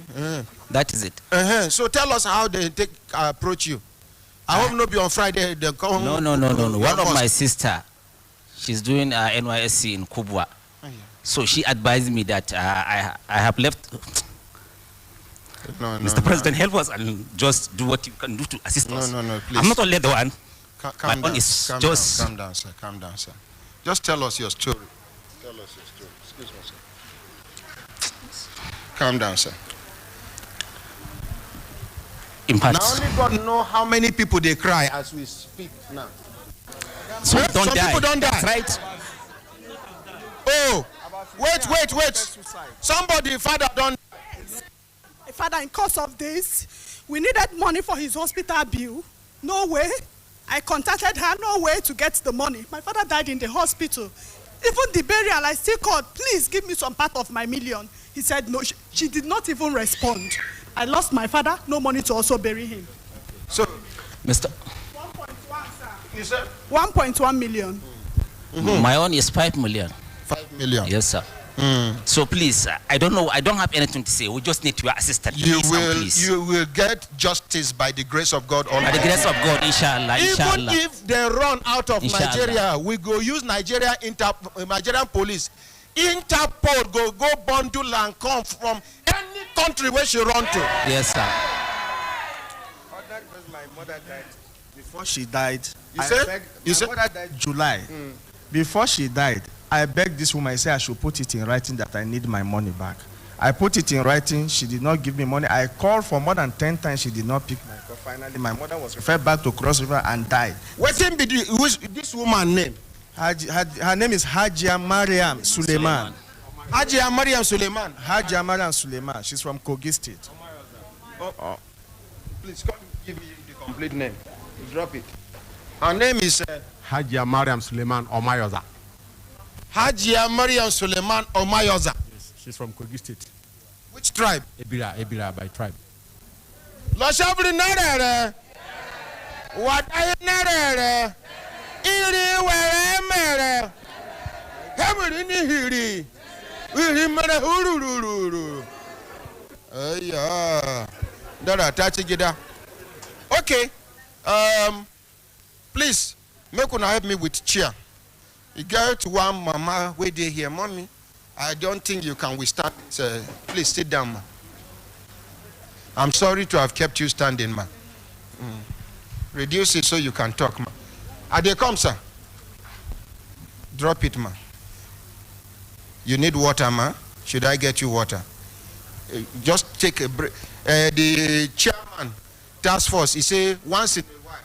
That is it. So tell us how they approach you. I hope not be on Friday. They come. No. One of my sister, she's doing NYSC in Kubwa. So she advised me that I have left. Mr. President, help us and just do what you can do to assist us. No, please. I'm not only the one. Calm down, is calm down, sir. Calm down, sir. Just tell us your story. Tell us your story. Excuse me, sir. Calm down, sir. Impact. Now only God know how many people they cry as we speak now. Some Some people don't die. That's right. Oh, wait. Somebody, father, don't. Father, in course of this, we needed money for his hospital bill. No way. I contacted her, no way to get the money. My father died in the hospital. Even the burial, I still called, please give me some part of my million. He said no, she did not even respond. I lost my father, no money to also bury him. So, Mr. 1.1, sir. You said? 1.1 million. My own is 5 million. 5 million. Yes, sir. So please, I don't know. I don't have anything to say. We just need your assistance. You please. will get justice by the grace of God. By the grace of God, inshallah. Even if they run out of Inshallah. Nigeria, we go use Nigerian police. Interpol go bundle and come from any country where she run to. Yes, sir. My mother died. Before she died, You said? My mother died July. Before she died, I begged this woman. I said I should put it in writing that I need my money back. I put it in writing. She did not give me money. I called for more than 10 times. She did not pick my call. Finally, my mother was referred back to Cross River and died. What's this woman's name? Her name is Hajia Mariam Suleiman. Hajia Mariam Suleiman. Hajia Mariam Suleiman. She's from Kogi State. Please come give me the complete name. Drop it. Her name is Hajia Mariam Suleiman Omayoza. Hajia Mariam Suleiman Omayoza. Yes, she's from Kogi State. Which tribe? Ebira by tribe. Loshabri Narere. What are you Narere? Iri were mere. Hemuri ni hiri. Iri mere hurururu. Yeah. Dara tachi gida. Okay. Please, make una help me with chair. You get one mama where they here, mommy. I don't think you can withstand it. Please sit down, ma. I'm sorry to have kept you standing, ma. Reduce it so you can talk, ma. Are they come, sir? Drop it, ma. You need water, ma? Should I get you water? Just take a break. The chairman, task force, he say once in a while,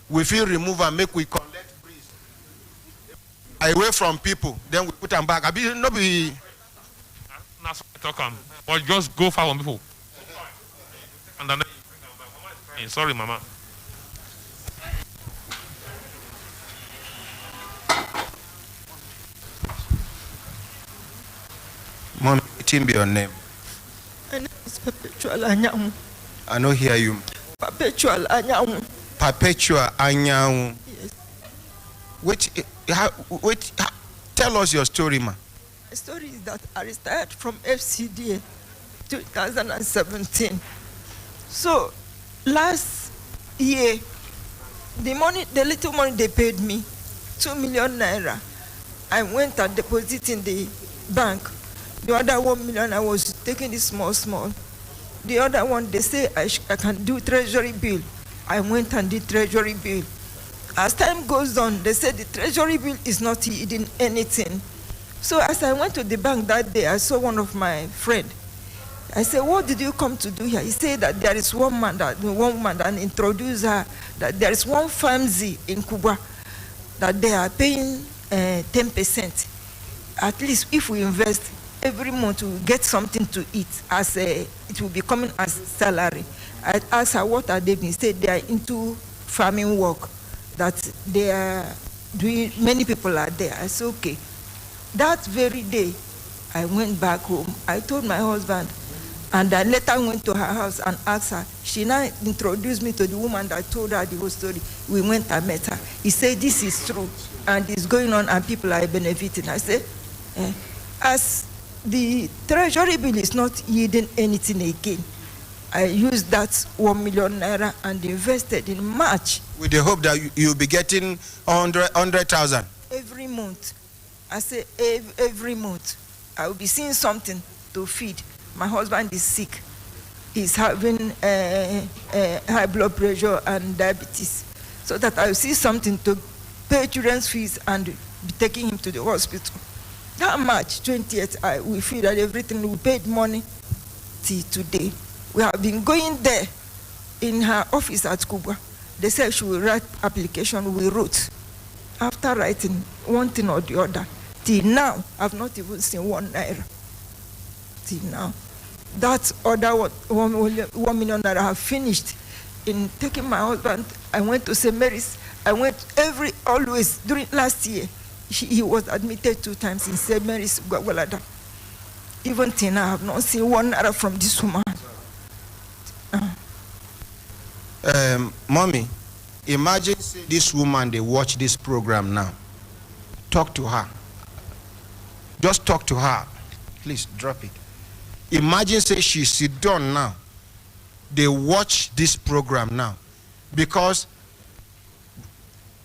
we feel remove and make we collect breeze away from people. Then we put them back. I be no be. That's what I talk or just go far from people. And then, sorry, mama. Mom, it be your name. My name is Perpetual Anyanwu. I know hear you. Perpetual Anyanwu. Perpetual Anyanwu. Yes. Tell us your story, ma. The story is that I retired from FCDA 2017. So last year, the little money they paid me, 2 million naira, I went and deposited in the bank. The other 1 million, I was taking it small. The other one, they say I can do treasury bill. I went and did treasury bill. As time goes on, they said the treasury bill is not yielding anything. So as I went to the bank that day, I saw one of my friends. I said, what did you come to do here? He said that there is one woman that introduced her, that there is one family in Cuba that they are paying 10%. At least if we invest every month, we get something to eat, as it will be coming as salary. I asked her, what are they doing? He said they are into farming work, that they are doing, many people are there. I said, okay. That very day, I went back home. I told my husband, and I later went to her house and asked her. She now introduced me to the woman that told her the whole story. We went and met her. He said, this is true, and it's going on, and people are benefiting. I said, as the treasury bill is not yielding anything again, I used that 1 million naira and invested in March. With the hope that you'll be getting 100,000. Every month. I say every month. I will be seeing something to feed. My husband is sick. He's having high blood pressure and diabetes. So that I will see something to pay children's fees and be taking him to the hospital. That March 20th, we feel that everything, we paid money till today. We have been going there in her office at Kubwa. They said she will write application. We wrote. After writing one thing or the other, till now, I've not even seen 1 naira. Till now. That other 1 million naira I have finished in taking my husband. I went to St. Mary's. I went always, during last year, he was admitted 2 times in St. Mary's, Gwagwalada. Even till now, I have not seen 1 naira from this woman. Mommy, imagine this woman, they watch this program now. Talk to her. Just talk to her. Please drop it. Imagine say she sit down now. They watch this program now. Because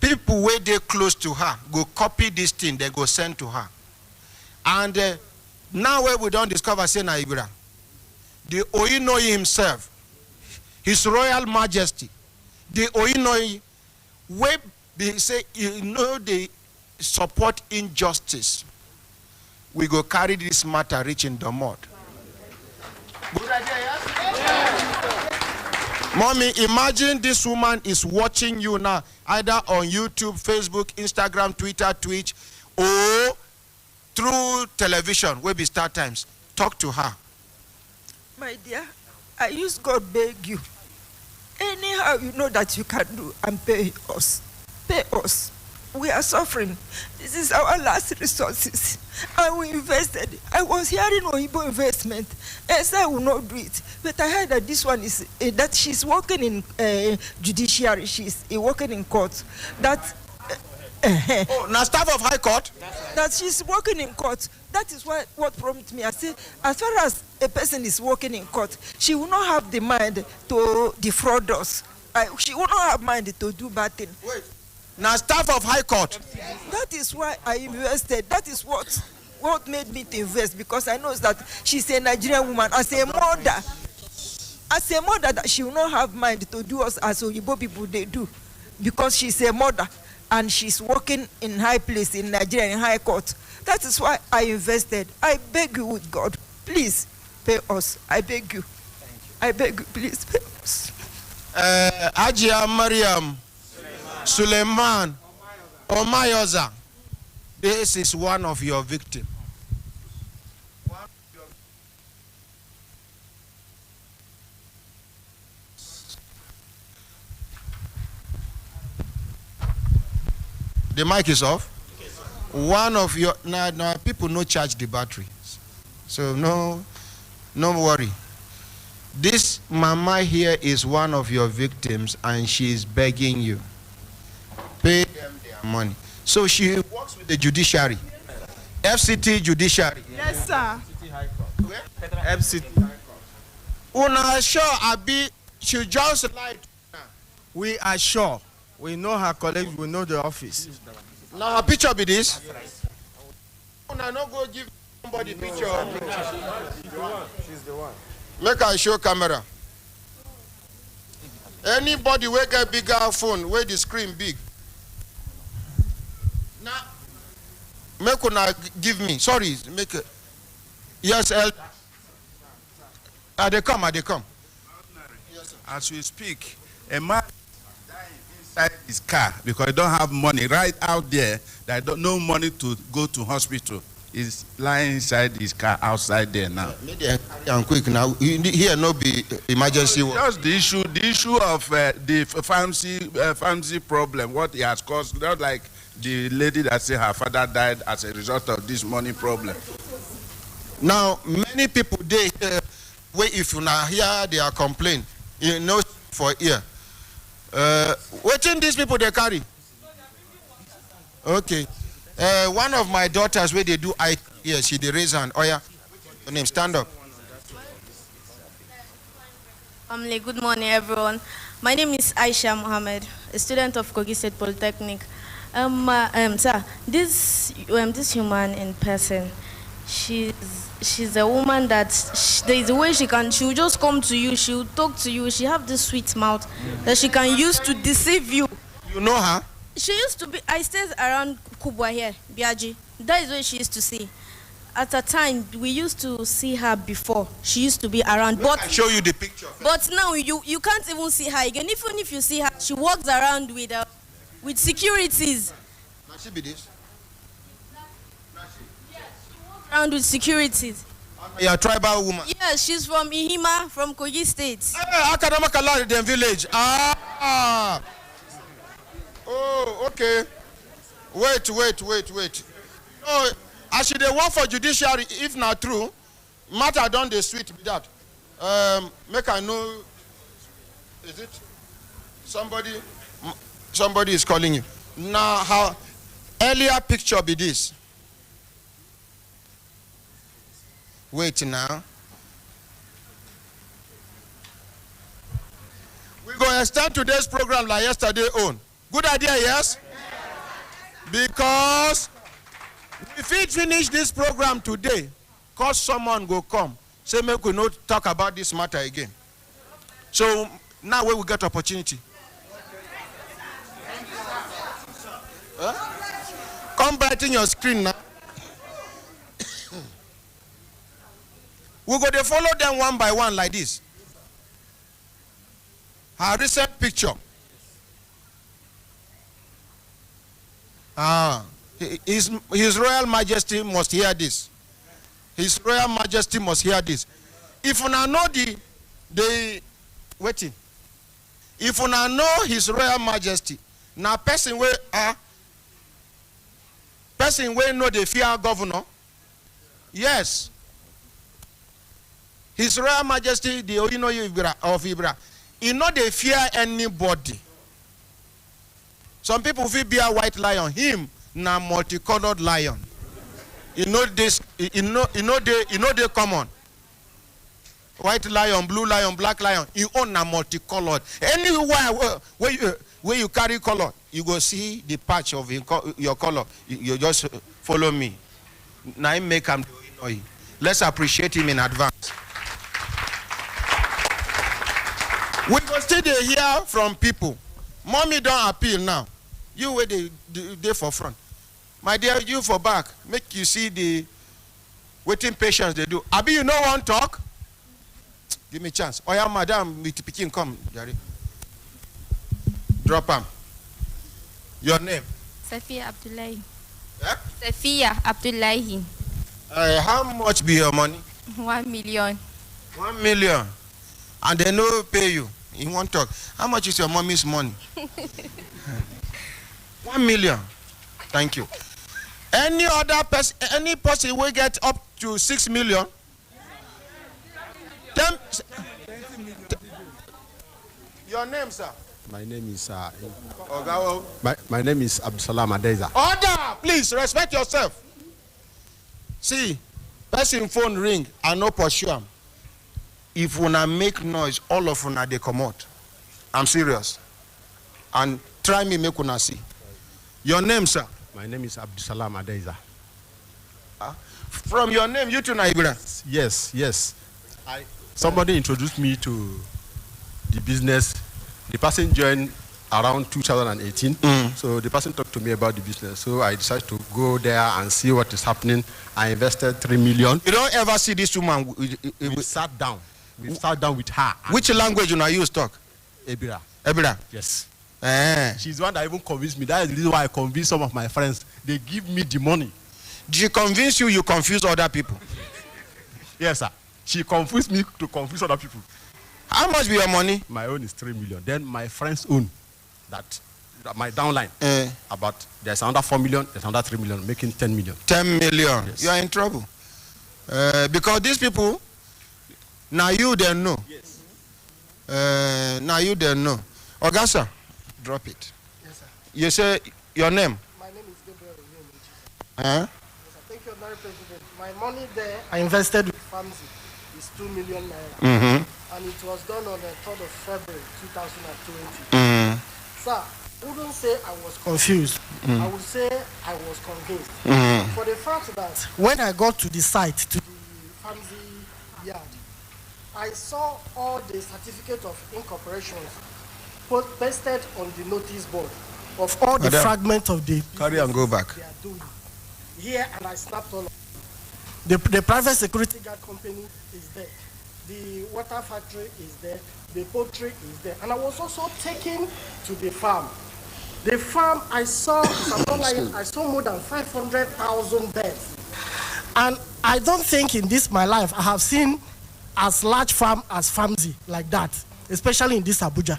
people where they close to her go copy this thing, they go send to her. And now where we don't discover say Naibira, the Oinoi himself, His Royal Majesty, the Oinoi, where they say, they support injustice. We go carry this matter reach in the mud. Good idea, yes? Mommy, imagine this woman is watching you now, either on YouTube, Facebook, Instagram, Twitter, Twitch, or through television, where be Star Times. Talk to her. My dear, I use God beg you. Anyhow you know that you can do and pay us. Pay us. We are suffering. This is our last resources. And we invested. I was hearing Oyibo investment. I will not do it. But I heard that this one is, that she's working in judiciary. She's working in court. That now staff of High Court? That she's working in court. That is what prompted me. I say, as far as a person is working in court, she will not have the mind to defraud us. She will not have mind to do bad things. Wait. Now staff of High Court? That is why I invested. That is what made me to invest, because I know that she's a Nigerian woman. As a mother, that she will not have mind to do us as Oyibo people they do, because she's a mother and she's working in high place in Nigeria in High Court. That is why I invested. I beg you with God, please pay us. I beg you. I beg you, please pay us. Ajia Mariam Suleiman Omayoza, this is one of your victims. The mic is off. One of your now people no charge the battery, so no worry. This mama here is one of your victims, and she is begging you, pay them their money. So she works with the judiciary, FCT judiciary. Yes, sir. FCT. Una sure Abi she just lied. We are sure. We know her colleagues, we know the office. Now her picture be this. Una no go give somebody picture. She's the one. Make her show camera. Anybody wey get bigger phone, where the screen big. Now, make una give me. Sorry, make it. Yes, they come. As we speak, a man dying inside his car because he don't have money right out there. That don't no money to go to hospital. He's lying inside his car outside there now. And quick now. Here no be emergency. Just the issue of the pharmacy problem. What he has caused, not like the lady that said her father died as a result of this money problem. Now, many people, they where if you now hear their complaint, you know, for ear. What in these people they carry? Okay. One of my daughters, where they do yes, she they raise hand. Oh yeah, your name, stand up. Good morning, everyone. My name is Aisha Mohammed, a student of Kogi State Polytechnic. Sir, this human in person, she's a woman that there is a way she'll just come to you, she'll talk to you, she have this sweet mouth that she can use to deceive you. You know her? She used to be, I stayed around Kubwa here, Biaji. That is where she used to see. At a time, we used to see her before. She used to be around. But I show you the picture. But now you can't even see her again. Even if you see her, she walks around with securities. Now she be this. Around with securities. You're a tribal woman. Yes, she's from Ihima, from Kogi State. Hey, village. Ah. Oh, okay. Wait. Oh, as she dey work for judiciary, if not true, matter done the sweet with that. Make I know. Is it somebody is calling you now? How earlier picture be this? Wait now. We go extend today's program like yesterday on. Good idea, yes? Because if we finish this program today, cause someone go come, say make we not talk about this matter again. So now where we get opportunity. Come brighten your screen now. We go to follow them one by one like this. Her recent picture. His Royal Majesty must hear this. His Royal Majesty must hear this. If you now know the waiting. If you now know His Royal Majesty, now person where know the fear governor. Yes. His Royal Majesty, the original of Ibra, he know they fear anybody. Some people feel be a white lion. Him na multicolored lion. You know this. You know they common. White lion, blue lion, black lion. You own na multicolored. Anywhere where you carry color, you go see the patch of your color. You just follow me. Now I make him. Let's appreciate him in advance. We go still hear from people. Mommy don't appeal now. You wait they for front. My dear, you for back. Make you see the waiting patience they do. Abi, you know one talk? Give me a chance. Oh yeah, madam, with picking come, Jerry. Drop him. Your name? Safia Abdullahi. Yeah? Safia Abdullahi. How much be your money? 1 million. 1 million. And they no pay you. You won't talk. How much is your mommy's money? 1 million. Thank you. Any other person, any person will get up to 6 million? Your name, sir? My name is Ogawo. my name is Abdusalam Adeza. Order! Please respect yourself. See, person phone ring and no pursue him. If una make noise, all of una they come out. I'm serious. And try me make una see. Your name, sir? My name is Abdusalam Adeza. From your name, you to Naibra? Yes. Somebody introduced me to the business. The person joined around 2018. So the person talked to me about the business. So I decided to go there and see what is happening. I invested 3 million. You don't ever see this woman? We sat down. We sat down with her. Which language you use talk? Ebira. Ebira? Yes. She's the one that even convinced me. That is the reason why I convinced some of my friends. They give me the money. Did she convince you? You confuse other people? Yes, sir. She confused me to confuse other people. How much be your money? My own is 3 million. Then my friend's own, that my downline. About there's another 4 million, there's another 3 million, making 10 million. 10 million. Yes. You are in trouble. Because these people, now you don't know. Yes. Now you don't know. Augusta, drop it. Yes, sir. You say your name? My name is Gabriel. Huh? Yes, sir. Thank you, Honorable President. My money there, I invested with Famsi, is 2 million naira. Mm-hmm. And it was done on the 3rd of February 2020. Mm-hmm. Sir, I wouldn't say I was confused. Mm. I would say I was convinced. Mm. For the fact that when I got to the site, to the Famsi yard, I saw all the certificate of incorporation pasted on the notice board of all the Madam, fragments of the carry and go back. they are doing here, and I snapped all of them. The private security guard company is there. The water factory is there. The poultry is there. And I was also taken to the farm. The farm I saw, if I'm not lying, I saw more than 500,000 birds. And I don't think in this my life I have seen as large farm as Famsi like that, especially in this Abuja.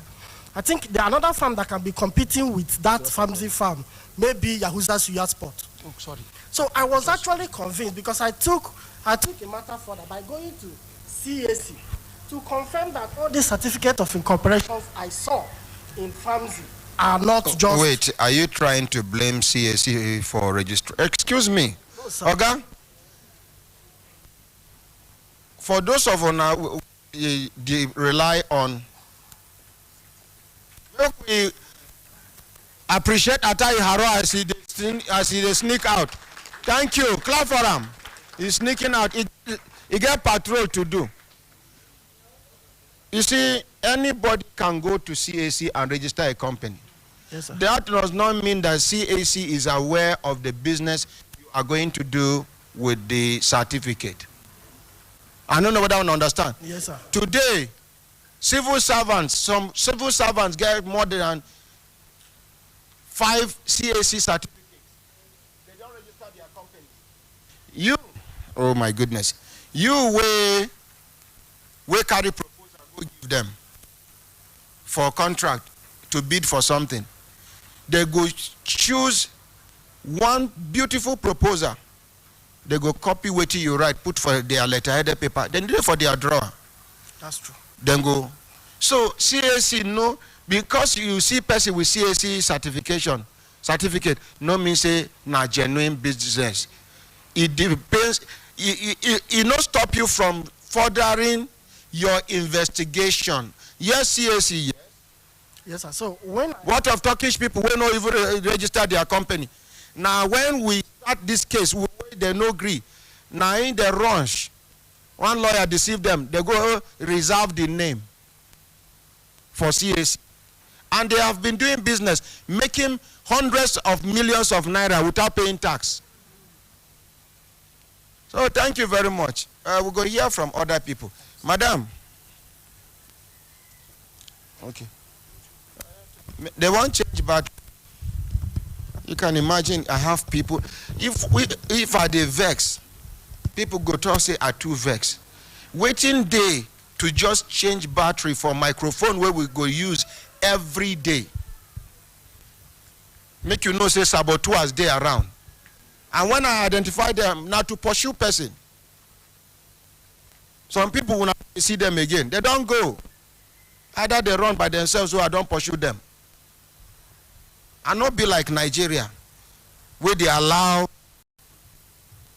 I think there are another farm that can be competing with that Famsi farm, maybe Yahuza Suya Sport. Oh, sorry. So I was actually convinced because I took a matter further by going to CAC to confirm that all the certificate of incorporation I saw in Famsi are not just... Wait, are you trying to blame CAC for registration? Excuse me. No, sir. Oga, for those of us now who rely on, we appreciate Atai Haro as he sneak out. Thank you. Clap for him. He's sneaking out. He get patrol to do. You see, anybody can go to CAC and register a company. Yes, sir. That does not mean that CAC is aware of the business you are going to do with the certificate. I don't know whether I understand. Yes, sir. Today, some civil servants get more than 5 CAC certificates. They don't register their company. You, oh my goodness, you will carry proposal, go give them for contract to bid for something. They go choose one beautiful proposal. They go copy what you write, put for their letterheaded paper, then do it for their drawer. That's true. Then go. So CAC, no, because you see person with CAC certificate, no means say na genuine business. It depends. It not stop you from furthering your investigation. Yes, CAC, yes. Yes, sir. So when what of Turkish people will not even register their company? Now when we start this case, they no agree. Now in the rush, one lawyer deceived them. They go reserve the name for CAC. And they have been doing business, making hundreds of millions of naira without paying tax. So thank you very much. We're going to hear from other people. Madam. Okay. They won't change, but you can imagine I have people. If I dey vex, people go talk say I too vex. Waiting day to just change battery for microphone where we go use every day. Make you know say saboteurs dey around. And when I identify them, now to pursue person. Some people when I see them again, they don't go. Either they run by themselves or I don't pursue them. And not be like Nigeria, where they allow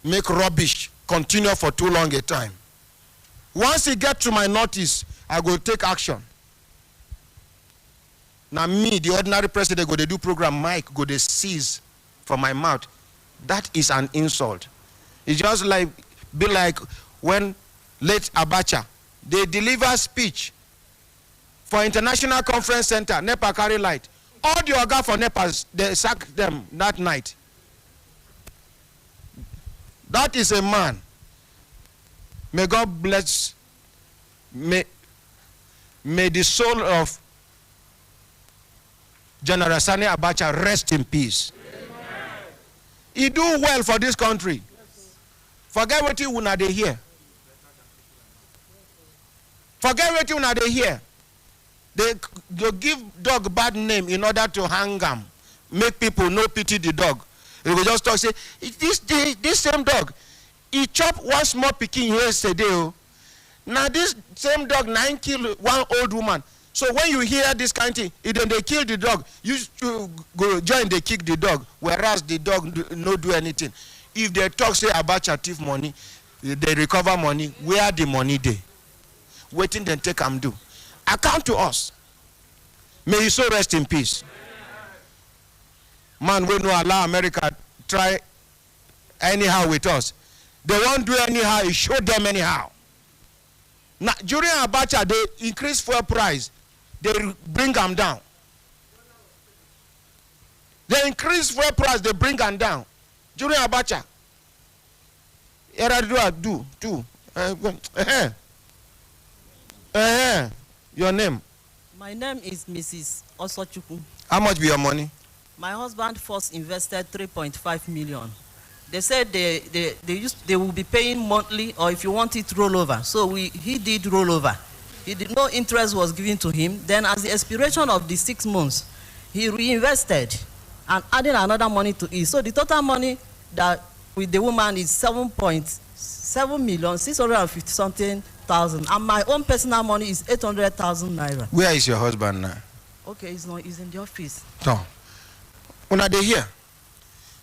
make rubbish continue for too long a time. Once it get to my notice, I go take action. Now me, the ordinary president, go they do program, mic go they seize from my mouth. That is an insult. It's just like be like when late Abacha, they deliver speech for International Conference Center, NEPA carry light. All the organ for NEPAs, they sacked them that night. That is a man. May God bless, may the soul of General Sani Abacha rest in peace. Amen. He do well for this country. Yes. Forget what you wanna they hear. Forget what you wanna they hear. They give dog bad name in order to hang them, make people no pity the dog. They will just talk, say, this same dog, he chopped one small pikin yesterday. Oh. Now this same dog 9 kill one old woman. So when you hear this kind of thing, then they kill the dog, you go join, they kick the dog, whereas the dog no do anything. If they talk, say, Abacha thief money, they recover money, where the money they? Waiting then take and do. Account to us. May you so rest in peace. Man, we no allow America try anyhow with us. They won't do anyhow, you show them anyhow. Now, during Abacha, they increase fuel price. They bring them down. They increase fuel price, they bring them down. During Abacha. Your name? My name is Mrs. Osochukwu. How much be your money? My husband first invested 3.5 million. They said they will be paying monthly, or if you want it rollover. So he did rollover. No interest was given to him. Then as the expiration of the 6 months, he reinvested and added another money to it. So the total money that with the woman is 7,650,000 something, and my own personal money is 800,000 naira. Where is your husband now? Okay, he's in the office. No. Una dey here.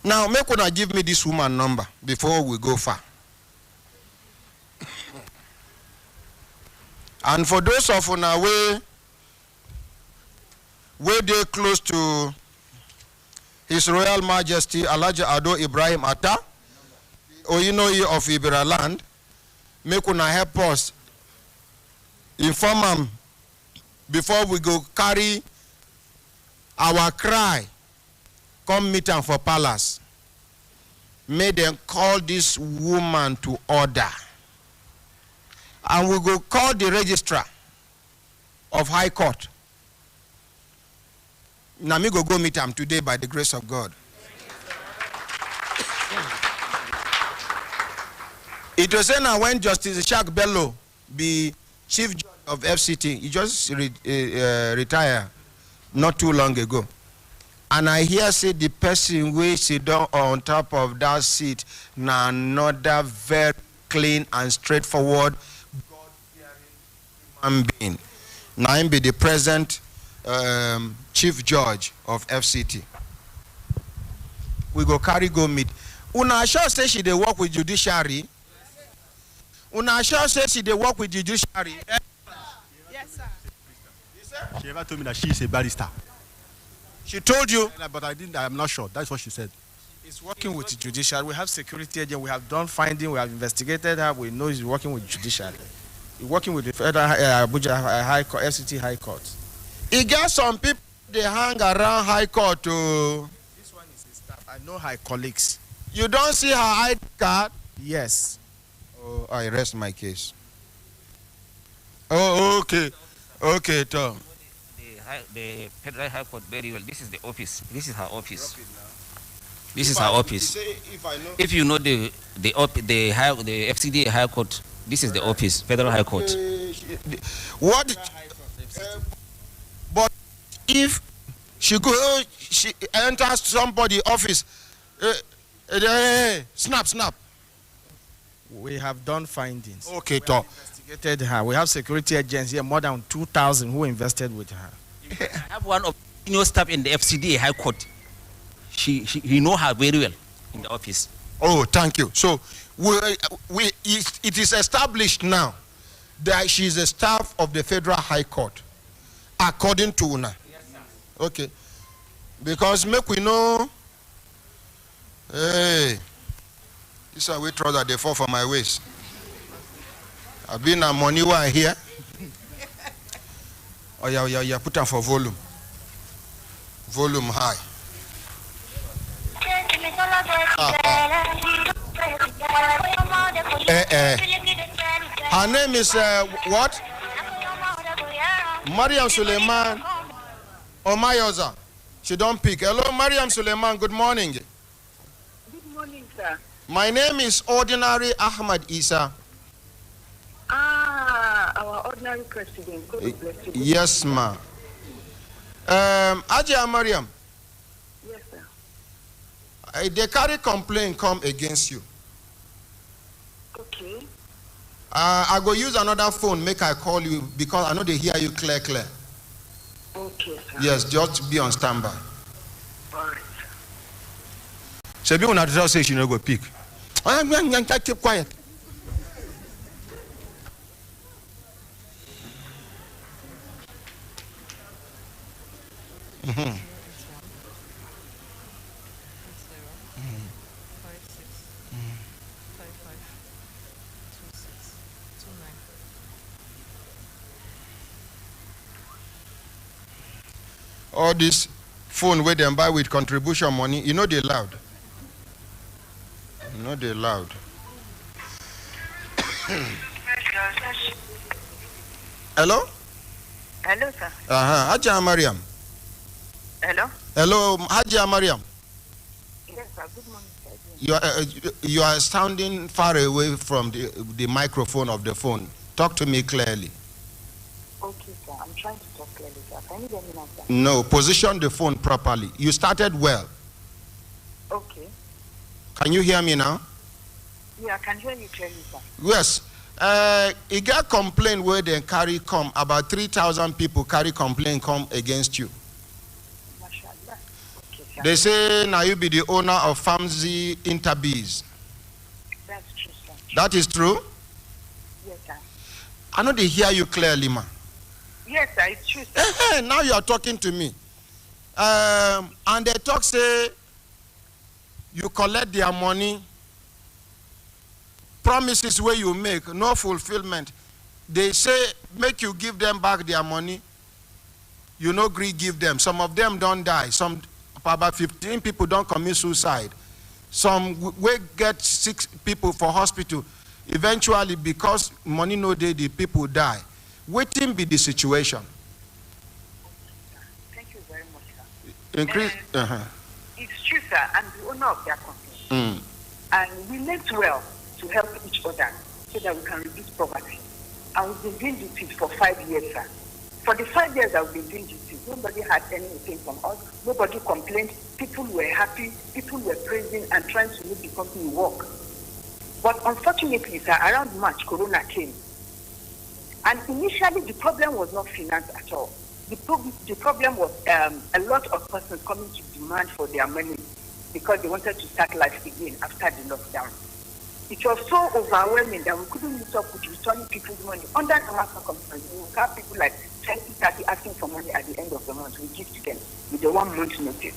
Now make una give me this woman number before we go far. And for those of una where they close to His Royal Majesty Alhaji Ado Ibrahim Atta, Oyinoyi of Ibera land, make una help us inform them before we go carry our cry, come meet them for palace. May them call this woman to order. And we go call the registrar of High Court. Now me go meet them today by the grace of God. It was then when Justice Shak Bello be Chief Judge of FCT, he just retired not too long ago. And I hear say the person who sit down on top of that seat now another very clean and straightforward God-fearing human being. Now him be the present Chief Judge of FCT. We go carry go meet. Una sure say she dey work with judiciary. Una sure say she dey work with judiciary. Yes, sir. She ever told me that she is a barrister. She told you? But I'm not sure. That's what she said. He's working with the judiciary. We have security agent. We have done finding. We have investigated her. We know he's working with judiciary. He's working with the Federal Abuja High Court, FCT High Court. He got some people they hang around High Court to. This one is his staff. I know her colleagues. You don't see her ID card? Yes. Oh, I rest my case. Oh, okay. Okay, Tom. The Federal High Court very well. This is the office. This is her office. This is her office. If you know the FCD High Court, this is the office, Federal High Court. What? But if she enters somebody's office, snap. We have done findings. Okay, Tom. Investigated her. We have security agents here, more than 2,000 who invested with her. I have one of senior staff in the FCD High Court. He know her very well in the office. Oh, thank you. So it is established now that she is a staff of the Federal High Court, according to Una. Yes, sir. Okay. Because make we know, hey, this is way trouser they fall for my waist. I've been a money one here. Oh yeah, put them for volume. Volume high. Her name is what? Mariam Suleiman Omayoza. She don't pick. Hello, Mariam Suleiman. Good morning. Good morning, sir. My name is Ordinary Ahmad Isa. Our ordinary Ordinary President, God bless you. Yes, ma. Ajia Mariam. Yes, sir. They carry complaint come against you. Okay. I go use another phone, make I call you because I know they hear you clear. Okay, sir. Yes, just be on standby. All right. Shebi una just say she no go pick. Keep quiet. All this phone where they buy with contribution money, you know they loud. You know they loud. Hello? Hello, sir. Hajia Mariam. Hello? Hello, Hajia Mariam. Yes, sir. Good morning, sir. You are sounding far away from the microphone of the phone. Talk to me clearly. Okay, sir. I'm trying to talk clearly, sir. Can you hear me now, sir? No, position the phone properly. You started well. Okay. Can you hear me now? Yeah, I can hear you clearly, sir. Yes. It got complaint where they carry come. About 3,000 people carry complaint come against you. Mashallah. Okay, sir. They say now you be the owner of Famzi Interbiz. That's true, sir. That is true? Yes, sir. I know they hear you clearly, ma. Yes, sir. It's true, sir. Now you are talking to me. And they talk say you collect their money, promises where you make, no fulfillment. They say make you give them back their money. You no agree give them. Some of them don't die. Some about 15 people don't commit suicide. Some we get 6 people for hospital. Eventually, because money no day, the people die. Waiting be the situation. Thank you very much, sir. Increase. It's true, sir. I'm the owner of their company. And we meant well to help each other so that we can reduce poverty. And we've been doing this for 5 years, sir. For the 5 years that we've been doing this, nobody had anything from us. Nobody complained. People were happy. People were praising and trying to make the company work. But unfortunately, sir, around March, Corona came. And initially, the problem was not finance at all. The problem was a lot of persons coming to demand for their money because they wanted to start life again after the lockdown. It was so overwhelming that we couldn't meet up with returning people's money. Under normal circumstances, we would have people like 20, 30 asking for money at the end of the month. We give to them with a 1 month notice.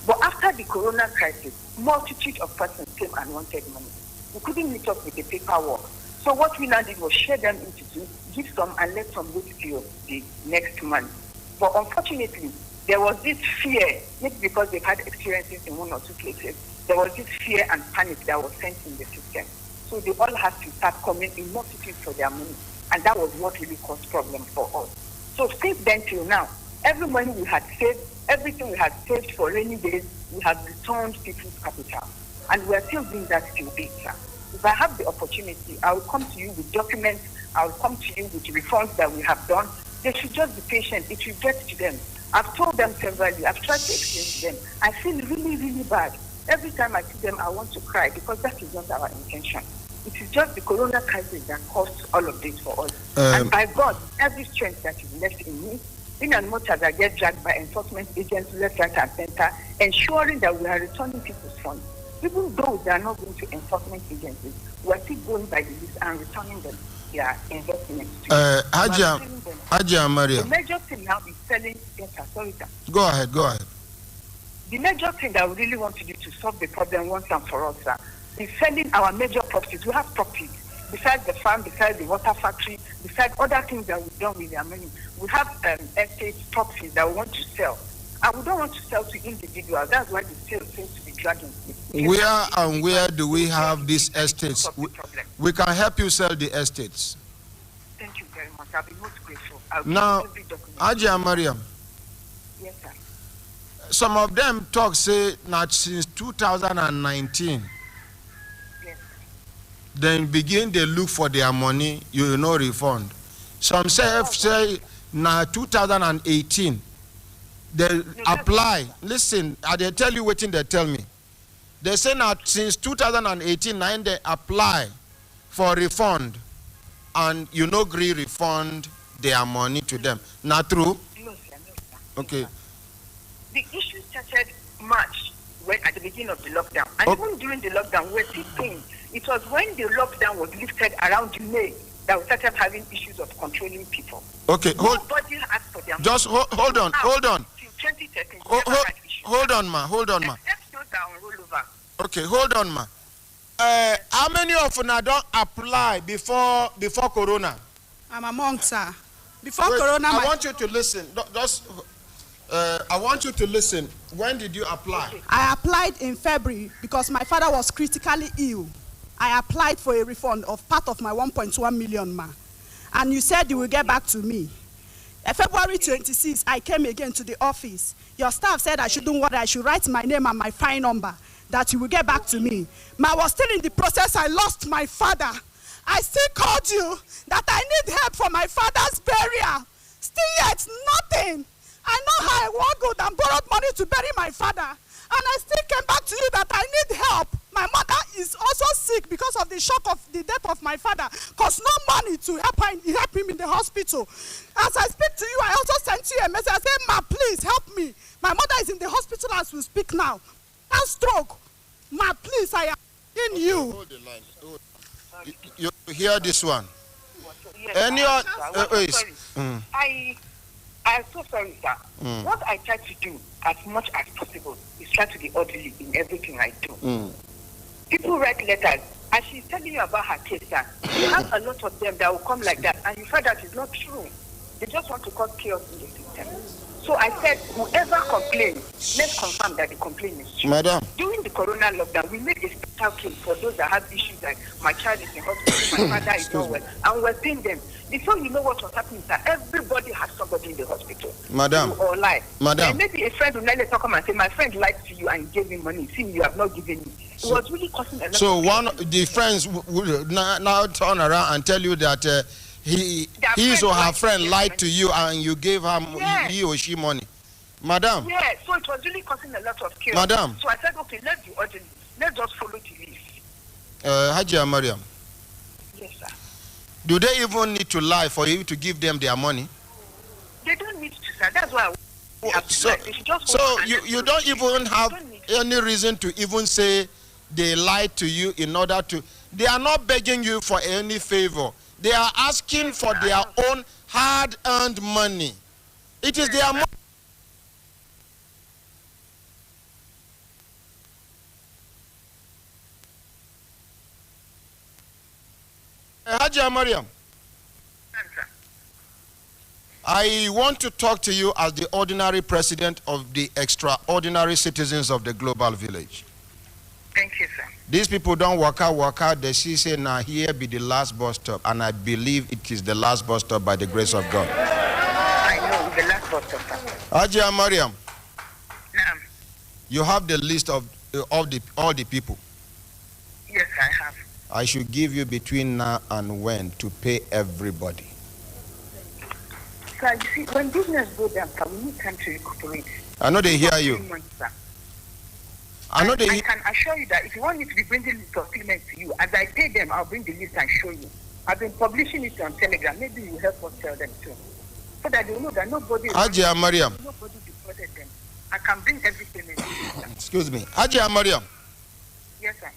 But after the corona crisis, multitude of persons came and wanted money. We couldn't meet up with the paperwork. So what we now did was share them into 2, give some and let some wait till the next month. But unfortunately, there was this fear, maybe because they've had experiences in 1 or 2 places, there was this fear and panic that was sent in the system. So they all had to start coming in multitudes for their money. And that was what really caused problem for us. So since then till now, every money we had saved, everything we had saved for rainy days, we have returned people's capital. And we are still doing that till date, sir. If I have the opportunity, I will come to you with documents, I will come to you with refunds that we have done. They should just be patient. It will get to them. I've told them severally, I've tried to explain to them. I feel really, really bad. Every time I see them, I want to cry because that is not our intention. It is just the corona crisis that caused all of this for us. And by God, every strength that is left in me, in as much as I get dragged by enforcement agents left, right, and center, ensuring that we are returning people's funds. Even though they are not going to enforcement agencies, we are still going by the list and returning them their investments. Hajia Mariam. The major thing now is selling. Yes, sir, sorry, sir. Go ahead. The major thing that we really want to do to solve the problem once and for all, sir, is selling our major properties. We have properties. Besides the farm, besides the water factory, besides other things that we've done with our money, we have estate properties that we want to sell. And we don't want to sell to individuals. That's why the sale seems to be dragging. Where and where do we have these estates? We can help you sell the estates. Thank you very much. I'll be most grateful. Now, Hajia Mariam. Yes, sir. Some of them talk say that since 2019, then begin they look for their money, you know refund. Some say now 2018. They apply. Listen, they tell you what they tell me. They say now since 2018, now they apply for refund, and you no agree refund their money to them. Not true? No, sir, no, sir. Okay. The issue started March, when at the beginning of the lockdown. And even during the lockdown, we're still paying. It was when the lockdown was lifted around May that we started having issues of controlling people. Okay, Nobody asked for their just money. hold on. Till 2013, Hold on, ma. Except those that are on rollover. Okay, hold on, ma. How many of you don't apply before Corona? I'm among, sir. Before Wait, Corona, I want you to listen. I want you to listen. When did you apply? I applied in February because my father was critically ill. I applied for a refund of part of my 1.1 million, ma. And you said you will get back to me. February 26, I came again to the office. Your staff said I shouldn't worry, I should write my name and my file number, that you will get back to me. Ma, I was still in the process, I lost my father. I still called you that I need help for my father's burial. Still yet, nothing. I know how I walked out and borrowed money to bury my father. And I still came back to you that I need help. My mother is also sick because of the shock of the death of my father. Cause no money to help him in the hospital. As I speak to you, I also sent you a message. I said, ma, please help me. My mother is in the hospital as we speak now. And stroke. Ma, please, I am in you. Hold the line. You hear this one? Yes, Any I'm so sorry, sir. What I try to do as much as possible is try to be orderly in everything I do. People write letters, and she's telling you about her case, sir. You have a lot of them that will come like that, and you find that it's not true. They just want to cause chaos in the system. So I said, whoever complains, let's confirm that the complaint is true. Madam. During the corona lockdown, we made a special case for those that have issues like my child is in hospital, my father is not well, and we're paying them. Before you know what was happening, sir, everybody has somebody in the hospital. Madam. Or lie. Madam. And maybe a friend will later come and say, my friend lied to you and gave me money. See, you have not given me. It was really costing a lot. So one of the friends will now turn around and tell you that his or her friend lied to you and you gave her he or she money. Madam. Yeah, so it was really causing a lot of chaos. Madam. So I said, okay, let's be orderly. Let's just follow the list. Hajia Mariam. Yes, sir. Do they even need to lie for you to give them their money? They don't need to, sir. That's why you don't even have any reason to even say they lied to you in order to. They are not begging you for any favor. They are asking for their own hard-earned money. It is their money. Hajia Mariam, I want to talk to you as the ordinary president of the extraordinary citizens of the global village. Thank you, sir. These people don't work out. They say, now here be the last bus stop. And I believe it is the last bus stop by the grace of God. I know, it's the last bus stop, sir. Hajia Mariam, Ma'am. you have the list of all the people. Yes, I have. I should give you between now and when to pay everybody. Sir, you see, when business goes down, sir, we need time to recuperate. I know they hear you. I can assure you that if you want me to be bringing list of payments to you, as I pay them, I'll bring the list and show you. I've been publishing it on Telegram. Maybe you help us tell them too. So that they know that nobody Mariam. Nobody deported them. I can bring every payment to you, sir. Excuse me. Hajia Mariam. Yes, sir.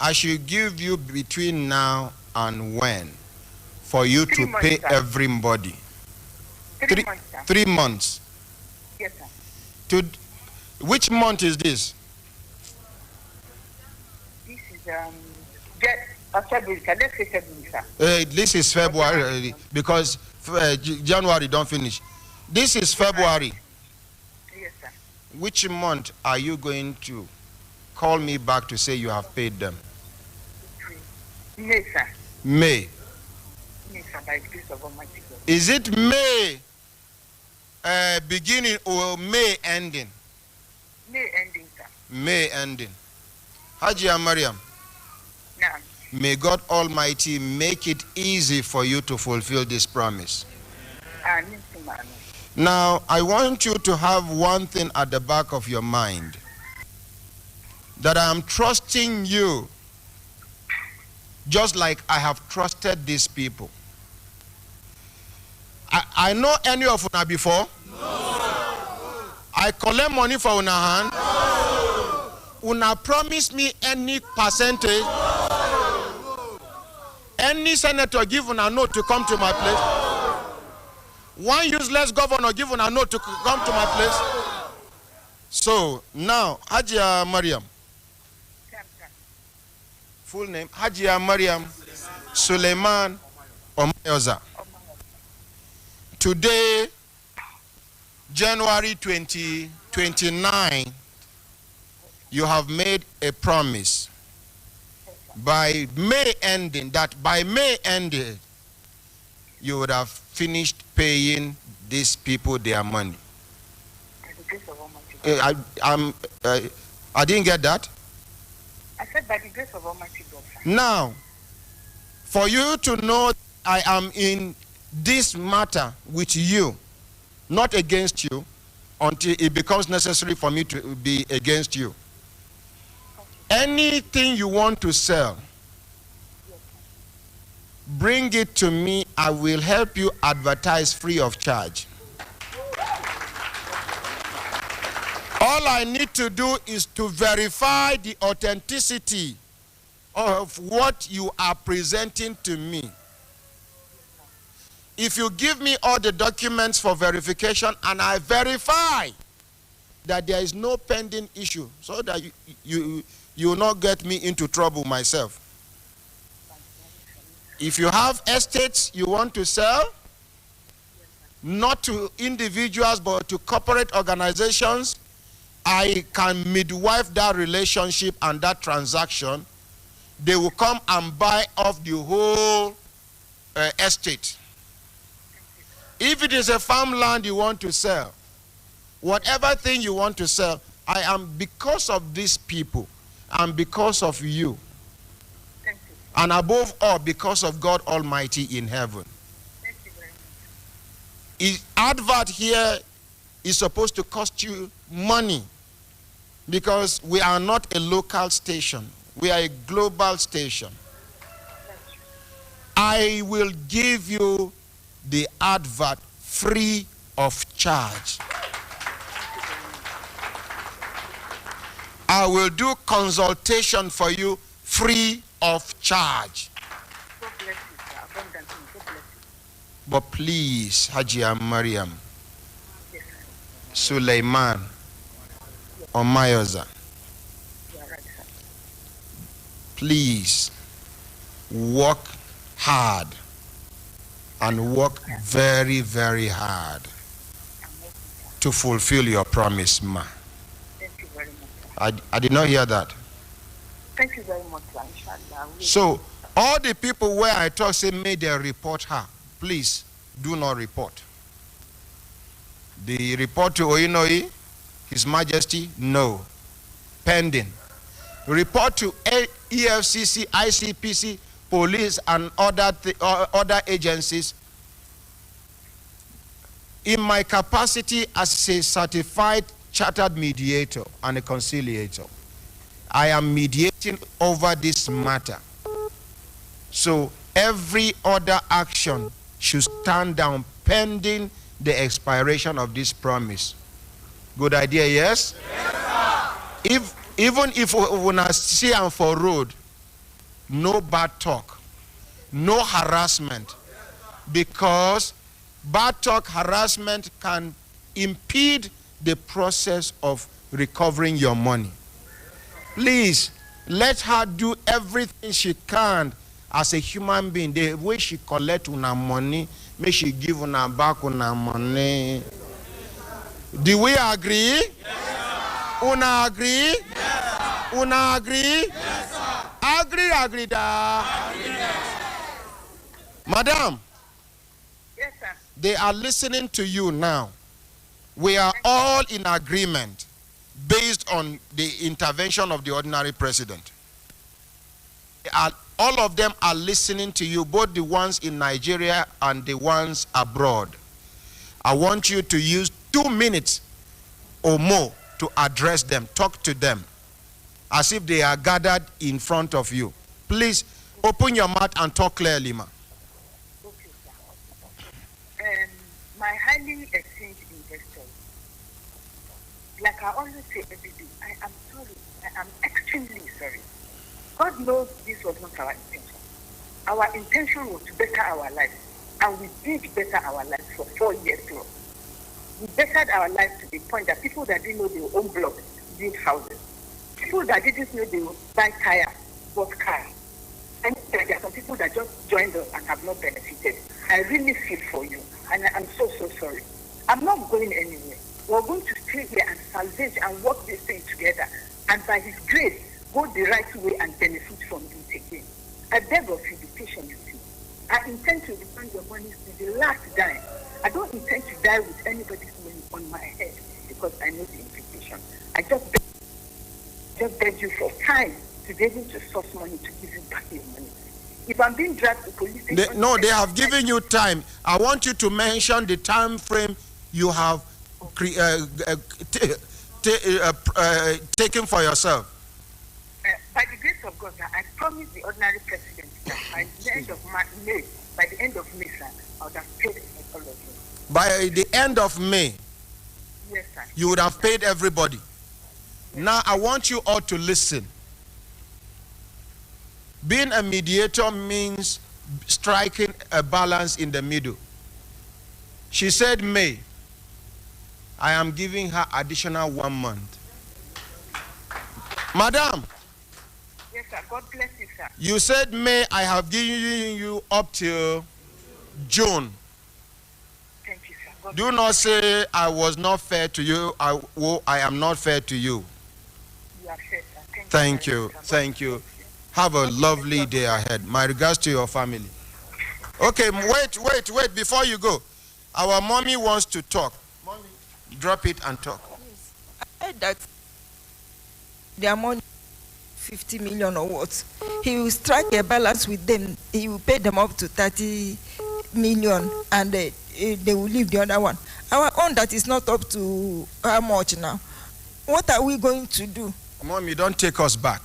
I should give you between now and when for you to pay everybody. 3 months, sir. 3 months. Yes, sir. Which month is this? This is February, sir. Let's say February, sir. This is February because January don't finish. This is February. Yes, sir. Which month are you going to call me back to say you have paid them? May, sir. May. May, sir, by the grace of Almighty God. Is it May beginning or May ending? May ending, sir. May ending. Hajia Mariam. Nah. May God Almighty make it easy for you to fulfill this promise. Now, I want you to have one thing at the back of your mind, that I am trusting you just like I have trusted these people. I know any of una before? No. I collect money for una hand? No. Una promise me any percentage? No. Any senator give una note to come to my place? One useless governor give una note to come to my place? So, now, Hajia Mariam. Full name, Hajia Mariam Suleiman Omayoza. Today, January 2029, you have made a promise by May ending, that by May ending, you would have finished paying these people their money. I didn't get that. I said by the grace of Almighty God. Now, for you to know I am in this matter with you, not against you, until it becomes necessary for me to be against you. Anything you want to sell, bring it to me. I will help you advertise free of charge. All I need to do is to verify the authenticity of what you are presenting to me. If you give me all the documents for verification and I verify that there is no pending issue, so that you will not get me into trouble myself. If you have estates you want to sell, not to individuals but to corporate organizations, I can midwife that relationship and that transaction. They will come and buy off the whole estate. If it is a farmland you want to sell, whatever thing you want to sell, I am, because of these people and because of you, and above all, because of God Almighty in heaven. Advert here is supposed to cost you money, because we are not a local station. We are a global station. I will give you the advert free of charge. I will do consultation for you free of charge. But please, Hajia Mariam Suleiman Omayoza, please work hard and work very, very hard to fulfill your promise, ma. Thank you very much. I did not hear that. Thank you very much, inshallah. So, all the people where I talk say, may they report her. Please, do not report. The report to Oinoi, His Majesty, no. Pending. Report to EFCC, ICPC, police, and other agencies. In my capacity as a certified chartered mediator and a conciliator, I am mediating over this matter. So every other action should stand down pending the expiration of this promise. Good idea, yes? Yes, even if we want to see am for road, no bad talk, no harassment, because bad talk, harassment can impede the process of recovering your money. Please, let her do everything she can as a human being. The way she collect una money, may she give una back una money. Do we agree? Yes, una agree? Yes, una agree? Yes, sir. Agree da. Yes. Madam. Yes, sir. They are listening to you now. We are all in agreement based on the intervention of the ordinary president. They are All of them are listening to you, both the ones in Nigeria and the ones abroad. I want you to use 2 minutes or more to address them, talk to them, as if they are gathered in front of you. Please open your mouth and talk clearly, ma. Okay, sir. My highly esteemed investors, like I always say every day, I am sorry. I am extremely sorry. God knows this was not our intention. Our intention was to better our lives, and we did better our lives for 4 years plus. We bettered our lives to the point that people that didn't know they would own blocks built houses. People that didn't know they would buy tires bought cars. And there are some people that just joined us and have not benefited. I really feel for you, and I am so, so sorry. I'm not going anywhere. We're going to stay here and salvage and work this thing together, and by His grace, go the right way and benefit from it again. I beg of you, be patient with me. I intend to return your money to the last dime. I don't intend to die with anybody's money on my head because I know the implication. I just beg you for time to be able to source money to give you back your money. If I'm being dragged to police station... No, they have given you time. I want you to mention the time frame you have taken for yourself. By the grace of God, I promise the ordinary president that by the end of May, sir, I would have paid all of you. By the end of May, yes, sir, you would have paid everybody. Yes. Now, I want you all to listen. Being a mediator means striking a balance in the middle. She said May. I am giving her additional 1 month. Madam. Yes, sir. God bless you, sir. You said May. I have given you up till June. Thank you, sir. God Do not say I was not fair to you. I am not fair to you. You are fair, sir. Thank you. Thank you. Have a lovely day ahead. My regards to your family. Okay, wait. Before you go, our mommy wants to talk. Mommy, drop it and talk. Yes. I heard that their money, 50 million or what, he will strike a balance with them. He will pay them up to 30 million and they will leave the other one. Our own that is not up to how much now. What are we going to do? Mommy, don't take us back.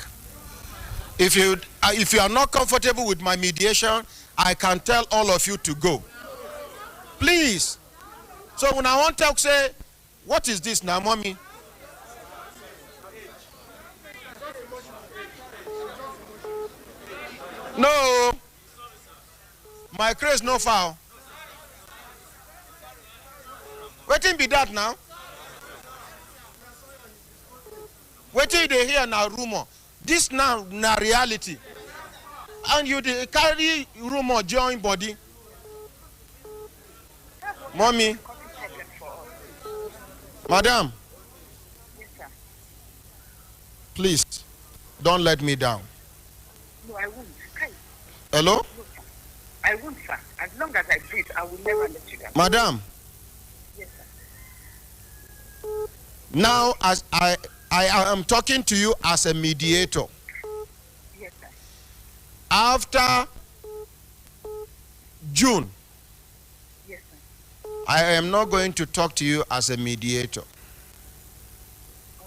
If you are not comfortable with my mediation, I can tell all of you to go. Please. So when I want to say, what is this now, mommy? No. My craze no foul. Waiting be that now. Waiting they hear now rumor. This now na reality. And you carry rumor join body. Mommy. Madam. Yes, sir. Please, don't let me down. No, I won't. Hello? No, I won't, sir. As long as I breathe, I will never let you down. Madam. Yes, sir. Now, as I am talking to you as a mediator. Yes, sir. After June, yes, sir. I am not going to talk to you as a mediator.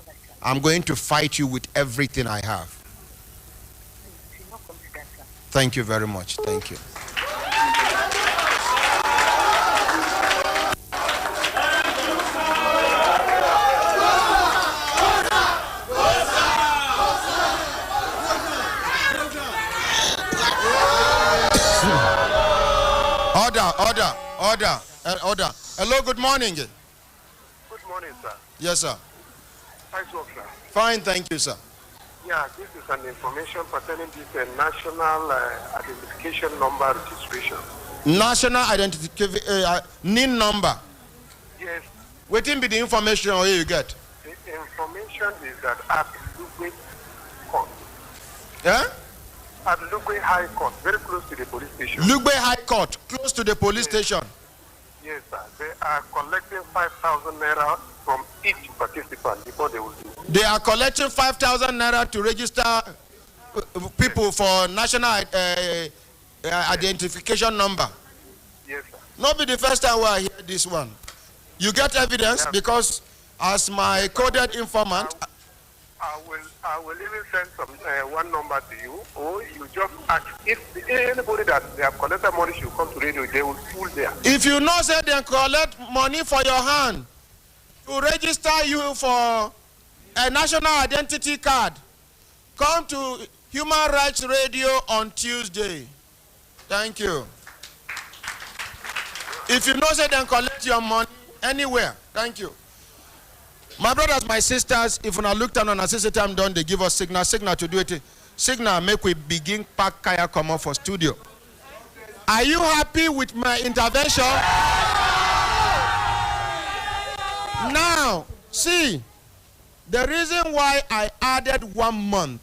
Right, I'm going to fight you with everything I have. Please, not come to that, sir. Thank you very much. Thank you. Order. Hello, good morning. Good morning, sir. Yes, sir. How's work, sir? Fine, thank you, sir. Yeah, this is an information pertaining to this national identification number registration. National identification NIN number. Yes. Waiting be the information or you get. The information is that at Lugbe Court. Yeah? At Lugbe High Court, very close to the police station. Lugbe High Court, close to the police station. Yes, sir. They are collecting 5,000 naira from each participant before they will do. They are collecting 5,000 naira to register people for national identification number. Yes, sir. Not be the first time where I hear this one. You get evidence because as my coded informant, I will even send some one number to you, or you just ask if anybody that they have collected money should come to radio, they will pull there. if you know say they collect money for your hand to register you for a national identity card, come to Human Rights Radio on Tuesday. Thank you. If you know say they collect your money anywhere, thank you. My brothers, my sisters, if we look down on a system time done, they give us signal to do it. Signal make we begin pack kaya come up for studio. Are you happy with my intervention? Now, see, the reason why I added 1 month.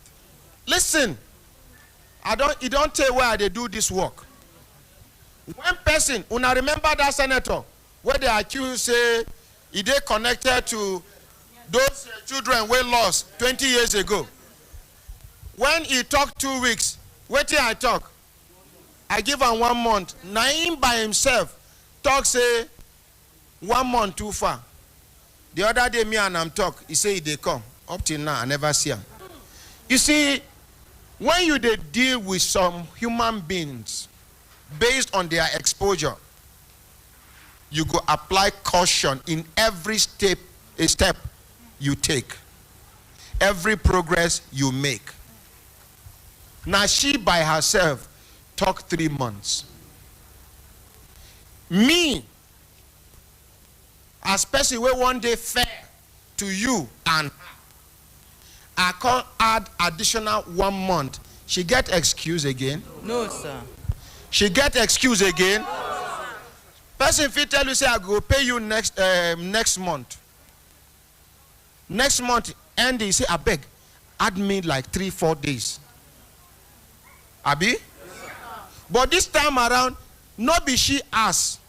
Listen, it don't tell where they do this work. One person, una remember that senator where they accuse say he they connected to those children we lost 20 years ago. When he talked 2 weeks, wait till I talk. I give him 1 month. Naim by himself talk say 1 month too far. The other day me and him talk, he say they come. Up till now I never see him. You see, when you they deal with some human beings based on their exposure, you go apply caution in every step you take, every progress you make. Now she by herself talk 3 months. Me, as person where one day fair to you and her, I can't add additional 1 month. She get excuse again? No, sir. She get excuse again? Person if he tell you say I go pay you next month. Next month, and he say I beg, add me like 3-4 days. Abi? But this time around, not be she ask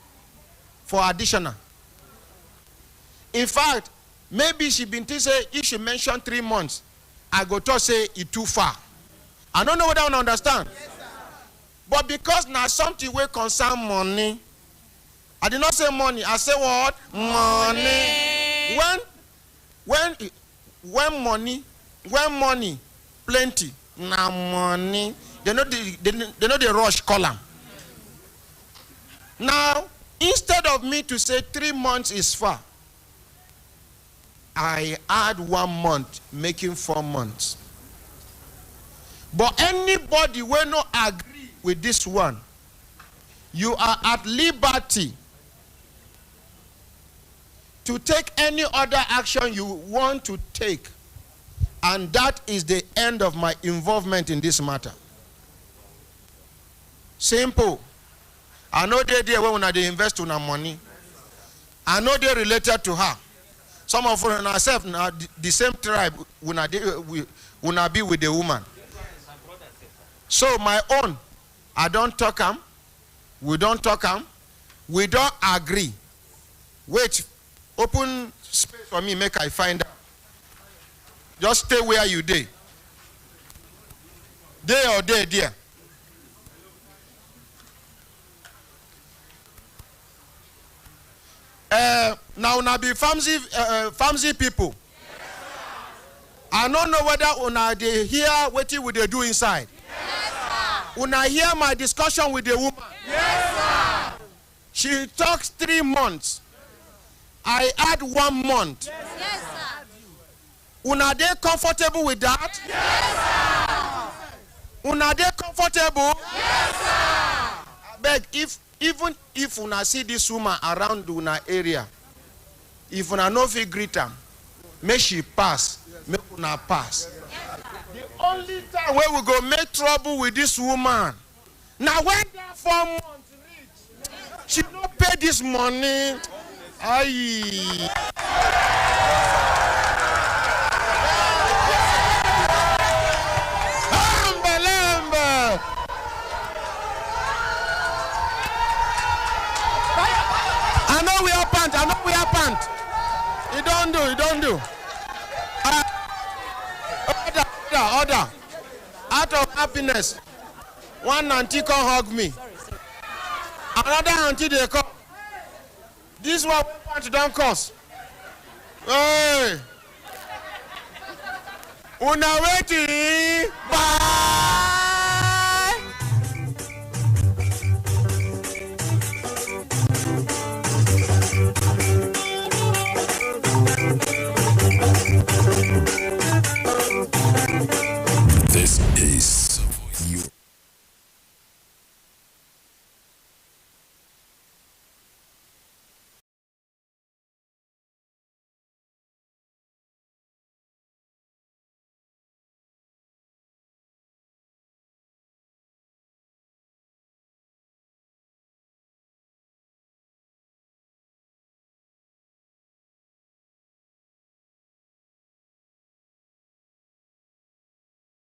for additional. In fact, maybe she been to say if she mention 3 months, I go to say it too far. I don't know whether I understand. Yes, but because now something will concern money, I did not say money. I say what? Money. When money plenty, now money. They know the rush column. Now, instead of me to say 3 months is far, I add 1 month, making 4 months. But anybody will not agree with this one, you are at liberty to take any other action you want to take. And that is the end of my involvement in this matter. Simple. I know they there when they invest in our money. I know they related to her. Some of us ourselves now the same tribe will not be with the woman. So my own, I don't talk am. We don't talk am. We don't agree. Wait, open space for me, make I find out. Just stay where you dey. There or there, dear. Now una be family people. I don't know whether una they hear what we they do inside. Una hear my discussion with the woman. Yes, sir. She talks 3 months. I add 1 month. Yes, sir. Una they comfortable with that? Yes, sir. Una they comfortable? Yes, sir. I beg, even if una see this woman around una area, if una no fit greet am, make she pass, make una pass. The only time where we go make trouble with this woman, now when that 4 months reach, she no pay this money. Aye. I know we are pant. It don't do. Order. Out of happiness, one auntie come hug me. Another auntie they come. This one want to don't cost. Hey! Una waiting.